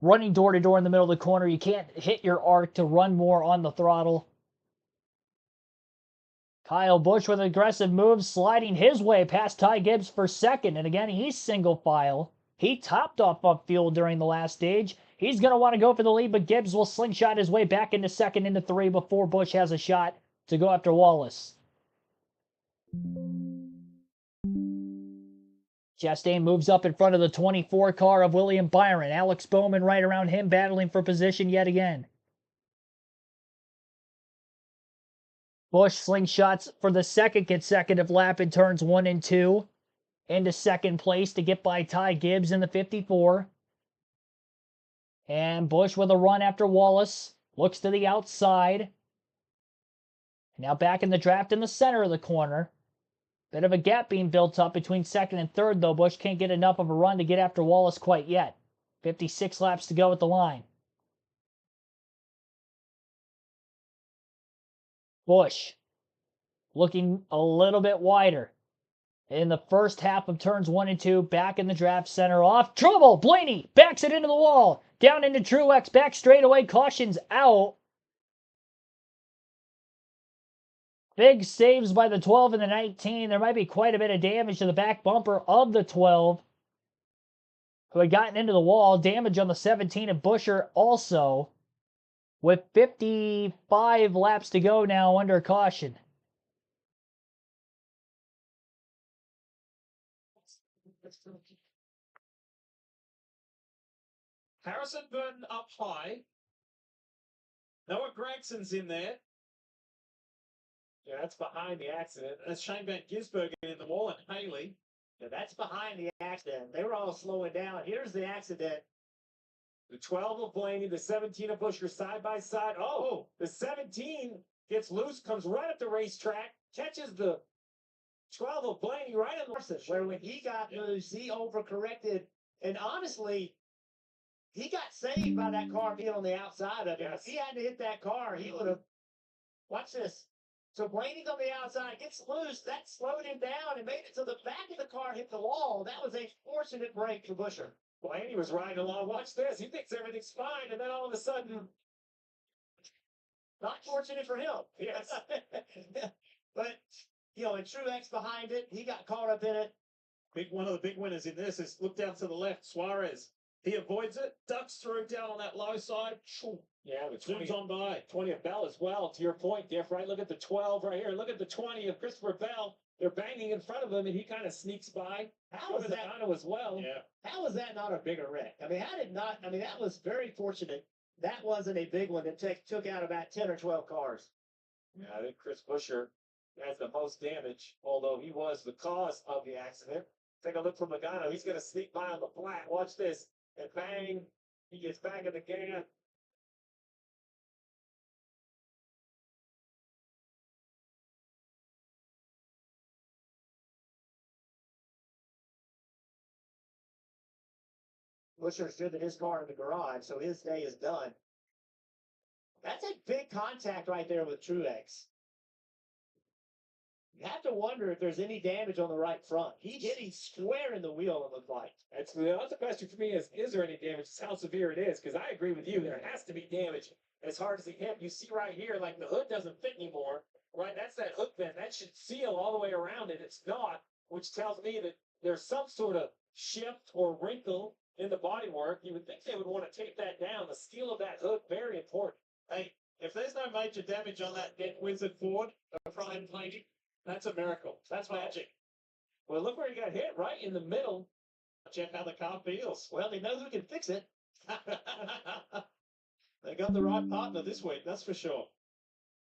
running door to door in the middle of the corner. You can't hit your arc to run more on the throttle. Kyle Busch with aggressive moves, sliding his way past Ty Gibbs for second. And again, he's single file. He topped off of fuel during the last stage. He's going to want to go for the lead, but Gibbs will slingshot his way back into second, into three before Busch has a shot to go after Wallace. Chastain moves up in front of the 24 car of William Byron. Alex Bowman right around him, battling for position yet again. Busch slingshots for the second consecutive lap in turns 1 and 2 into second place to get by Ty Gibbs in the 54. And Busch with a run after Wallace. Looks to the outside. Now back in the draft in the center of the corner. Bit of a gap being built up between second and third, though. Busch can't get enough of a run to get after Wallace quite yet. 56 laps to go at the line. Busch looking a little bit wider. In the first half of turns 1 and 2, back in the draft center off. Trouble! Blaney backs it into the wall. Down into Truex, back straightaway. Caution's out. Big saves by the 12 and the 19. There might be quite a bit of damage to the back bumper of the 12, who had gotten into the wall. Damage on the 17 of Buescher also, with 55 laps to go now under caution. Harrison Burton up high. Noah Gregson's in there. Yeah, that's behind the accident. That's Shane Van Gisbergen in the wall and Haley. Yeah, that's behind the accident. They were all slowing down. Here's the accident. The 12 of Blaney, the 17 of Buescher side by side. Oh, the 17 gets loose, comes right up the racetrack, catches the 12 of Blaney right in the Where when he got loose, he overcorrected. And honestly, he got saved by that car being on the outside of him. Yes. If he hadn't hit that car, he would have. Watch this. So Blaney's on the outside, gets loose. That slowed him down and made it so the back of the car hit the wall. That was a fortunate break for Buescher. Blaney was riding along. Watch this. He thinks everything's fine, and then all of a sudden, Not fortunate for him. yes. But, and Truex behind it, he got caught up in it. One of the big winners in this is look down to the left, Suarez. He avoids it, ducks through down on that low side. Yeah, It zooms on by. 20 of Bell as well, to your point, Diff, right? Look at the 12 right here. Look at the 20 of Christopher Bell. They're banging in front of him, and he kind of sneaks by. How was that? As well. Yeah. How was that not a bigger wreck? I mean, that was very fortunate. That wasn't a big one that took out about 10 or 12 cars. Yeah, I think Chris Buescher has the most damage, although he was the cause of the accident. Take a look from Logano. He's going to sneak by on the flat. Watch this. And bang, he gets back in the gas. Buescher's driven his car in the garage, so his day is done. That's a big contact right there with Truex. You have to wonder if there's any damage on the right front. He hit him square in the wheel, it looked like. That's the question for me is there any damage? It's how severe it is, because I agree with you. There has to be damage. As hard as he hit, you see right here, like the hood doesn't fit anymore, right? That's that hook vent. That should seal all the way around it. It's not, which tells me that there's some sort of shift or wrinkle in the bodywork. You would think they would want to tape that down. The steel of that hood, very important. Hey, if there's no major damage on that Get Wizard Ford, the Prime Blaney, that's a miracle. That's magic. Well, look where he got hit, right in the middle. Check how the car feels. Well, they know who can fix it. They got the right partner this week, that's for sure.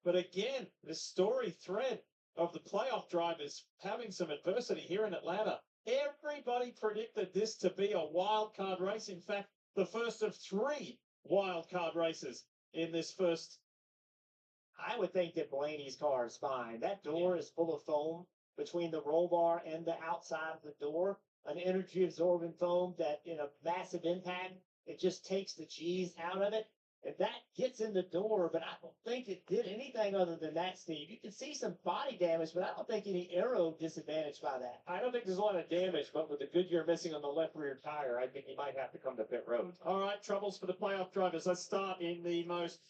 But again, this story thread of the playoff drivers having some adversity here in Atlanta. Everybody predicted this to be a wild card race. In fact, the first of 3 wild card races in this first. I would think that Blaney's car is fine. That door is full of foam between the roll bar and the outside of the door. An energy absorbing foam that in a massive impact, it just takes the G's out of it. And that gets in the door, but I don't think it did anything other than that, Steve. You can see some body damage, but I don't think any aero disadvantage by that. I don't think there's a lot of damage, but with the Goodyear missing on the left rear tire, I think he might have to come to pit road. All right, troubles for the playoff drivers. Let's start in the most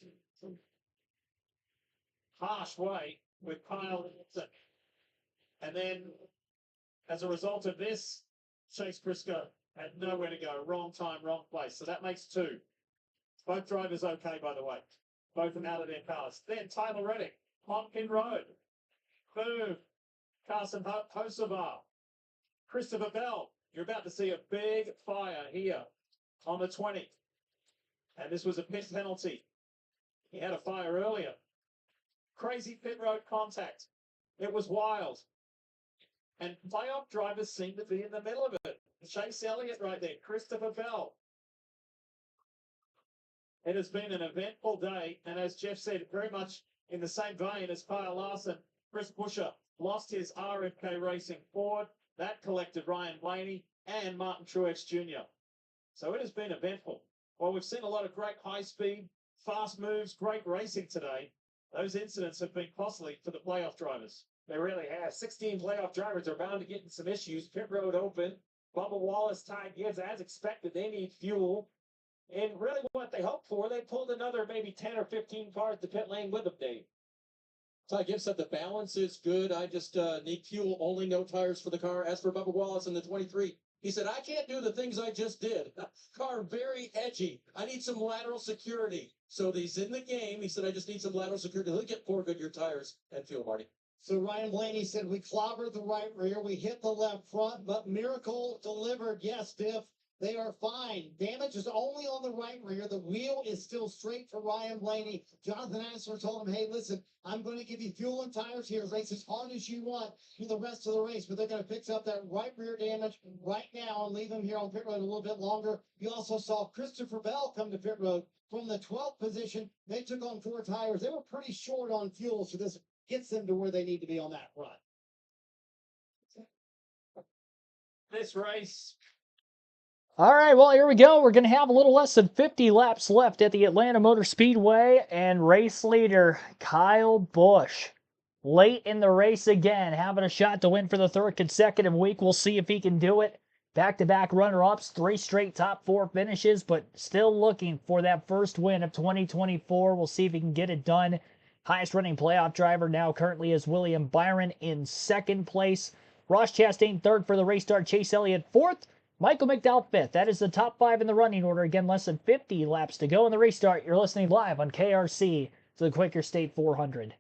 harsh way with Kyle Wilson. And then, as a result of this, Chase Briscoe had nowhere to go. Wrong time, wrong place. So that makes 2. Both drivers okay, by the way. Both them out of their cars. Then Tyler Reddick on pin road. Boom. Carson Hocevar. Christopher Bell. You're about to see a big fire here on the 20. And this was a pit penalty. He had a fire earlier. Crazy pit road contact. It was wild. And playoff drivers seem to be in the middle of it. Chase Elliott right there. Christopher Bell. It has been an eventful day, and as Jeff said, very much in the same vein as Kyle Larson, Chris Buescher lost his RFK Racing Ford. That collected Ryan Blaney and Martin Truex Jr. So it has been eventful. While we've seen a lot of great high speed, fast moves, great racing today, those incidents have been costly for the playoff drivers. They really have. 16 playoff drivers are bound to get in some issues. Pit road open. Bubba Wallace, Ty Gibbs, as expected, they need fuel. And really what they hoped for, they pulled another maybe 10 or 15 cars to pit lane with them, Dave. Ty Gibbs said the balance is good. I just need fuel, only no tires for the car. As for Bubba Wallace in the 23, he said, I can't do the things I just did. Car very edgy. I need some lateral security. So he's in the game. He said, I just need some lateral security. He'll get 4 Goodyear tires and fuel, Marty. So Ryan Blaney said, we clobbered the right rear, we hit the left front, but Miracle delivered. Yes, Biff, they are fine. Damage is only on the right rear. The wheel is still straight for Ryan Blaney. Jonathan Asler told him, hey, listen, I'm going to give you fuel and tires here. Race as hard as you want for the rest of the race, but they're going to fix up that right rear damage right now and leave him here on pit road a little bit longer. You also saw Christopher Bell come to pit road from the 12th position. They took on 4 tires. They were pretty short on fuel, so this gets them to where they need to be on that run. This race. All right, well, here we go. We're going to have a little less than 50 laps left at the Atlanta Motor Speedway, and race leader Kyle Busch late in the race again, having a shot to win for the 3rd consecutive week. We'll see if he can do it. Back-to-back runner-ups, 3 straight top 4 finishes, but still looking for that first win of 2024. We'll see if he can get it done. Highest running playoff driver now currently is William Byron in 2nd place. Ross Chastain 3rd for the race start. Chase Elliott 4th. Michael McDowell 5th. That is the top 5 in the running order. Again, less than 50 laps to go in the race start. You're listening live on KRC to the Quaker State 400.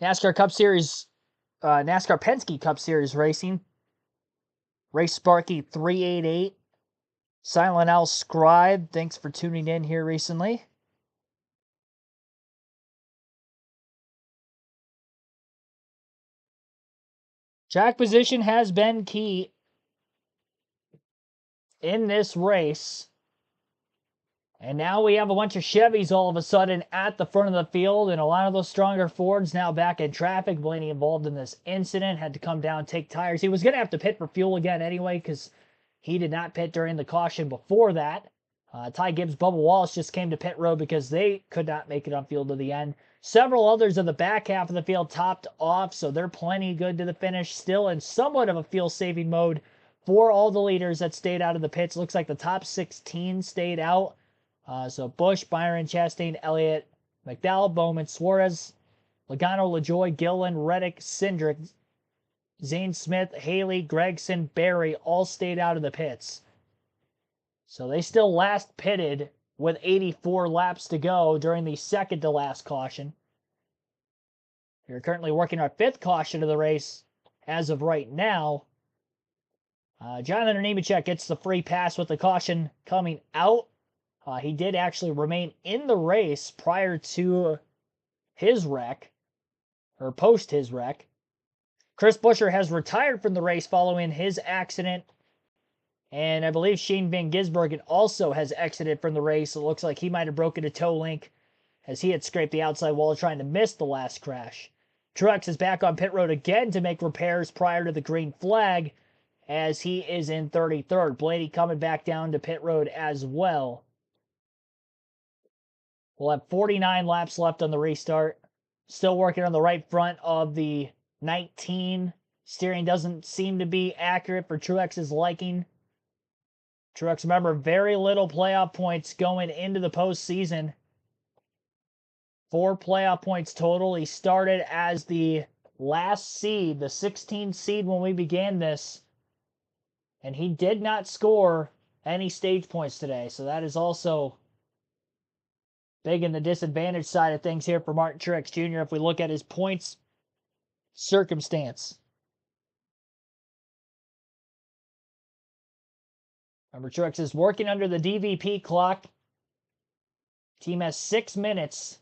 NASCAR Cup Series, NASCAR Penske Cup Series racing. Race Sparky 388. Silent Owl Scribe, thanks for tuning in here recently. Track position has been key in this race. And now we have a bunch of Chevys all of a sudden at the front of the field, and a lot of those stronger Fords now back in traffic. Blaney involved in this incident, had to come down, take tires. He was going to have to pit for fuel again anyway because he did not pit during the caution before that. Ty Gibbs, Bubba Wallace just came to pit road because they could not make it on field to the end. Several others in the back half of the field topped off, so they're plenty good to the finish. Still in somewhat of a fuel-saving mode for all the leaders that stayed out of the pits. Looks like the top 16 stayed out. So Busch, Byron, Chastain, Elliott, McDowell, Bowman, Suarez, Logano, LaJoy, Gillen, Reddick, Cindric, Zane Smith, Haley, Gregson, Barry all stayed out of the pits. So they still last pitted with 84 laps to go during the second to last caution. You're currently working our 5th caution of the race as of right now. Jonathan Nemechek gets the free pass with the caution coming out. He did actually remain in the race prior to his wreck, or post his wreck. Chris Buescher has retired from the race following his accident And I believe Shane Van Gisbergen also has exited from the race. It looks like he might have broken a toe link as he had scraped the outside wall trying to miss the last crash. Truex is back on pit road again to make repairs prior to the green flag as he is in 33rd. Blaney coming back down to pit road as well. We'll have 49 laps left on the restart. Still working on the right front of the 19. Steering doesn't seem to be accurate for Truex's liking. Truex, remember, very little playoff points going into the postseason. 4 playoff points total. He started as the last seed, the 16th seed when we began this. And he did not score any stage points today. So that is also big in the disadvantage side of things here for Martin Truex Jr. if we look at his points circumstance. Remember, Truex is working under the DVP clock. Team has 6 minutes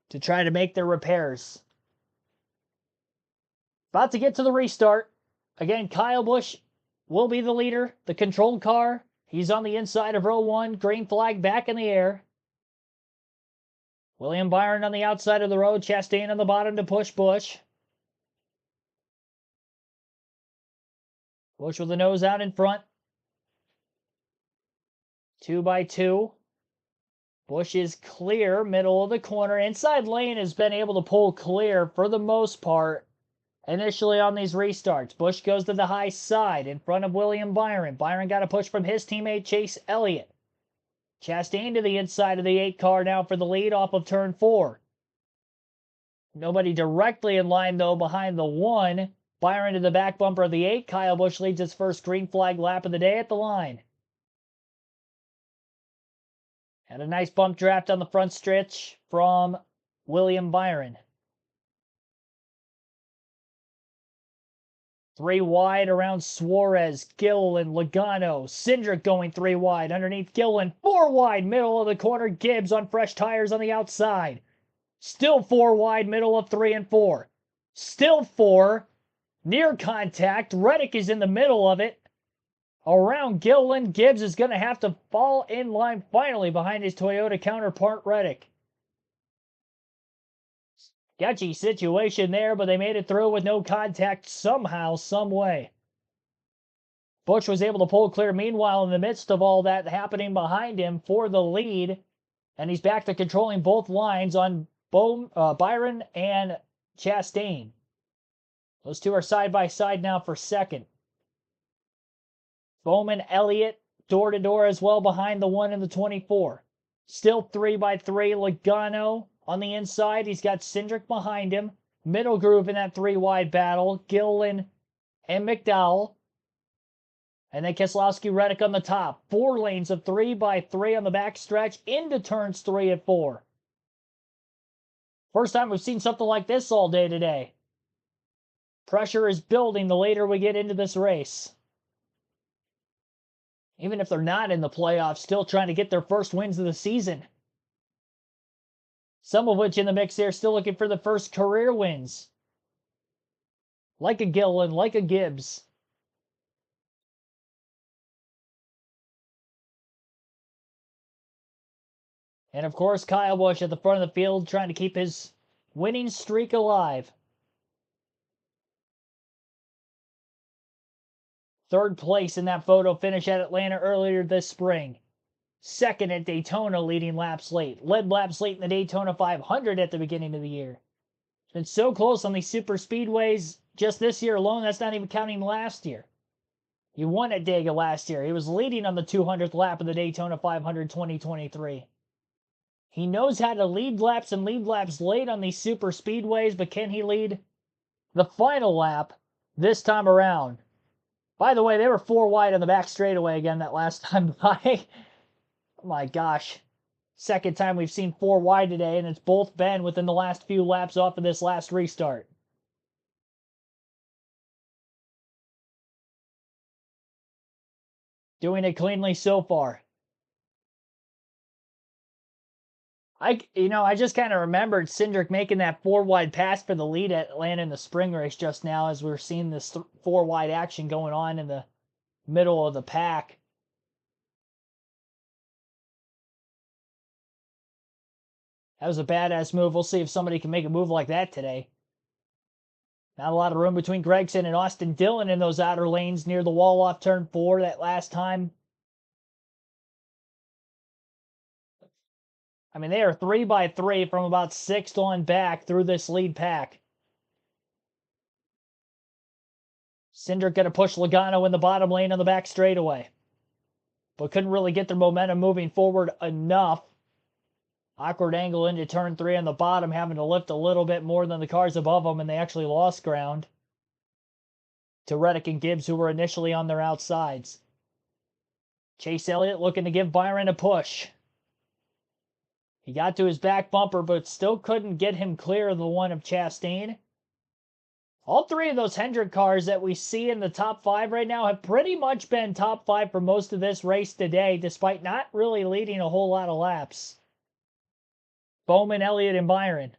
to try to make their repairs. About to get to the restart. Again, Kyle Busch will be the leader. The controlled car. He's on the inside of row 1. Green flag back in the air. William Byron on the outside of the road. Chastain on the bottom to push Busch. Busch with the nose out in front. 2 by 2. Busch is clear, middle of the corner. Inside lane has been able to pull clear for the most part initially on these restarts. Busch goes to the high side in front of William Byron. Byron got a push from his teammate Chase Elliott. Chastain to the inside of the 8 car now for the lead off of turn 4. Nobody directly in line though behind the 1. Byron to the back bumper of the 8. Kyle Busch leads his first green flag lap of the day at the line. Had a nice bump draft on the front stretch from William Byron. 3 wide around Suarez, Gill, and Logano. Cindric going 3 wide underneath Gillen. 4 wide, middle of the corner. Gibbs on fresh tires on the outside. Still 4 wide, middle of 3 and 4. Still 4. Near contact. Reddick is in the middle of it. Around Gillen, Gibbs is going to have to fall in line finally behind his Toyota counterpart Reddick. Sketchy situation there, but they made it through with no contact somehow, some way. Busch was able to pull clear. Meanwhile, in the midst of all that happening behind him for the lead, and he's back to controlling both lines on Byron and Chastain. Those two are side by side now for second. Bowman, Elliott, door to door as well behind the 1 in the 24. Still 3 by 3. Logano on the inside. He's got Cindric behind him. Middle groove in that 3 wide battle. Gillen and McDowell. And then Keselowski, Reddick on the top. 4 lanes of 3 by 3 on the back stretch into turns 3 and 4. First time we've seen something like this all day today. Pressure is building the later we get into this race. Even if they're not in the playoffs, still trying to get their first wins of the season. Some of which in the mix there, still looking for the first career wins. Like a Gillen, like a Gibbs. And of course, Kyle Busch at the front of the field trying to keep his winning streak alive. 3rd place in that photo finish at Atlanta earlier this spring. 2nd at Daytona, leading laps late. Led laps late in the Daytona 500 at the beginning of the year. It's been so close on these super speedways just this year alone. That's not even counting last year. He won at Dega last year. He was leading on the 200th lap of the Daytona 500 2023. He knows how to lead laps and lead laps late on these super speedways, but can he lead the final lap this time around? By the way, they were 4 wide on the back straightaway again that last time by. Oh my gosh. 2nd time we've seen 4 wide today, and it's both been within the last few laps off of this last restart. Doing it cleanly so far. I just kind of remembered Cindric making that 4 wide pass for the lead at Atlanta in the spring race just now as we're seeing this 4 wide action going on in the middle of the pack. That was a badass move. We'll see if somebody can make a move like that today. Not a lot of room between Gragson and Austin Dillon in those outer lanes near the wall off turn 4 that last time. I mean, they are 3x3 from about 6th on back through this lead pack. Cindric going to push Logano in the bottom lane on the back straightaway, but couldn't really get their momentum moving forward enough. Awkward angle into turn 3 on the bottom, having to lift a little bit more than the cars above them, and they actually lost ground to Reddick and Gibbs, who were initially on their outsides. Chase Elliott looking to give Byron a push. He got to his back bumper, but still couldn't get him clear of the one of Chastain. All three of those Hendrick cars that we see in the top 5 right now have pretty much been top 5 for most of this race today, despite not really leading a whole lot of laps. Bowman, Elliott, and Byron.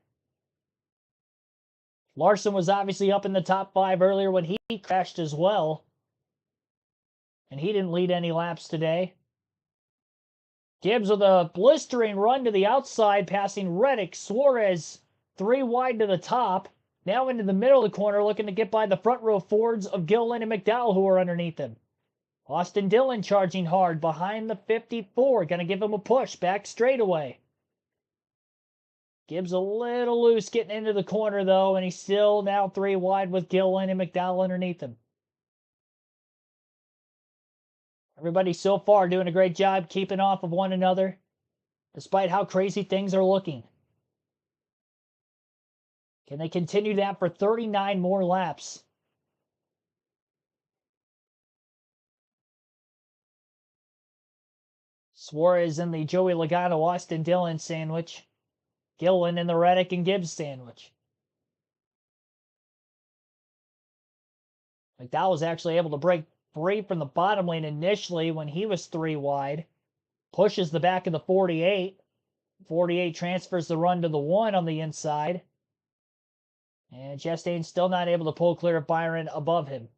Larson was obviously up in the top 5 earlier when he crashed as well, and he didn't lead any laps today. Gibbs with a blistering run to the outside, passing Reddick, Suarez 3 wide to the top. Now into the middle of the corner, looking to get by the front row Fords of Gilliland and McDowell, who are underneath him. Austin Dillon charging hard behind the 54, going to give him a push back straightaway. Gibbs a little loose getting into the corner, though, and he's still now 3 wide with Gilliland and McDowell underneath him. Everybody so far doing a great job keeping off of one another, despite how crazy things are looking. Can they continue that for 39 more laps? Suarez in the Joey Logano Austin Dillon sandwich. Gilliland in the Reddick and Gibbs sandwich. McDowell was actually able to break free from the bottom lane initially when he was 3 wide. Pushes the back of the 48. 48 transfers the run to the 1 on the inside. And Chastain still not able to pull clear of Byron above him.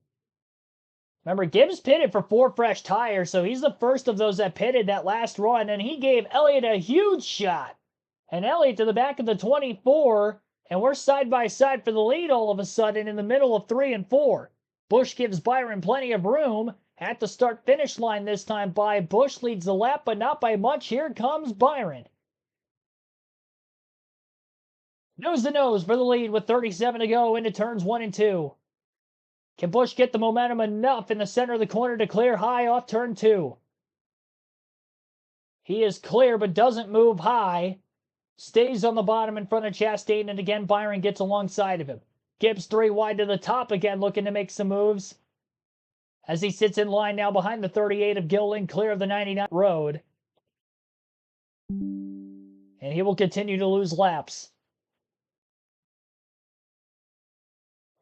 Remember, Gibbs pitted for 4 fresh tires, so he's the first of those that pitted that last run, and he gave Elliott a huge shot. And Elliott to the back of the 24, and we're side by side for the lead all of a sudden in the middle of 3 and 4. Busch gives Byron plenty of room at the start-finish line this time by Busch leads the lap, but not by much. Here comes Byron. Nose to nose for the lead with 37 to go into turns 1 and 2. Can Busch get the momentum enough in the center of the corner to clear high off turn 2? He is clear but doesn't move high. Stays on the bottom in front of Chastain, and again Byron gets alongside of him. Gibbs 3 wide to the top again, looking to make some moves. As he sits in line now behind the 38 of Gilliland, clear of the 99 road. And he will continue to lose laps.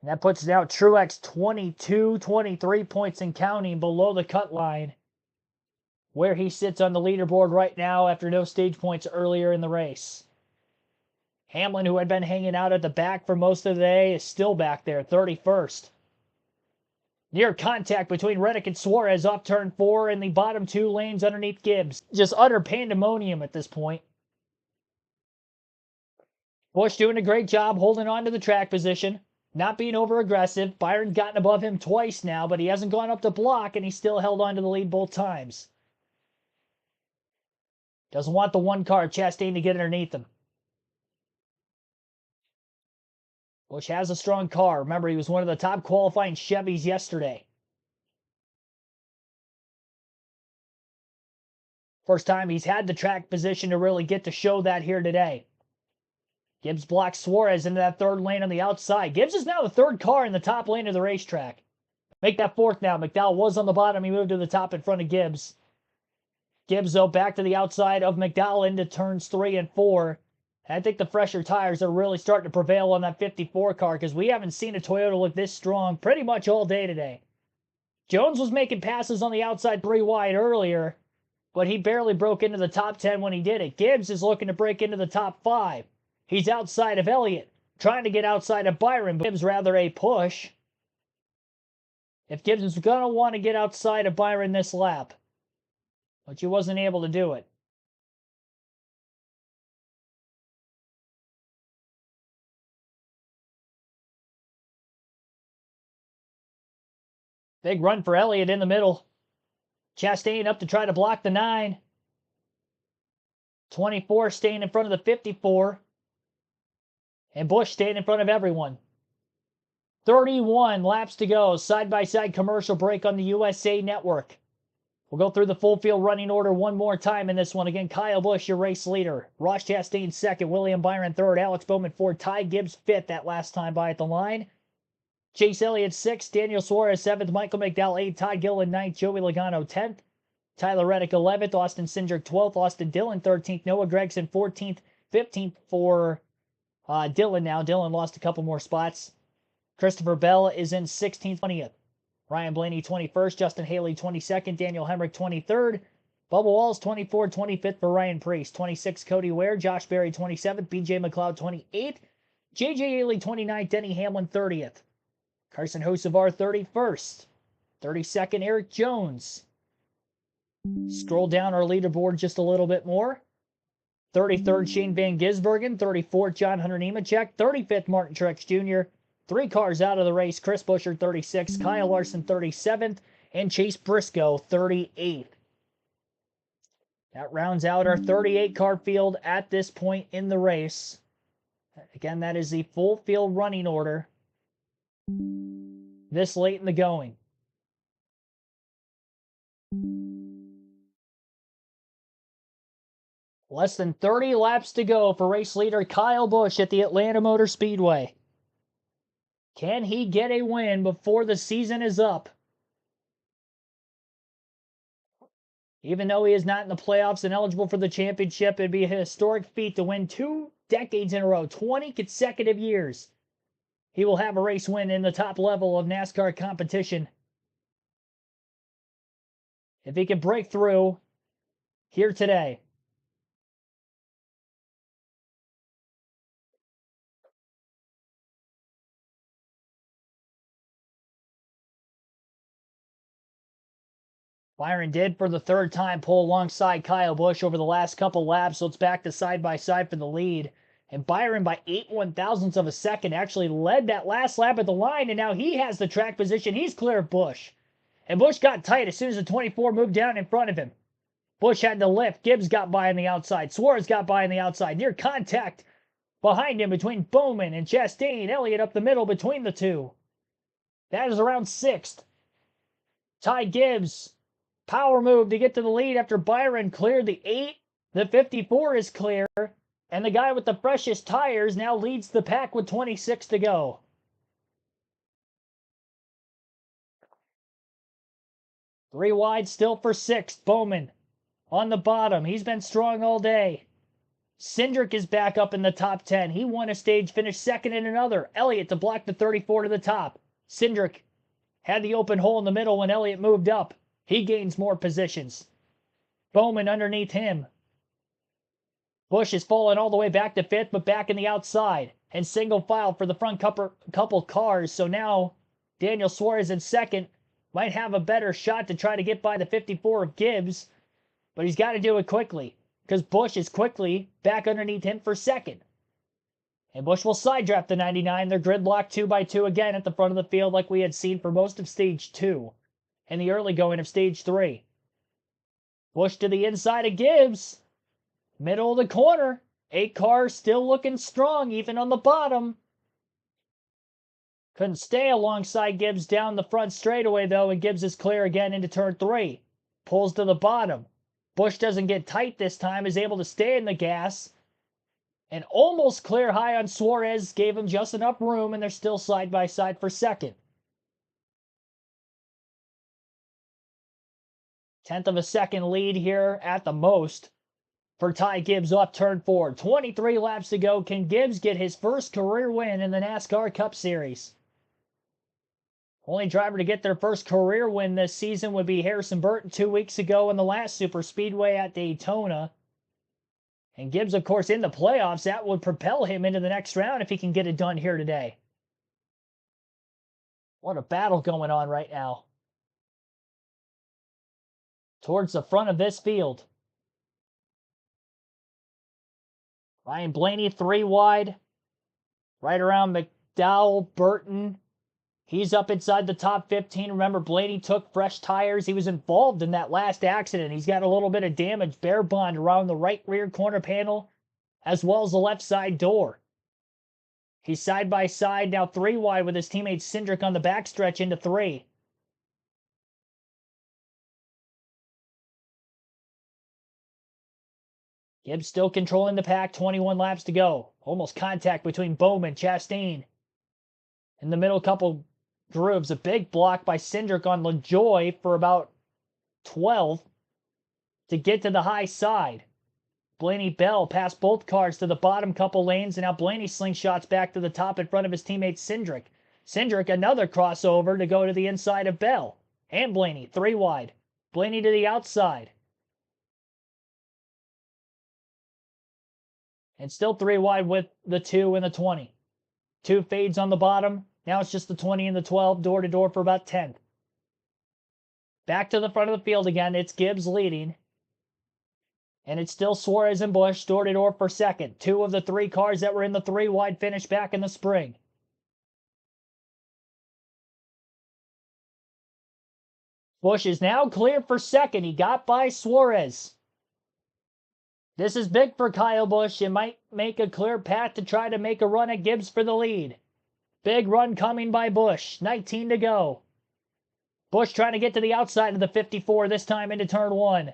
And that puts now Truex 22, 23 points and counting below the cut line, where he sits on the leaderboard right now after no stage points earlier in the race. Hamlin, who had been hanging out at the back for most of the day, is still back there, 31st. Near contact between Reddick and Suarez off turn 4 in the bottom 2 lanes underneath Gibbs. Just utter pandemonium at this point. Busch doing a great job holding on to the track position, not being over aggressive. Byron's gotten above him twice now, but he hasn't gone up to block, and he still held on to the lead both times. Doesn't want the 1 car, Chastain, to get underneath him. Busch has a strong car. Remember, he was one of the top qualifying Chevys yesterday. First time he's had the track position to really get to show that here today. Gibbs blocks Suarez into that 3rd lane on the outside. Gibbs is now the 3rd car in the top lane of the racetrack. Make that 4th now. McDowell was on the bottom. He moved to the top in front of Gibbs. Gibbs, though, back to the outside of McDowell into turns 3 and 4. I think the fresher tires are really starting to prevail on that 54 car, because we haven't seen a Toyota look this strong pretty much all day today. Jones was making passes on the outside 3 wide earlier, but he barely broke into the top 10 when he did it. Gibbs is looking to break into the top 5. He's outside of Elliott, trying to get outside of Byron, but Gibbs rather a push. if Gibbs was going to want to get outside of Byron this lap. But he wasn't able to do it. Big run for Elliott in the middle. Chastain up to try to block the 9. 24 staying in front of the 54. And Busch staying in front of everyone. 31 laps to go. Side-by-side commercial break on the USA Network. We'll go through the full field running order one more time in this one. Again, Kyle Busch, your race leader. Ross Chastain second. William Byron third. Alex Bowman fourth. Ty Gibbs fifth that last time by at the line. Chase Elliott sixth. Daniel Suarez seventh. Michael McDowell eighth. Todd Gilliland ninth. Joey Logano 10th. Tyler Reddick 11th. Austin Cindric 12th. Austin Dillon 13th. Noah Gragson 14th. 15th for Dillon now. Dillon lost a couple more spots. Christopher Bell is in 16th, 20th. Ryan Blaney 21st, Justin Haley 22nd, Daniel Hemrick 23rd, Bubba Walls 24th, 25th for Ryan Priest, 26th Cody Ware, Josh Berry 27th, BJ McLeod 28th, JJ Haley 29th, Denny Hamlin 30th, Carson Hocevar 31st, 32nd Eric Jones. Scroll down our leaderboard just a little bit more. 33rd Shane Van Gisbergen, 34th John Hunter Nemechek, 35th Martin Truex Jr., 3 cars out of the race. Chris Buescher, 36th. Kyle Larson, 37th. And Chase Briscoe, 38th. That rounds out our 38-car field at this point in the race. Again, that is the full field running order this late in the going. Less than 30 laps to go for race leader Kyle Busch at the Atlanta Motor Speedway. Can he get a win before the season is up? Even though he is not in the playoffs and eligible for the championship, it'd be a historic feat to win 2 decades in a row, 20 consecutive years. He will have a race win in the top level of NASCAR competition. If he can break through here today. Byron did for the 3rd time pull alongside Kyle Busch over the last couple laps, so it's back to side-by-side for the lead. And Byron, by 8/1000ths of a second, actually led that last lap at the line, and now he has the track position. He's clear of Busch. And Busch got tight as soon as the 24 moved down in front of him. Busch had to lift. Gibbs got by on the outside. Suarez got by on the outside. Near contact behind him between Bowman and Chastain. Elliott up the middle between the two. That is around 6th. Ty Gibbs. Power move to get to the lead after Byron cleared the 8. The 54 is clear. And the guy with the freshest tires now leads the pack with 26 to go. Three wide still for 6th. Bowman on the bottom. He's been strong all day. Cindric is back up in the top 10. He won a stage, finished 2nd in another. Elliott to block the 34 to the top. Cindric had the open hole in the middle when Elliott moved up. He gains more positions. Bowman underneath him. Busch is falling all the way back to 5th, but back in the outside. And single file for the front couple cars. So now Daniel Suarez in 2nd might have a better shot to try to get by the 54 of Gibbs. But he's got to do it quickly, because Busch is quickly back underneath him for 2nd. And Busch will side draft the 99. They're gridlocked 2x2 again at the front of the field like we had seen for most of Stage 2. And the early going of Stage 3. Busch to the inside of Gibbs. Middle of the corner. 8 cars still looking strong, even on the bottom. Couldn't stay alongside Gibbs down the front straightaway, though, and Gibbs is clear again into turn 3. Pulls to the bottom. Busch doesn't get tight this time, is able to stay in the gas. And almost clear high on Suarez, gave him just enough room, and they're still side by side for 2nd. 1/10 of a second lead here at the most for Ty Gibbs off turn 4. 23 laps to go. Can Gibbs get his first career win in the NASCAR Cup Series? Only driver to get their first career win this season would be Harrison Burton 2 weeks ago in the last Super Speedway at Daytona. And Gibbs, of course, in the playoffs. That would propel him into the next round if he can get it done here today. What a battle going on right now. Towards the front of this field. Ryan Blaney 3 wide. Right around McDowell, Burton. He's up inside the top 15. Remember, Blaney took fresh tires. He was involved in that last accident. He's got a little bit of damage, bare bond around the right rear corner panel, as well as the left side door. He's side by side, now 3 wide with his teammate Cindric on the backstretch into 3. Gibbs still controlling the pack, 21 laps to go. Almost contact between Bowman, Chastain. In the middle couple grooves, a big block by Cindric on LaJoy for about 12 to get to the high side. Blaney Bell passed both cars to the bottom couple lanes, and now Blaney slingshots back to the top in front of his teammate Cindric. Cindric, another crossover to go to the inside of Bell. And Blaney, 3 wide. Blaney to the outside. And still 3 wide with the 2 and the 20. 2 fades on the bottom. Now it's just the 20 and the 12, door to door for about 10th. Back to the front of the field again. It's Gibbs leading. And it's still Suarez and Busch, door to door for second. 2 of the 3 cars that were in the 3 wide finish back in the spring. Busch is now clear for second. He got by Suarez. This is big for Kyle Busch. It might make a clear path to try to make a run at Gibbs for the lead. Big run coming by Busch. 19 to go. Busch trying to get to the outside of the 54, this time into turn 1.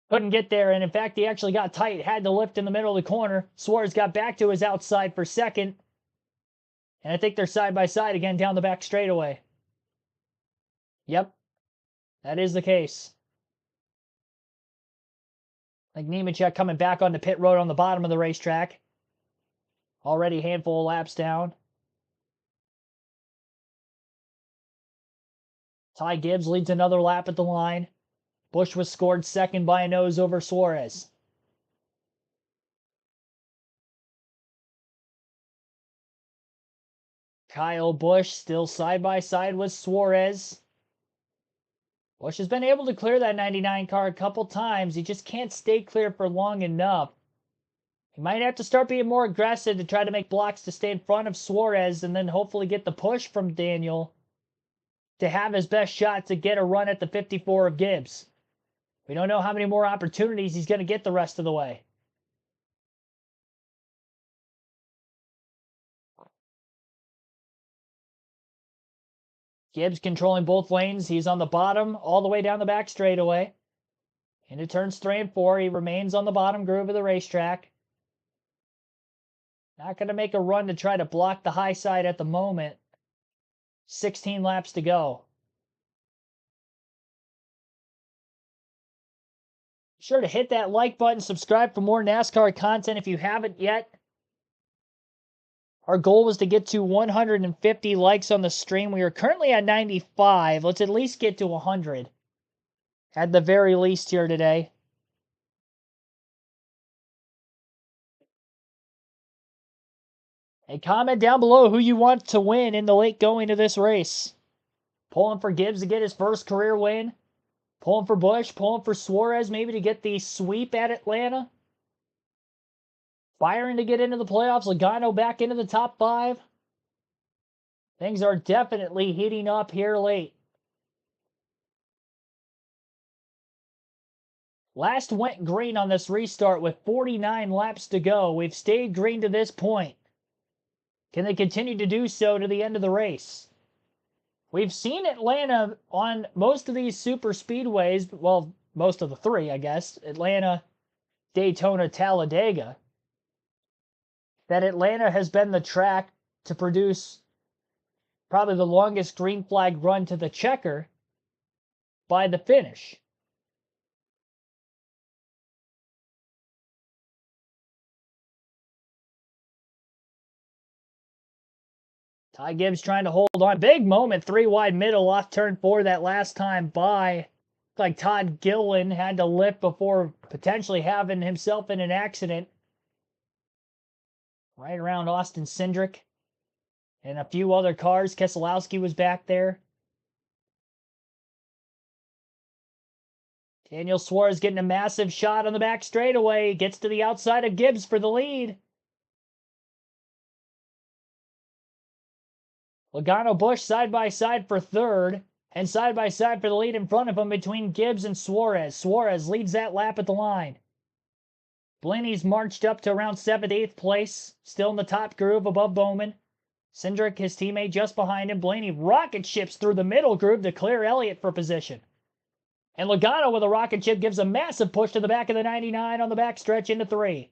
Couldn't get there, and in fact, he actually got tight. Had to lift in the middle of the corner. Suarez got back to his outside for second. And I think they're side by side again down the back straightaway. Yep, that is the case. Like Nemechek coming back onto pit road on the bottom of the racetrack. Already a handful of laps down. Ty Gibbs leads another lap at the line. Busch was scored second by a nose over Suarez. Kyle Busch still side by side with Suarez. Busch has been able to clear that 99 car a couple times. He just can't stay clear for long enough. He might have to start being more aggressive to try to make blocks to stay in front of Suarez and then hopefully get the push from Daniel to have his best shot to get a run at the 54 of Gibbs. We don't know how many more opportunities he's going to get the rest of the way. Gibbs controlling both lanes. He's on the bottom all the way down the back straightaway. Into turns 3 and 4. He remains on the bottom groove of the racetrack. Not going to make a run to try to block the high side at the moment. 16 laps to go. Be sure to hit that like button. Subscribe for more NASCAR content if you haven't yet. Our goal was to get to 150 likes on the stream. We are currently at 95. Let's at least get to 100. At the very least here today. And comment down below who you want to win in the late going of this race. Pulling for Gibbs to get his first career win. Pulling for Busch. Pulling for Suarez maybe to get the sweep at Atlanta. Byron to get into the playoffs. Logano back into the top 5. Things are definitely heating up here late. Last went green on this restart with 49 laps to go. We've stayed green to this point. Can they continue to do so to the end of the race? We've seen Atlanta on most of these super speedways. Well, most of the 3, I guess. Atlanta, Daytona, Talladega. That Atlanta has been the track to produce probably the longest green flag run to the checker by the finish. Ty Gibbs trying to hold on. Big moment, 3 wide middle off turn 4 that last time by. Like Todd Gilliland had to lift before potentially having himself in an accident. Right around Austin Cindric. And a few other cars. Keselowski was back there. Daniel Suarez getting a massive shot on the back straightaway. Gets to the outside of Gibbs for the lead. Logano Busch side by side for third. And side by side for the lead in front of him between Gibbs and Suarez. Suarez leads that lap at the line. Blaney's marched up to around 7th, 8th place. Still in the top groove above Bowman. Cindric, his teammate, just behind him. Blaney rocket ships through the middle groove to clear Elliott for position. And Logano with a rocket ship gives a massive push to the back of the 99 on the backstretch into 3.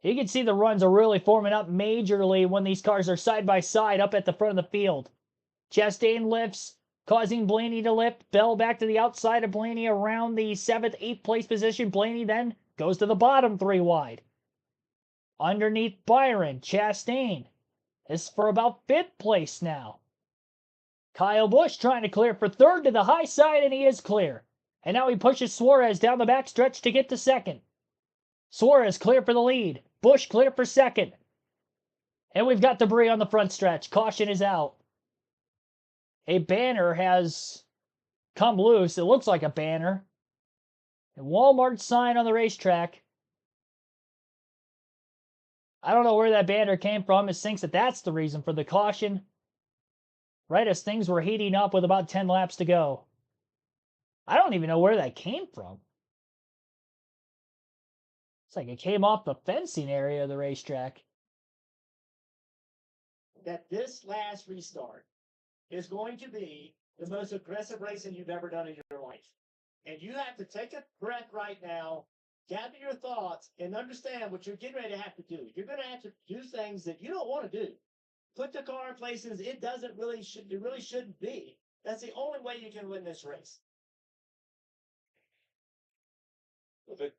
You can see the runs are really forming up majorly when these cars are side by side up at the front of the field. Chastain lifts, causing Blaney to lift. Bell back to the outside of Blaney around the 7th, 8th place position. Blaney then goes to the bottom 3 wide. Underneath Byron, Chastain is for about 5th place now. Kyle Busch trying to clear for 3rd to the high side, and he is clear. And now he pushes Suarez down the backstretch to get to 2nd. Suarez clear for the lead. Busch clear for 2nd. And we've got debris on the front stretch. Caution is out. A banner has come loose. It looks like a banner. A Walmart sign on the racetrack. I don't know where that banner came from. It thinks that that's the reason for the caution. Right as things were heating up with about 10 laps to go. I don't even know where that came from. It's like it came off the fencing area of the racetrack. That this last restart is going to be the most aggressive racing you've ever done in your life. And you have to take a breath right now, gather your thoughts, and understand what you're getting ready to have to do. You're going to have to do things that you don't want to do. Put the car in places it really shouldn't be. That's the only way you can win this race. Well, the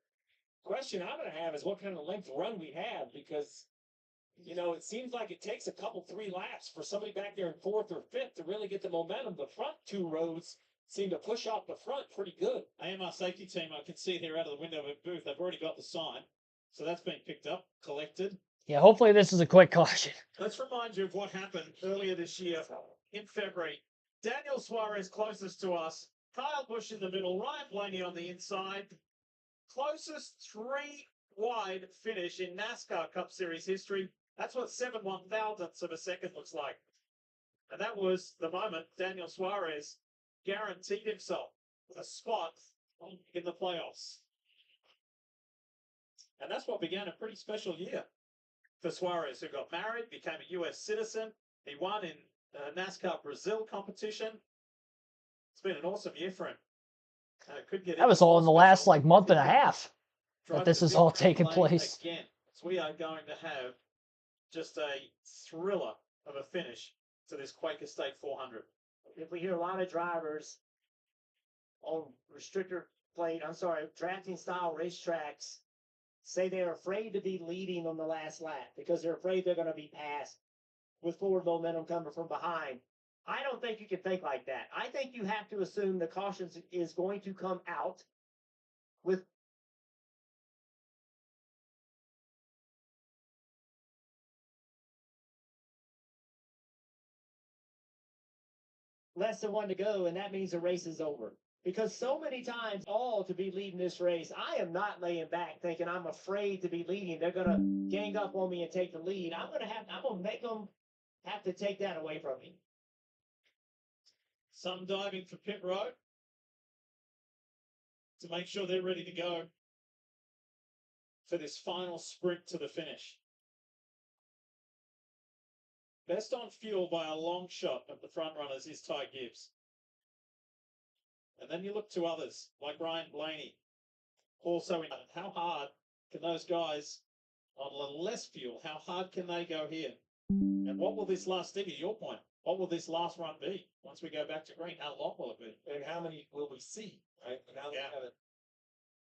question I'm going to have is what kind of length run we have, because it seems like it takes a couple, 3 laps for somebody back there in 4th or 5th to really get the momentum. The front 2 rows seem to push off the front pretty good. AMR safety team, I can see here out of the window of a booth, they've already got the sign. So that's been picked up, collected. Yeah, hopefully this is a quick caution. Let's remind you of what happened earlier this year in February. Daniel Suarez closest to us, Kyle Busch in the middle, Ryan Blaney on the inside. Closest 3 wide finish in NASCAR Cup Series history. That's what 7/1000ths of a second looks like. And that was the moment Daniel Suarez guaranteed himself a spot in the playoffs. And that's what began a pretty special year for Suarez, who got married, became a U.S. citizen. He won in NASCAR Brazil competition. It's been an awesome year for him. It could get That was all in the last month and a half that this is all taking place. Again. So we are going to have just a thriller of a finish to this Quaker State 400. If we hear a lot of drivers on drafting style racetracks say they're afraid to be leading on the last lap because they're afraid they're going to be passed with forward momentum coming from behind. I don't think you can think like that. I think you have to assume the caution is going to come out with less than 1 to go, and that means the race is over. Because so many times, all to be leading this race, I am not laying back thinking I'm afraid to be leading. They're going to gang up on me and take the lead. I'm going to make them have to take that away from me. Some diving for pit road to make sure they're ready to go for this final sprint to the finish. Best on fuel by a long shot of the front runners is Ty Gibbs. And then you look to others like Ryan Blaney. Also, how hard can those guys on less fuel, how hard can they go here? And what will this last, Stevie, your point, what will this last run be once we go back to green? How long will it be? And how many will we see? Right now that we have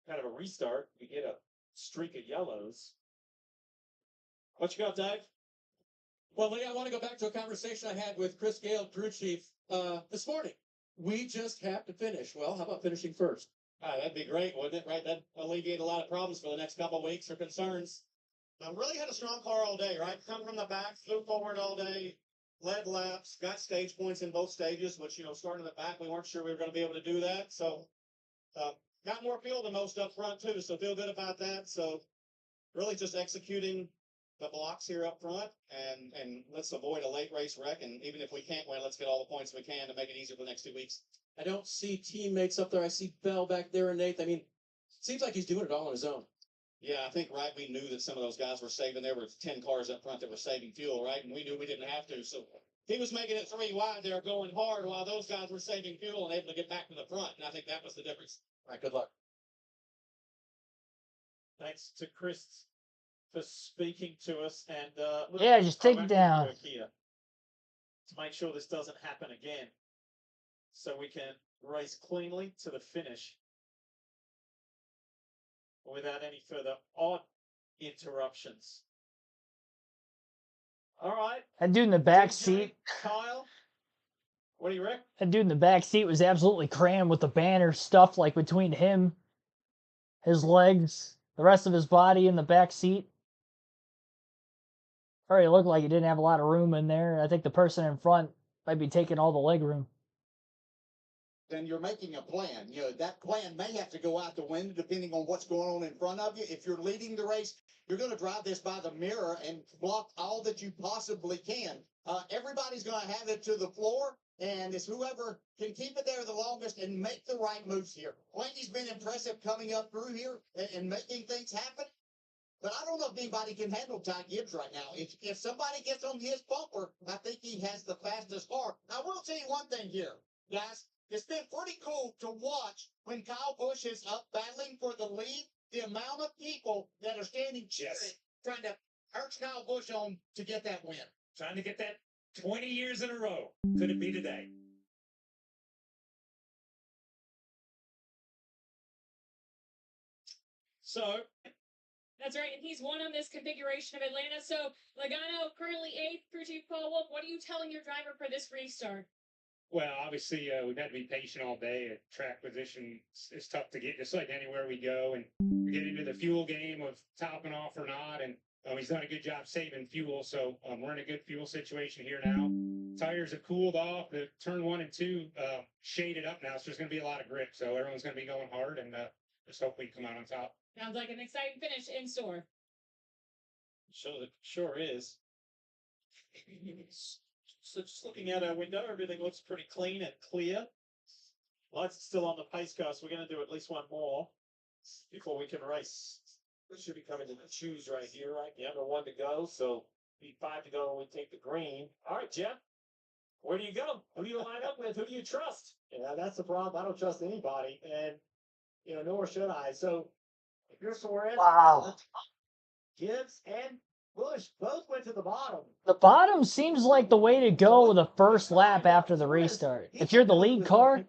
kind of a restart, we get a streak of yellows. What you got, Dave? Well, Lee, I want to go back to a conversation I had with Chris Gale, crew chief, this morning. We just have to finish. Well, how about finishing first? That'd be great, wouldn't it? Right? That'd alleviate a lot of problems for the next couple of weeks or concerns. Really had a strong car all day, right? Come from the back, flew forward all day, led laps, got stage points in both stages, which, starting in the back, we weren't sure we were going to be able to do that. So, got more fuel than most up front, too. So, feel good about that. So, really just executing the blocks here up front and let's avoid a late race wreck. And even if we can't win, let's get all the points we can to make it easier for the next 2 weeks. I don't see teammates up there. I see Bell back there and Nate. I mean, seems like he's doing it all on his own. Yeah, I think, right, we knew that some of those guys were saving. There were 10 cars up front that were saving fuel, right? And we knew we didn't have to. So he was making it 3 wide there going hard while those guys were saving fuel and able to get back to the front. And I think that was the difference. All right, good luck. Thanks to Chris for speaking to us. And Yeah, just take it down. Here to make sure this doesn't happen again. So we can race cleanly to the finish without any further odd interruptions. All right. That dude in the back DJ, seat. Kyle, what do you reckon? That dude in the back seat was absolutely crammed with the banner stuffed like between him, his legs, the rest of his body in the back seat. Already looked like he didn't have a lot of room in there. I think the person in front might be taking all the leg room. Then you're making a plan. That plan may have to go out the window depending on what's going on in front of you. If you're leading the race, you're going to drive this by the mirror and block all that you possibly can. Everybody's going to have it to the floor, and it's whoever can keep it there the longest and make the right moves here. Blanky's been impressive coming up through here and making things happen. But I don't know if anybody can handle Ty Gibbs right now. If somebody gets on his bumper, I think he has the fastest car. I will tell you one thing here, guys. It's been pretty cool to watch when Kyle Busch is up battling for the lead, the amount of people that are standing cheering, trying to urge Kyle Busch on to get that win. Trying to get that 20 years in a row. Could it be today? So, That's right, and he's won on this configuration of Atlanta. So Logano currently 8th, crew chief Paul Wolf. What are you telling your driver for this restart? Well, obviously, we've had to be patient all day. Track position is tough to get, just like anywhere we go. And we get into the fuel game of topping off or not. And he's done a good job saving fuel. So we're in a good fuel situation here now. Tires have cooled off. The turn 1 and 2 shaded up now. So there's going to be a lot of grip. So everyone's going to be going hard. And just hope we come out on top. Sounds like an exciting finish in store. sure is. So just looking out our window, everything looks pretty clean and clear. Lights are still on the pace car, so we're going to do at least one more before we can race. We should be coming to the choose right here, right? The number 1 to go, so be 5 to go when we take the green. All right, Jeff, where do you go? Who do you line up with? Who do you trust? Yeah, that's the problem. I don't trust anybody, and nor should I. So if you're Suarez, Wow. Gibbs and Bush both went to the bottom. The bottom seems like the way to go the first lap after the restart. If you're the lead car,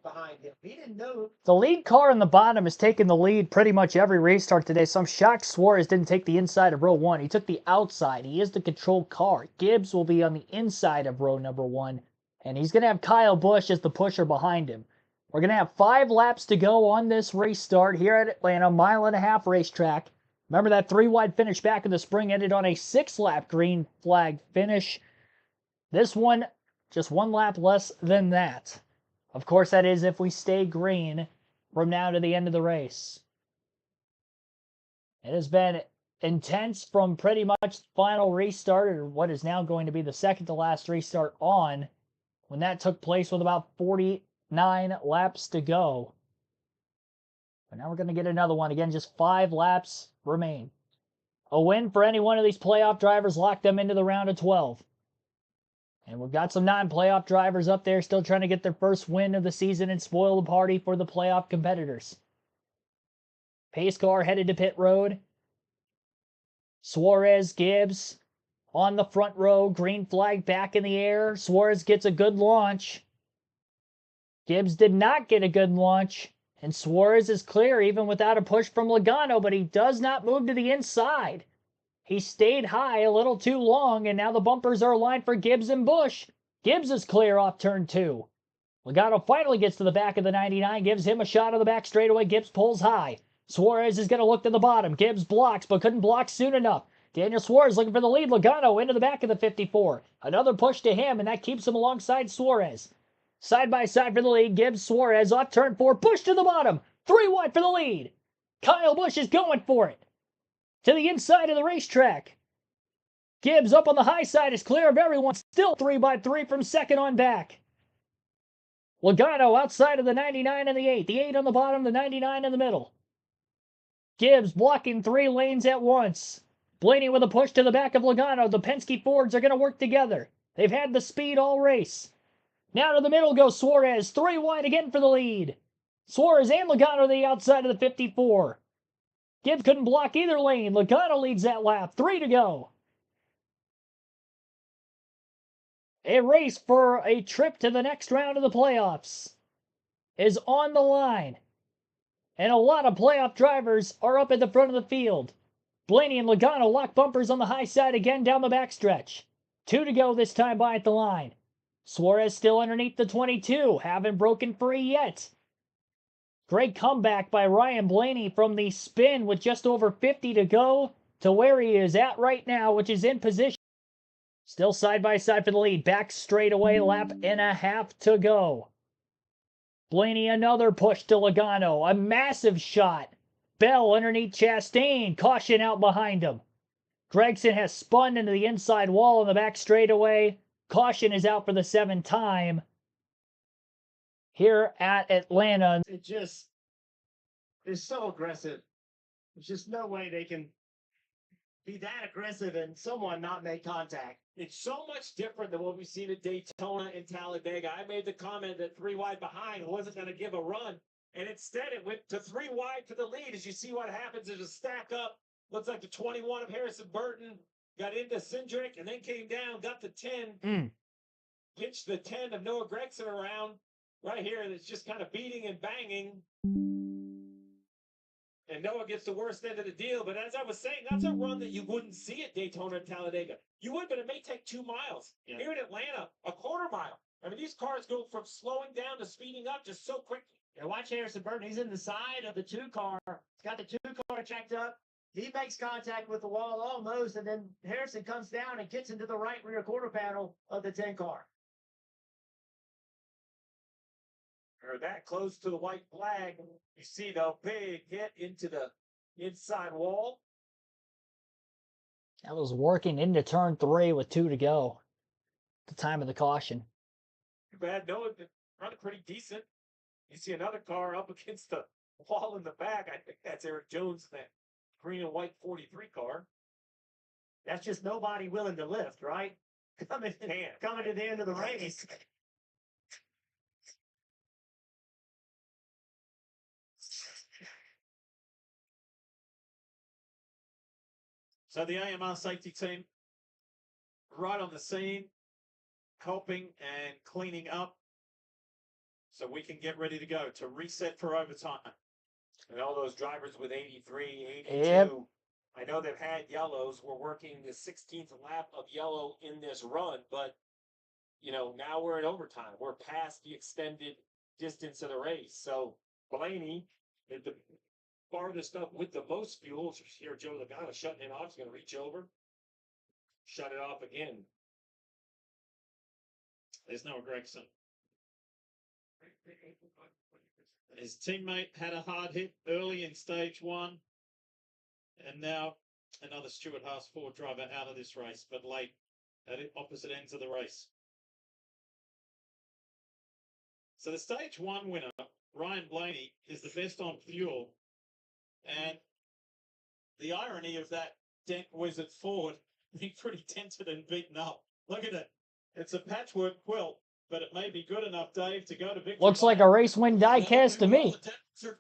He didn't know. the lead car in the bottom has taken the lead pretty much every restart today. So I'm shocked Suarez didn't take the inside of row 1. He took the outside. He is the controlled car. Gibbs will be on the inside of row number 1. And he's going to have Kyle Busch as the pusher behind him. We're going to have 5 laps to go on this restart here at Atlanta, 1.5-mile racetrack. Remember that 3-wide finish back in the spring ended on a 6-lap green flag finish. This one, just 1 lap less than that. Of course, that is if we stay green from now to the end of the race. It has been intense from pretty much the final restart, or what is now going to be the second to last restart on, when that took place with about 49 laps to go. But now we're going to get another one. Again, just 5 laps remain. A win for any one of these playoff drivers locked them into the round of 12. And we've got some non-playoff drivers up there still trying to get their first win of the season and spoil the party for the playoff competitors. Pace car headed to pit road. Suarez, Gibbs on the front row. Green flag back in the air. Suarez gets a good launch. Gibbs did not get a good launch. And Suarez is clear even without a push from Logano, but he does not move to the inside. He stayed high a little too long, and now the bumpers are aligned for Gibbs and Busch. Gibbs is clear off turn 2. Logano finally gets to the back of the 99, gives him a shot of the back straightaway. Gibbs pulls high. Suarez is going to look to the bottom. Gibbs blocks, but couldn't block soon enough. Daniel Suarez looking for the lead. Logano into the back of the 54. Another push to him, and that keeps him alongside Suarez. Side by side for the lead. Gibbs, Suarez off turn 4. Push to the bottom. 3 wide for the lead. Kyle Busch is going for it. To the inside of the racetrack. Gibbs up on the high side is clear of everyone. Still 3 by 3 from second on back. Logano outside of the 99 and the 8. The 8 on the bottom, the 99 in the middle. Gibbs blocking 3 lanes at once. Blaney with a push to the back of Logano. The Penske Fords are going to work together. They've had the speed all race. Now to the middle goes Suarez. 3 wide again for the lead. Suarez and Logano to the outside of the 54. Gibbs couldn't block either lane. Logano leads that lap. 3 to go. A race for a trip to the next round of the playoffs is on the line. And a lot of playoff drivers are up at the front of the field. Blaney and Logano lock bumpers on the high side again down the backstretch. 2 to go this time by at the line. Suarez still underneath the 22. Haven't broken free yet. Great comeback by Ryan Blaney from the spin with just over 50 to go to where he is at right now, which is in position. Still side by side for the lead. Back straight away, lap and a half to go. Blaney another push to Logano. A massive shot. Bell underneath Chastain. Caution out behind him. Gregson has spun into the inside wall in the back straightaway. Caution is out for the 7th time here at Atlanta. It just is so aggressive. There's just no way they can be that aggressive and someone not make contact. It's so much different than what we've seen at Daytona and Talladega. I made the comment that 3 wide behind wasn't going to give a run, and instead it went to 3 wide for the lead. As you see what happens, there's a stack up. Looks like the 21 of Harrison Burton got into Cindric and then came down, got the 10, pitched the 10 of Noah Gragson around right here, and it's just kind of beating and banging. And Noah gets the worst end of the deal. But as I was saying, that's a run that you wouldn't see at Daytona and Talladega. You would, but it may take 2 miles. Yeah. Here in Atlanta, a quarter mile. I mean, these cars go from slowing down to speeding up just so quickly. And watch Harrison Burton. He's in the side of the 2 car. He's got the 2 car checked up. He makes contact with the wall almost, and then Harrison comes down and gets into the right rear quarter panel of the 10 car. Or that close to the white flag. You see the big hit into the inside wall. That was working into turn 3 with 2 to go. At the time of the caution. Too bad Noah running pretty decent. You see another car up against the wall in the back. I think that's Eric Jones in that green and white 43 car. That's just nobody willing to lift, right? Coming to the end of the race. So the AMR safety team right on the scene, helping and cleaning up so we can get ready to go to reset for overtime. And all those drivers with 83, 82. Yep. I know they've had yellows. We're working the 16th lap of yellow in this run, but you know, now we're in overtime. We're past the extended distance of the race. So Blaney at the farthest up with the most fuel. Here, Joe Logano shutting it off. He's going to reach over, shut it off again. There's no Gregson. His teammate had a hard hit early in stage 1, and now another Stuart Haas Ford driver out of this race, but late at opposite ends of the race. So the stage 1 winner, Ryan Blaney, is the best on fuel. And the irony of that dent wizard Ford being pretty dented and beaten up. Look at it. It's a patchwork quilt, but it may be good enough, Dave, to go to victory. Looks like a race win diecast to me.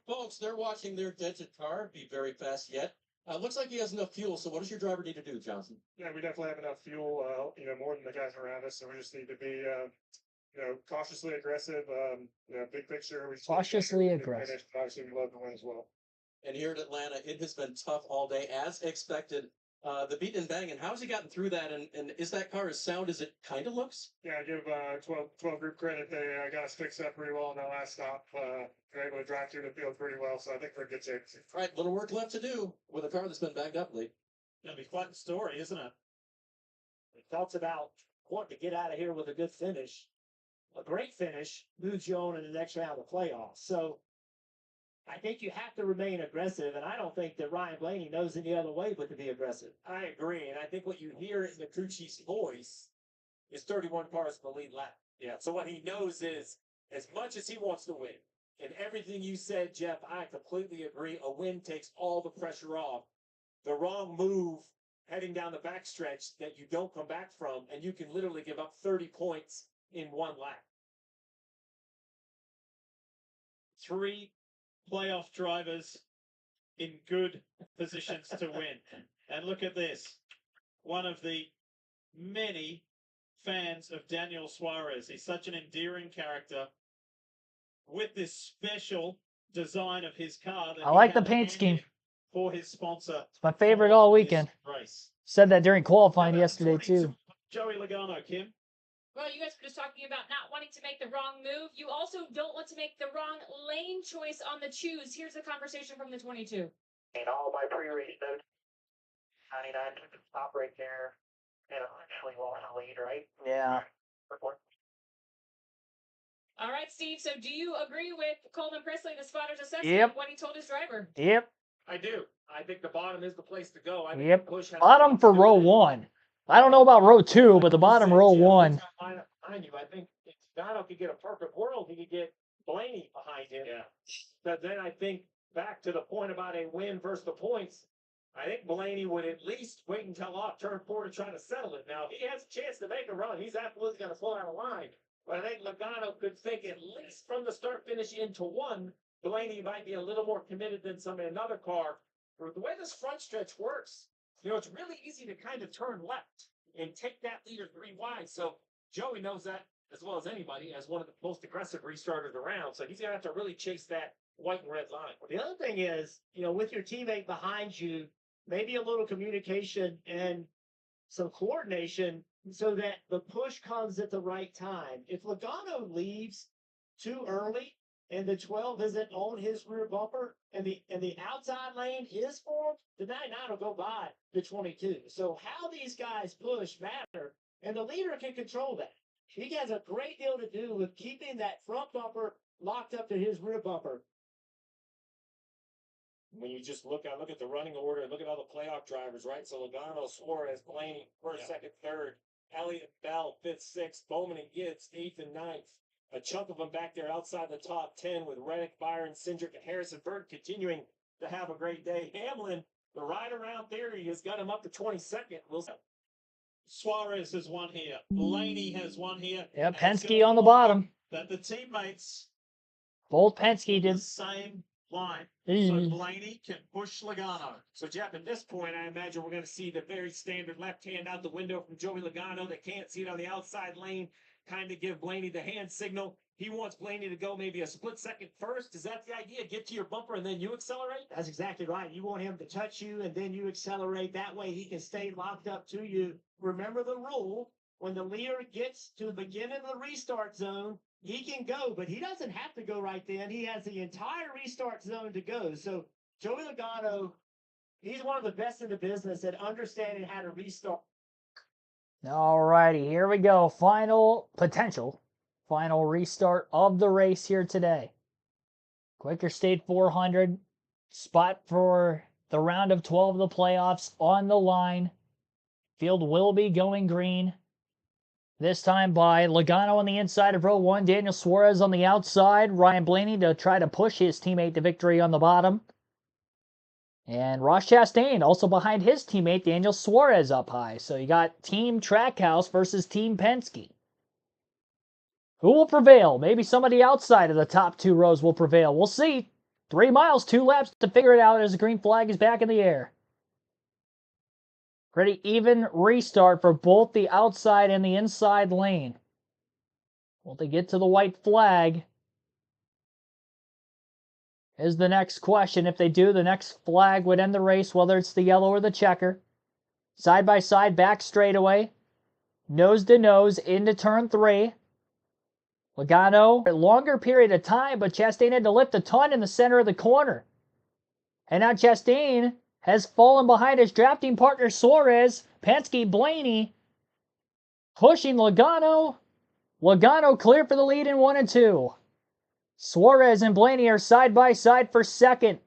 Folks, they're watching their dented car be very fast yet. Looks like he has enough fuel, so what does your driver need to do, Johnson? Yeah, we definitely have enough fuel, more than the guys around us, so we just need to be, cautiously aggressive, big picture. We just Cautiously need to aggressive. finish. Obviously, we love to win as well. And here at Atlanta, it has been tough all day, as expected. The beat and bang, and how's he gotten through that? And is that car as sound as it kind of looks? Yeah, I give 12 group credit. They got us fixed up pretty well in that last stop. They're able to drive through the field pretty well, so I think we're in good shape. All right, little work left to do with a car that's been banged up lately. Gonna be quite a story, isn't it? He talks about wanting to get out of here with a good finish. A great finish moves you on in the next round of playoffs. So I think you have to remain aggressive, and I don't think that Ryan Blaney knows any other way but to be aggressive. I agree, and I think what you hear in the crew chief's voice is 31 cars in the lead lap. Yeah. So what he knows is, as much as he wants to win, and everything you said, Jeff, I completely agree. A win takes all the pressure off. The wrong move heading down the backstretch that you don't come back from, and you can literally give up 30 points in one lap. 3 playoff drivers in good positions to win. And look at this. One of the many fans of Daniel Suarez. He's such an endearing character with this special design of his car. That I like the paint scheme. For his sponsor. It's my favorite all weekend. Race. Said that during qualifying yesterday, too. Joey Logano, Kim. Well, you guys were just talking about not wanting to make the wrong move. You also don't want to make the wrong lane choice on the choose. Here's the conversation from the 22. And all my pre-race notes, 99 took a stop right there, and eventually lost the lead, right? Yeah. All right, Steve. So do you agree with Coleman Presley, the spotter's assessment, Yep. of what he told his driver? Yep. I do. I think the bottom is the place to go. I think Yep. push has Bottom for row 1. I don't know about row 2, but the bottom row 1. Behind you, I think if Dono could get a perfect world, he could get Blaney behind him. Yeah. But then I think back to the point about a win versus the points, I think Blaney would at least wait until off turn 4 to try to settle it. Now, if he has a chance to make a run, he's absolutely going to slow out of line. But I think Logano could think at least from the start finish into 1, Blaney might be a little more committed than some in another car. For the way this front stretch works, it's really easy to kind of turn left and take that leader 3 wide. So Joey knows that as well as anybody as one of the most aggressive restarters around. So he's going to have to really chase that white and red line. The other thing is, with your teammate behind you, maybe a little communication and some coordination so that the push comes at the right time. If Logano leaves too early and the 12 isn't on his rear bumper and the outside lane is formed, the 99 will go by the 22. So how these guys push matter, and the leader can control that. He has a great deal to do with keeping that front bumper locked up to his rear bumper. When you just look at the running order, look at all the playoff drivers, right? So Logano, Suarez, Blaney, first, second, third, Elliott, Bell, fifth, sixth, Bowman and Gibbs, 8th and 9th. A chunk of them back there outside the top 10 with Reddick, Byron, Cindric, and Harrison Burton continuing to have a great day. Hamlin, the ride around theory has got him up to 22nd. We'll see. Suarez has won here. Blaney has won here. Yep, Penske on the bottom. That the teammates Both Penske the did. same line. So Mm. Blaney can push Logano. So, Jeff, at this point, I imagine we're going to see the very standard left hand out the window from Joey Logano that can't see it on the outside lane, kind of give Blaney the hand signal. He wants Blaney to go maybe a split second first. Is that the idea? Get to your bumper and then you accelerate? That's exactly right. You want him to touch you and then you accelerate. That way he can stay locked up to you. Remember the rule. When the leader gets to the beginning of the restart zone, he can go, but he doesn't have to go right then. He has the entire restart zone to go. So Joey Logano, he's one of the best in the business at understanding how to restart. All righty, here we go. Final restart of the race here today. Quaker State 400, spot for the round of 12 of the playoffs on the line. Field will be going green. This time by Logano on the inside of row 1, Daniel Suarez on the outside, Ryan Blaney to try to push his teammate to victory on the bottom. And Ross Chastain also behind his teammate Daniel Suarez up high. So you got Team Trackhouse versus Team Penske. Who will prevail? Maybe somebody outside of the top 2 rows will prevail. We'll see. 3 miles, 2 laps to figure it out as the green flag is back in the air. Pretty even restart for both the outside and the inside lane. Will they get to the white flag? Is the next question. If they do, the next flag would end the race, whether it's the yellow or the checker. Side by side, back straightaway. Nose to nose into turn 3. Logano, a longer period of time, but Chastain had to lift a ton in the center of the corner. And now Chastain has fallen behind his drafting partner Suarez. Penske Blaney pushing Logano. Logano clear for the lead in 1 and 2. Suarez and Blaney are side by side for second.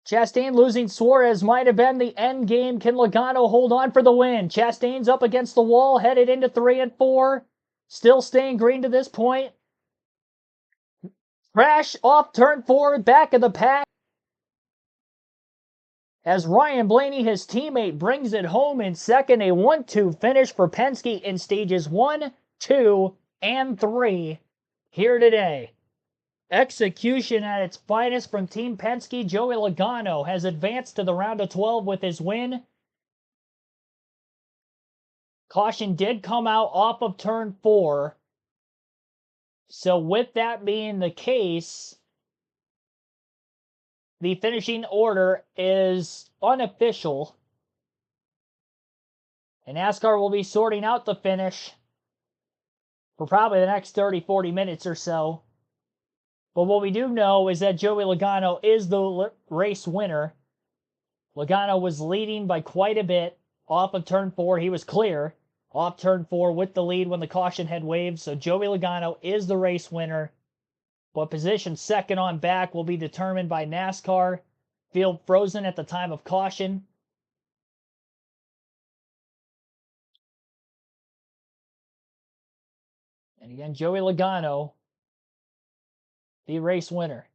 Chastain losing Suarez might have been the end game. Can Logano hold on for the win? Chastain's up against the wall, headed into 3 and 4. Still staying green to this point. Crash off turn 4, back of the pack. As Ryan Blaney, his teammate, brings it home in second. A 1-2 finish for Penske in stages 1, 2, and 3 here today. Execution at its finest from Team Penske. Joey Logano has advanced to the round of 12 with his win. Caution did come out off of turn 4. So with that being the case, the finishing order is unofficial. And NASCAR will be sorting out the finish for probably the next 30-40 minutes or so. But what we do know is that Joey Logano is the race winner. Logano was leading by quite a bit off of turn 4. He was clear off turn 4 with the lead when the caution had waved. So Joey Logano is the race winner. But position second on back will be determined by NASCAR. Field frozen at the time of caution. And again, Joey Logano, the race winner.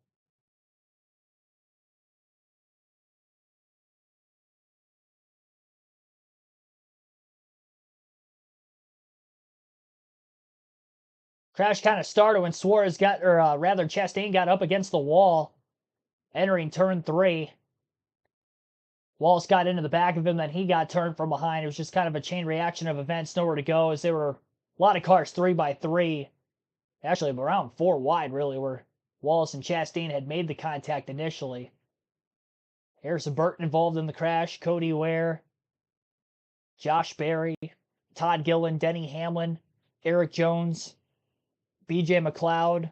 Crash kind of started when Suarez got, or rather Chastain got up against the wall, entering turn 3. Wallace got into the back of him, then he got turned from behind. It was just kind of a chain reaction of events, nowhere to go, as there were a lot of cars 3 by 3. Actually, around 4 wide, really, where Wallace and Chastain had made the contact initially. Harrison Burton involved in the crash, Cody Ware, Josh Berry, Todd Gillen, Denny Hamlin, Eric Jones, BJ McLeod,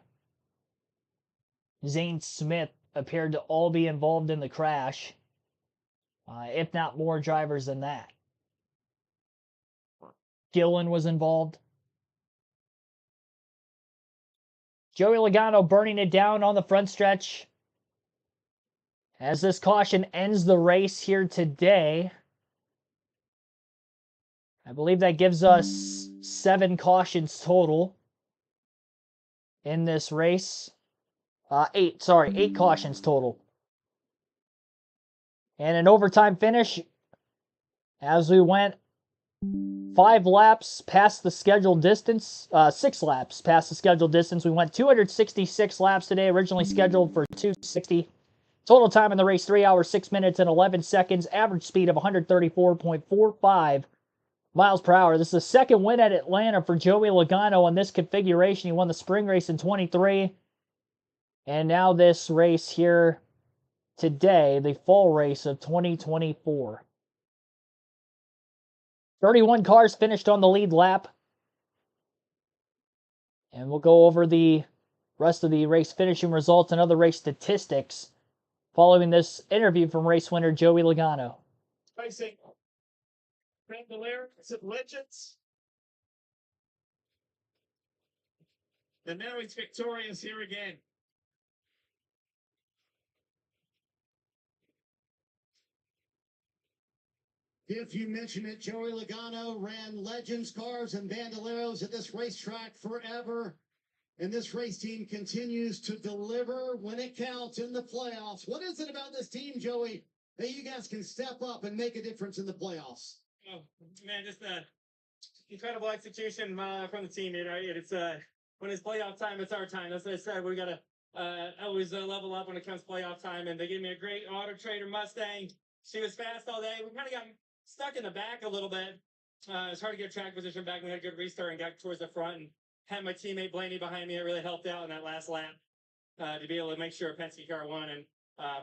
Zane Smith appeared to all be involved in the crash, if not more drivers than that. Gillen was involved. Joey Logano burning it down on the front stretch as this caution ends the race here today. I believe that gives us 7 cautions total in this race. 8 cautions total. And an overtime finish as we went 5 laps past the scheduled distance, 6 laps past the scheduled distance. We went 266 laps today, originally scheduled for 260. Total time in the race, 3 hours, 6 minutes, and 11 seconds. Average speed of 134.45 miles per hour. This is the second win at Atlanta for Joey Logano on this configuration. He won the spring race in 23. And now this race here today, the fall race of 2024. 31 cars finished on the lead lap. And we'll go over the rest of the race finishing results and other race statistics following this interview from race winner Joey Logano. Facing Bandolier, is it Legends? And now he's victorious here again. If you mention it, Joey Logano ran Legends cars and Bandoleros at this racetrack forever. And this race team continues to deliver when it counts in the playoffs. What is it about this team, Joey, that you guys can step up and make a difference in the playoffs? Oh, man, just incredible execution from the team. You know, it's when it's playoff time, it's our time. That's what I said. We gotta always level up when it comes playoff time. And they gave me a great Auto Trader Mustang. She was fast all day. We kind of got stuck in the back a little bit. It's hard to get track position back. We had a good restart and got towards the front and had my teammate Blaney behind me. It really helped out in that last lap to be able to make sure a Penske car won and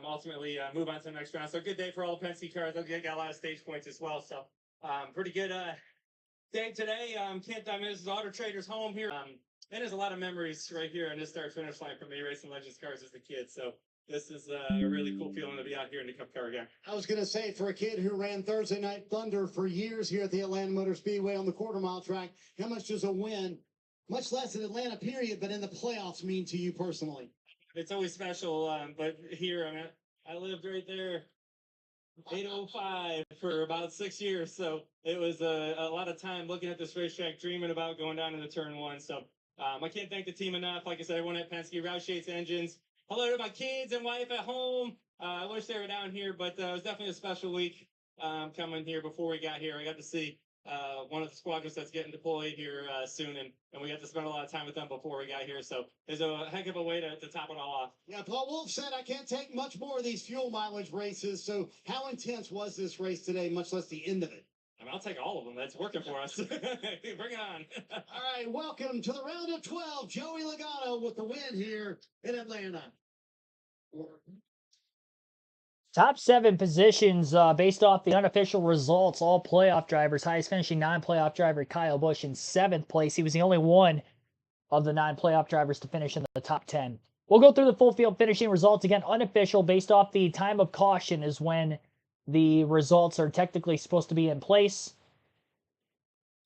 ultimately move on to the next round. So good day for all the Penske cars. They got a lot of stage points as well. So pretty good day today. This is Auto Trader's home here. And there's a lot of memories right here on this start finish line from me racing Legends cars as a kid. So this is a really cool feeling to be out here in the Cup car again. I was going to say, for a kid who ran Thursday Night Thunder for years here at the Atlanta Motor Speedway on the quarter-mile track, how much does a win, much less in Atlanta, period, but in the playoffs mean to you personally? It's always special, but here, I mean, I lived right there, 805 for about 6 years, so it was a lot of time looking at this racetrack, dreaming about going down into turn one. So I can't thank the team enough. Like I said, everyone at Penske, Roush Yates Engines. Hello to my kids and wife at home. I wish they were down here, but it was definitely a special week coming here before we got here. I got to see one of the squadrons that's getting deployed here soon, and we got to spend a lot of time with them before we got here. So it's a heck of a way to top it all off. Yeah, Paul Wolf said I can't take much more of these fuel mileage races. So how intense was this race today, much less the end of it? I mean, I'll take all of them. That's working for us. Bring it on. All right, welcome to the round of 12. Joey Logano with the win here in Atlanta. Top 7 positions based off the unofficial results, all playoff drivers. Highest finishing non-playoff driver Kyle Busch in 7th place. He was the only one of the 9 playoff drivers to finish in the top 10. We'll go through the full field finishing results. Again, unofficial, based off the time of caution is when the results are technically supposed to be in place.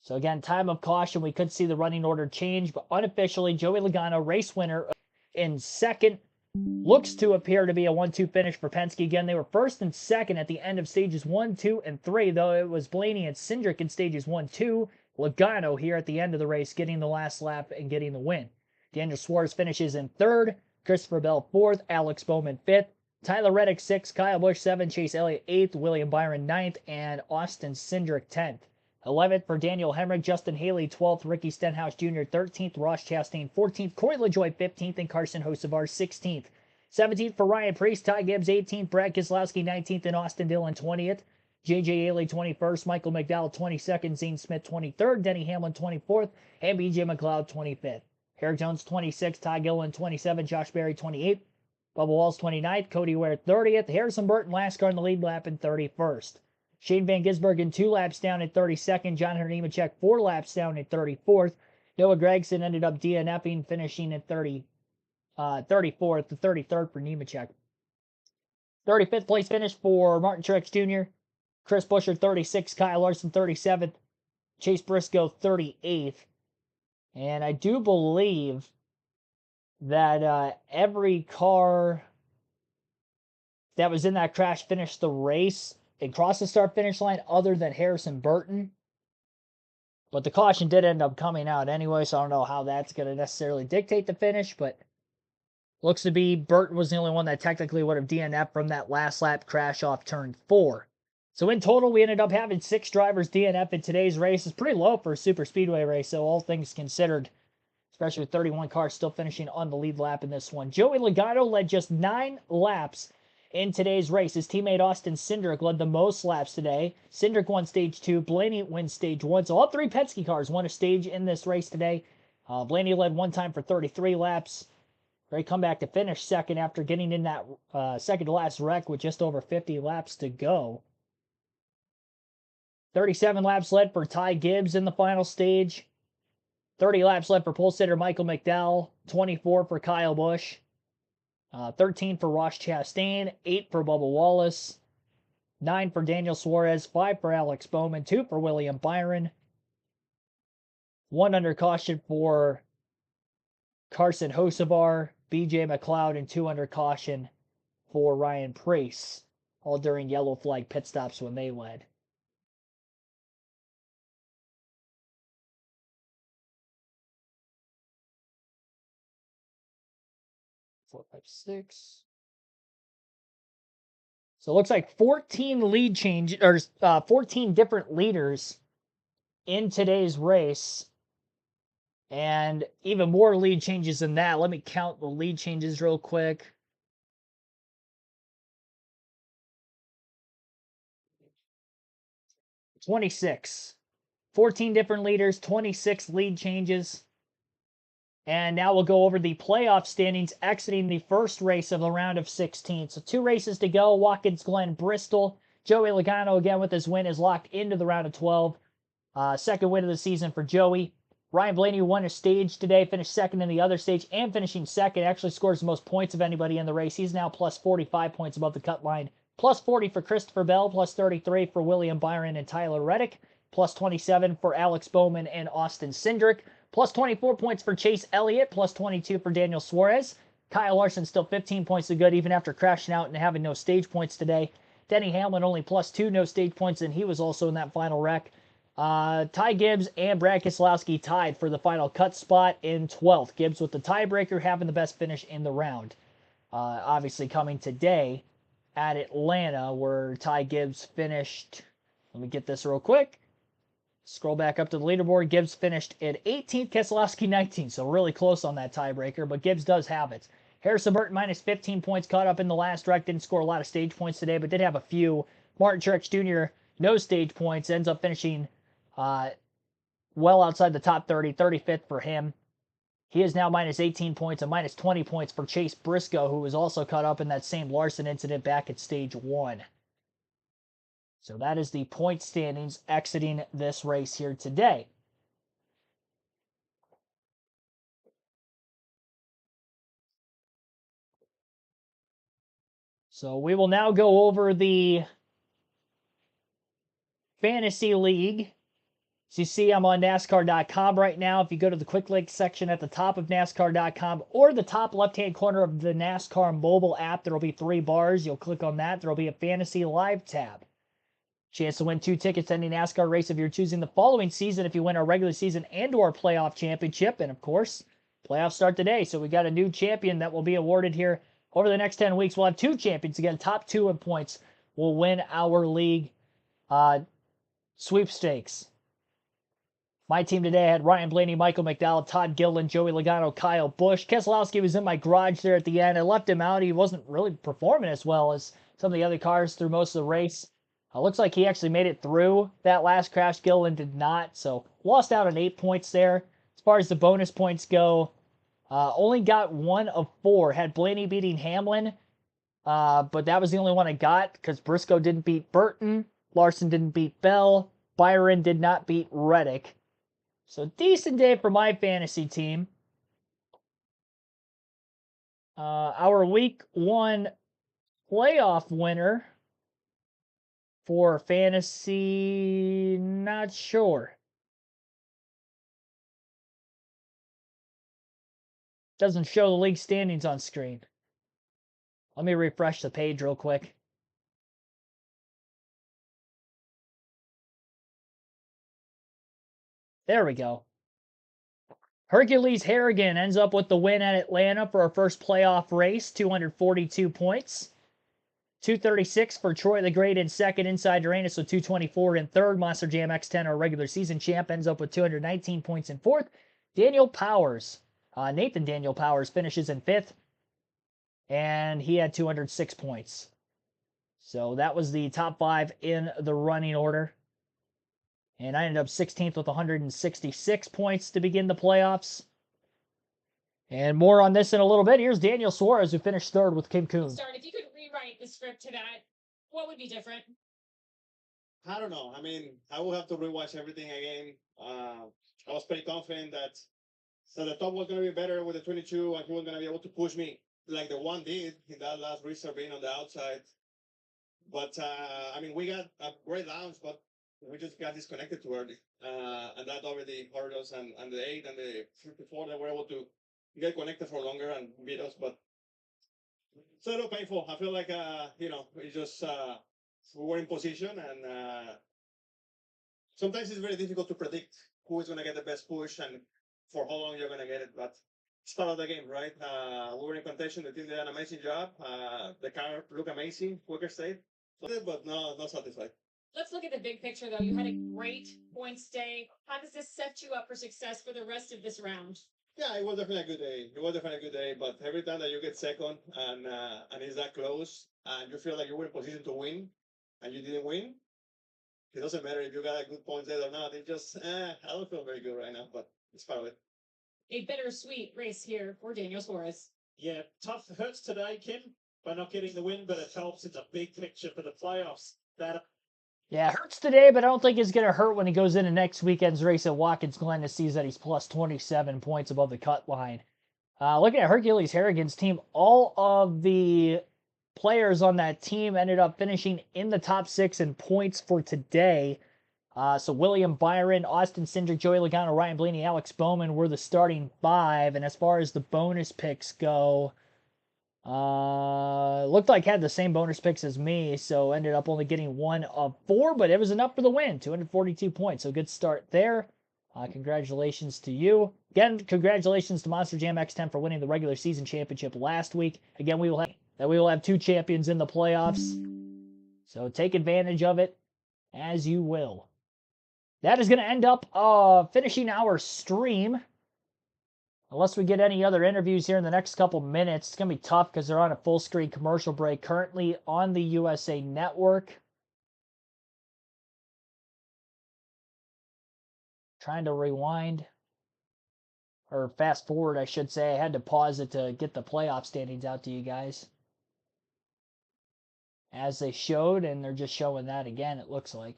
So again, time of caution, we could see the running order change, but unofficially, Joey Logano, race winner in 2nd. Looks to appear to be a 1-2 finish for Penske. Again, they were 1st and 2nd at the end of stages 1, 2, and 3, though it was Blaney and Cindric in stages 1, 2. Logano here at the end of the race getting the last lap and getting the win. Daniel Suarez finishes in 3rd, Christopher Bell 4th, Alex Bowman 5th, Tyler Reddick 6th, Kyle Busch 7th, Chase Elliott 8th, William Byron 9th, and Austin Cindric 10th. 11th for Daniel Hemrick, Justin Haley 12th, Ricky Stenhouse Jr. 13th, Ross Chastain 14th, Corey LaJoie 15th, and Carson Hocevar 16th. 17th for Ryan Preece, Ty Gibbs 18th, Brad Keselowski 19th, and Austin Dillon 20th. J.J. Ailey 21st, Michael McDowell 22nd, Zane Smith 23rd, Denny Hamlin 24th, and B.J. McLeod 25th. Eric Jones 26th, Ty Gilliland 27th, Josh Berry 28th, Bubba Walls 29th, Cody Ware 30th, Harrison Burton last car in the lead lap in 31st. Shane Van Gisbergen 2 laps down at 32nd, John Hunter Nemechek 4 laps down at 34th. Noah Gragson ended up DNFing, finishing at 34th, the 33rd for Nemechek. 35th place finish for Martin Truex Jr., Chris Buescher 36th, Kyle Larson 37th, Chase Briscoe 38th. And I do believe that every car that was in that crash finished the race and crossed the start-finish line other than Harrison Burton. But the caution did end up coming out anyway, so I don't know how that's going to necessarily dictate the finish, but looks to be Burton was the only one that technically would have DNF'd from that last lap crash off turn 4. So in total, we ended up having 6 drivers DNF in today's race. It's pretty low for a super speedway race, so all things considered, especially with 31 cars still finishing on the lead lap in this one. Joey Logano led just 9 laps in today's race. His teammate Austin Cindric led the most laps today. Cindric won stage 2, Blaney wins stage 1. So all 3 Penske cars won a stage in this race today. Blaney led one time for 33 laps. Great comeback to finish second after getting in that second to last wreck with just over 50 laps to go. 37 laps led for Ty Gibbs in the final stage. 30 laps led for pole sitter Michael McDowell. 24 for Kyle Busch. 13 for Ross Chastain. 8 for Bubba Wallace. 9 for Daniel Suarez. 5 for Alex Bowman. 2 for William Byron. 1 under caution for Carson Hocevar, B.J. McLeod, and 2 under caution for Ryan Preece, all during yellow flag pit stops when they led. Four, 5, 6. So it looks like 14 lead change, or 14 different leaders in today's race. And even more lead changes than that. Let me count the lead changes real quick. "26. 14 different leaders, 26 lead changes. And now we'll go over the playoff standings exiting the first race of the round of 16. So 2 races to go. Watkins Glen, Bristol. Joey Logano, again with his win, is locked into the round of 12. Second win of the season for Joey. Ryan Blaney won a stage today, finished second in the other stage, and finishing second. Actually scores the most points of anybody in the race. He's now plus 45 points above the cut line. Plus 40 for Christopher Bell, plus 33 for William Byron and Tyler Reddick, plus 27 for Alex Bowman and Austin Cindric, plus 24 points for Chase Elliott, plus 22 for Daniel Suarez. Kyle Larson still 15 points to good, even after crashing out and having no stage points today. Denny Hamlin only plus 2, no stage points, and he was also in that final wreck. Ty Gibbs and Brad Keselowski tied for the final cut spot in 12th. Gibbs with the tiebreaker, having the best finish in the round. Obviously coming today at Atlanta, where Ty Gibbs finished. Let me get this real quick. Scroll back up to the leaderboard. Gibbs finished at 18th, Keselowski 19th, so really close on that tiebreaker, but Gibbs does have it. Harrison Burton minus 15 points, caught up in the last wreck, didn't score a lot of stage points today, but did have a few. Martin Truex Jr., no stage points, ends up finishing well outside the top 30, 35th for him. He is now minus 18 points and minus 20 points for Chase Briscoe, who was also caught up in that same Larson incident back at stage 1. So that is the point standings exiting this race here today. So we will now go over the Fantasy League. As you see, I'm on NASCAR.com right now. If you go to the quick link section at the top of NASCAR.com or the top left-hand corner of the NASCAR mobile app, there will be 3 bars. You'll click on that. There will be a Fantasy Live tab. Chance to win 2 tickets to any NASCAR race if you're choosing the following season if you win our regular season and or playoff championship. And, of course, playoffs start today. So we got a new champion that will be awarded here over the next 10 weeks. We'll have 2 champions. Again, top 2 in points will win our league sweepstakes. My team today had Ryan Blaney, Michael McDowell, Todd Gilliland, Joey Logano, Kyle Busch. Keselowski was in my garage there at the end. I left him out. He wasn't really performing as well as some of the other cars through most of the race. Looks like he actually made it through that last crash. Gilliland did not, so lost out on 8 points there. As far as the bonus points go, only got 1 of 4. Had Blaney beating Hamlin, but that was the only one I got because Briscoe didn't beat Burton. Larson didn't beat Bell. Byron did not beat Reddick. So decent day for my fantasy team. Our week 1 playoff winner for fantasy, not sure. Doesn't show the league standings on screen. Let me refresh the page real quick. There we go. Hercules Harrigan ends up with the win at Atlanta for our first playoff race, 242 points. 236 for Troy the Great in second, inside Uranus with 224 in third. Monster Jam X10, our regular season champ, ends up with 219 points in fourth. Daniel Powers, Nathan Daniel Powers finishes in fifth, and he had 206 points. So that was the top 5 in the running order. And I ended up 16th with 166 points to begin the playoffs. And more on this in a little bit. Here's Daniel Suarez, who finished third with Kim Coon. Start, if you could rewrite the script to that, what would be different? I don't know. I mean, I will have to rewatch everything again. I was pretty confident that the top was going to be better with the 22, and he was going to be able to push me like the one did in that last restart being on the outside. But, I mean, we got a great launch, but we just got disconnected too early. And that already hurt us. And the 8 and the 54, they were able to get connected for longer and beat us. But it's a little painful. I feel like, we just we were in position. And sometimes it's very difficult to predict who is going to get the best push and for how long you're going to get it. But it's part of the game, right? We were in contention. The team did an amazing job. The car looked amazing. Quaker State. But no, not satisfied. Let's look at the big picture, though. You had a great points day. How does this set you up for success for the rest of this round? Yeah, it was definitely a good day. It was definitely a good day. But every time that you get second and it's that close and you feel like you were in position to win and you didn't win, it doesn't matter if you got a good points day or not. It just, I don't feel very good right now, but it's part of it. A bittersweet race here for Daniel Suarez. Yeah, tough hurts today, Kim, by not getting the win, but it helps in the big picture for the playoffs. That Yeah, it hurts today, but I don't think it's going to hurt when he goes into next weekend's race at Watkins Glen to see that he's plus 27 points above the cut line. Looking at Hercules Harrigan's team, all of the players on that team ended up finishing in the top 6 in points for today. So William Byron, Austin Cindric, Joey Logano, Ryan Blaney, Alex Bowman were the starting 5. And as far as the bonus picks go, looked like had the same bonus picks as me, so ended up only getting 1 of 4, but it was enough for the win, 242 points. So good start there. Congratulations to you. Again, congratulations to Monster Jam X10 for winning the regular season championship last week. Again, we will have 2 champions in the playoffs. So take advantage of it as you will. That is going to end up finishing our stream. Unless we get any other interviews here in the next couple minutes. It's going to be tough because they're on a full screen commercial break currently on the USA Network. Trying to rewind. Or fast forward, I should say. I had to pause it to get the playoff standings out to you guys. As they showed, and they're just showing that again, it looks like.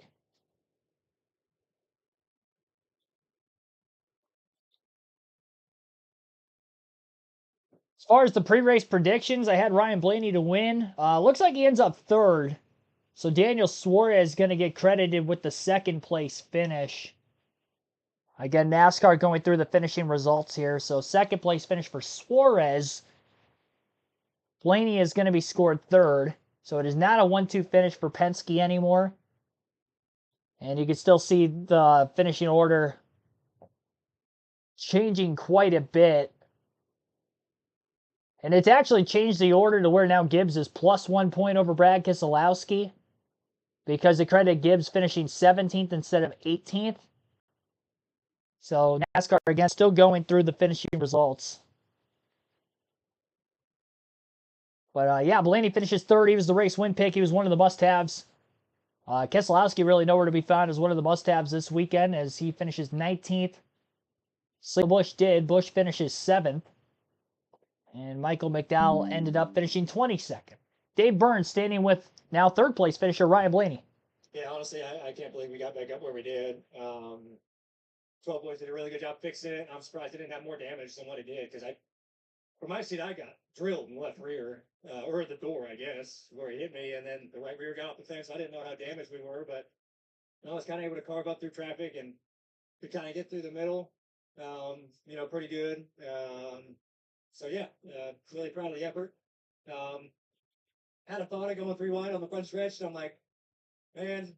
As far as the pre-race predictions, I had Ryan Blaney to win. Looks like he ends up 3rd. So Daniel Suarez is going to get credited with the 2nd place finish. Again, NASCAR going through the finishing results here. So 2nd place finish for Suarez. Blaney is going to be scored 3rd. So it is not a 1-2 finish for Penske anymore. And you can still see the finishing order changing quite a bit. And it's actually changed the order to where now Gibbs is plus 1 point over Brad Keselowski, because it credited Gibbs finishing 17th instead of 18th. So NASCAR, again, still going through the finishing results. But yeah, Blaney finishes 3rd. He was the race win pick. He was one of the must-haves. Keselowski really nowhere to be found as one of the must-haves this weekend as he finishes 19th. Busch did. Busch finishes 7th. And Michael McDowell ended up finishing 22nd. Dave Burns standing with now 3rd place finisher Ryan Blaney. Yeah, honestly, I can't believe we got back up where we did. 12 Boys did a really good job fixing it. I'm surprised it didn't have more damage than what it did, because from my seat, I got drilled in the left rear, or the door, I guess, where he hit me, and then the right rear got off the fence. I didn't know how damaged we were, but I was kind of able to carve up through traffic and to kind of get through the middle, pretty good. So yeah, really proud of the effort. Had a thought of going 3 wide on the front stretch, and I'm like, man,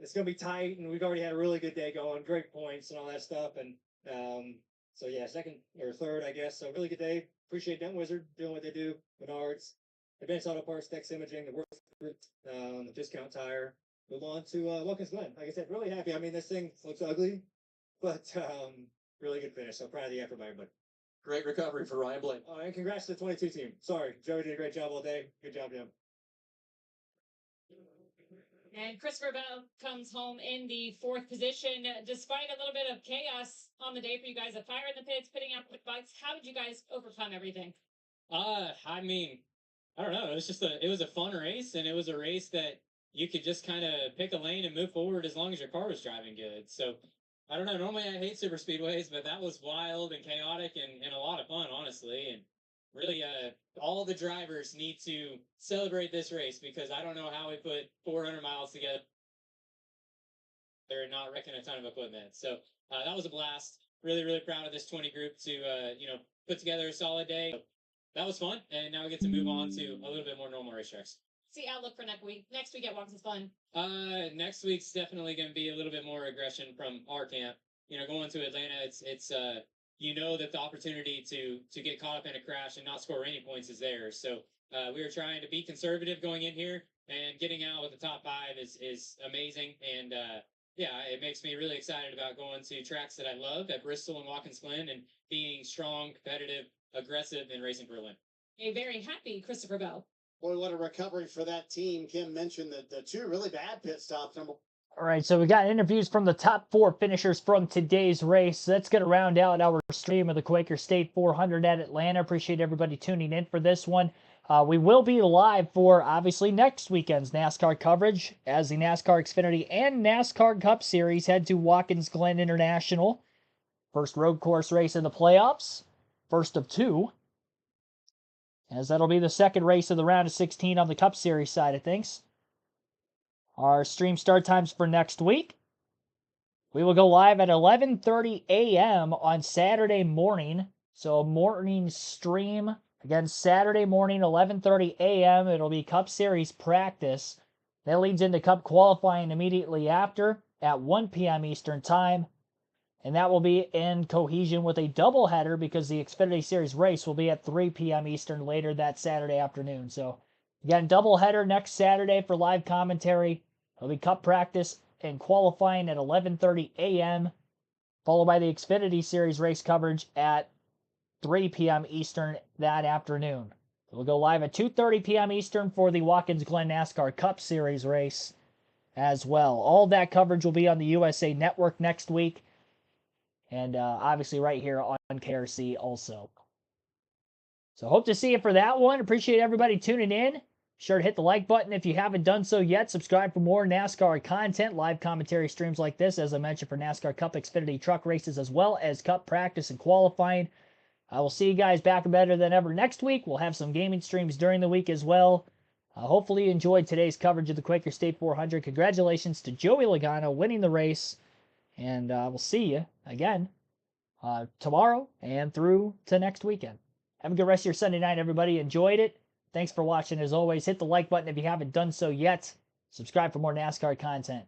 it's gonna be tight, and we've already had a really good day going, great points and all that stuff, and so yeah, 2nd or 3rd, I guess. So really good day. Appreciate Dent Wizard doing what they do. Menards, Advanced Auto Parts, Tex Imaging, the World Group, Discount Tire. Move on to Watkins Glen. Like I said, really happy. I mean, this thing looks ugly, but really good finish. So proud of the effort by everybody. Great recovery for Ryan Blaney. And congrats to the 22 team. Sorry, Joey did a great job all day. Good job, Jim. And Christopher Bell comes home in the 4th position, despite a little bit of chaos on the day for you guys. A fire in the pits, putting out quick bikes. How did you guys overcome everything? I mean, I don't know. It was a fun race, and it was a race that you could just kind of pick a lane and move forward as long as your car was driving good. So I don't know. Normally I hate super speedways, but that was wild and chaotic and a lot of fun, honestly. And really, all the drivers need to celebrate this race, because I don't know how we put 400 miles together. They're not wrecking a ton of equipment. So that was a blast. Really, really proud of this 20 group to, put together a solid day. So that was fun. And now we get to move on to a little bit more normal racetracks. See outlook for next week. Next week at Watkins Glen. Next week's definitely going to be a little bit more aggression from our camp. Going to Atlanta, it's that the opportunity to get caught up in a crash and not score any points is there. So we were trying to be conservative going in here, and getting out with the top 5 is amazing. And it makes me really excited about going to tracks that I love at Bristol and Watkins Glen, and being strong, competitive, aggressive, and racing for a win. A very happy Christopher Bell. Boy, what a recovery for that team. Kim mentioned that the 2 really bad pit stops. All right, so we got interviews from the top 4 finishers from today's race. That's going to round out our stream of the Quaker State 400 at Atlanta. Appreciate everybody tuning in for this one. We will be live for, obviously, next weekend's NASCAR coverage as the NASCAR Xfinity and NASCAR Cup Series head to Watkins Glen International. First road course race in the playoffs. First of two. As that'll be the second race of the round of 16 on the Cup Series side of things. Our stream start times for next week. We will go live at 11:30 a.m. on Saturday morning. So a morning stream. Again, Saturday morning, 11:30 a.m. It'll be Cup Series practice. That leads into Cup qualifying immediately after at 1 p.m. Eastern Time. And that will be in cohesion with a doubleheader because the Xfinity Series race will be at 3 p.m. Eastern later that Saturday afternoon. So, again, doubleheader next Saturday for live commentary. It'll be Cup practice and qualifying at 11:30 a.m., followed by the Xfinity Series race coverage at 3 p.m. Eastern that afternoon. We'll go live at 2:30 p.m. Eastern for the Watkins Glen NASCAR Cup Series race as well. All that coverage will be on the USA Network next week. And obviously right here on KRC also. So hope to see you for that one. Appreciate everybody tuning in. Be sure to hit the like button if you haven't done so yet. Subscribe for more NASCAR content, live commentary streams like this, as I mentioned, for NASCAR Cup Xfinity truck races, as well as Cup practice and qualifying. I will see you guys back better than ever next week. We'll have some gaming streams during the week as well. Hopefully you enjoyed today's coverage of the Quaker State 400. Congratulations to Joey Logano winning the race. And we'll see you again tomorrow and through to next weekend. Have a good rest of your Sunday night, everybody. Enjoyed it. Thanks for watching. As always, hit the like button if you haven't done so yet. Subscribe for more NASCAR content.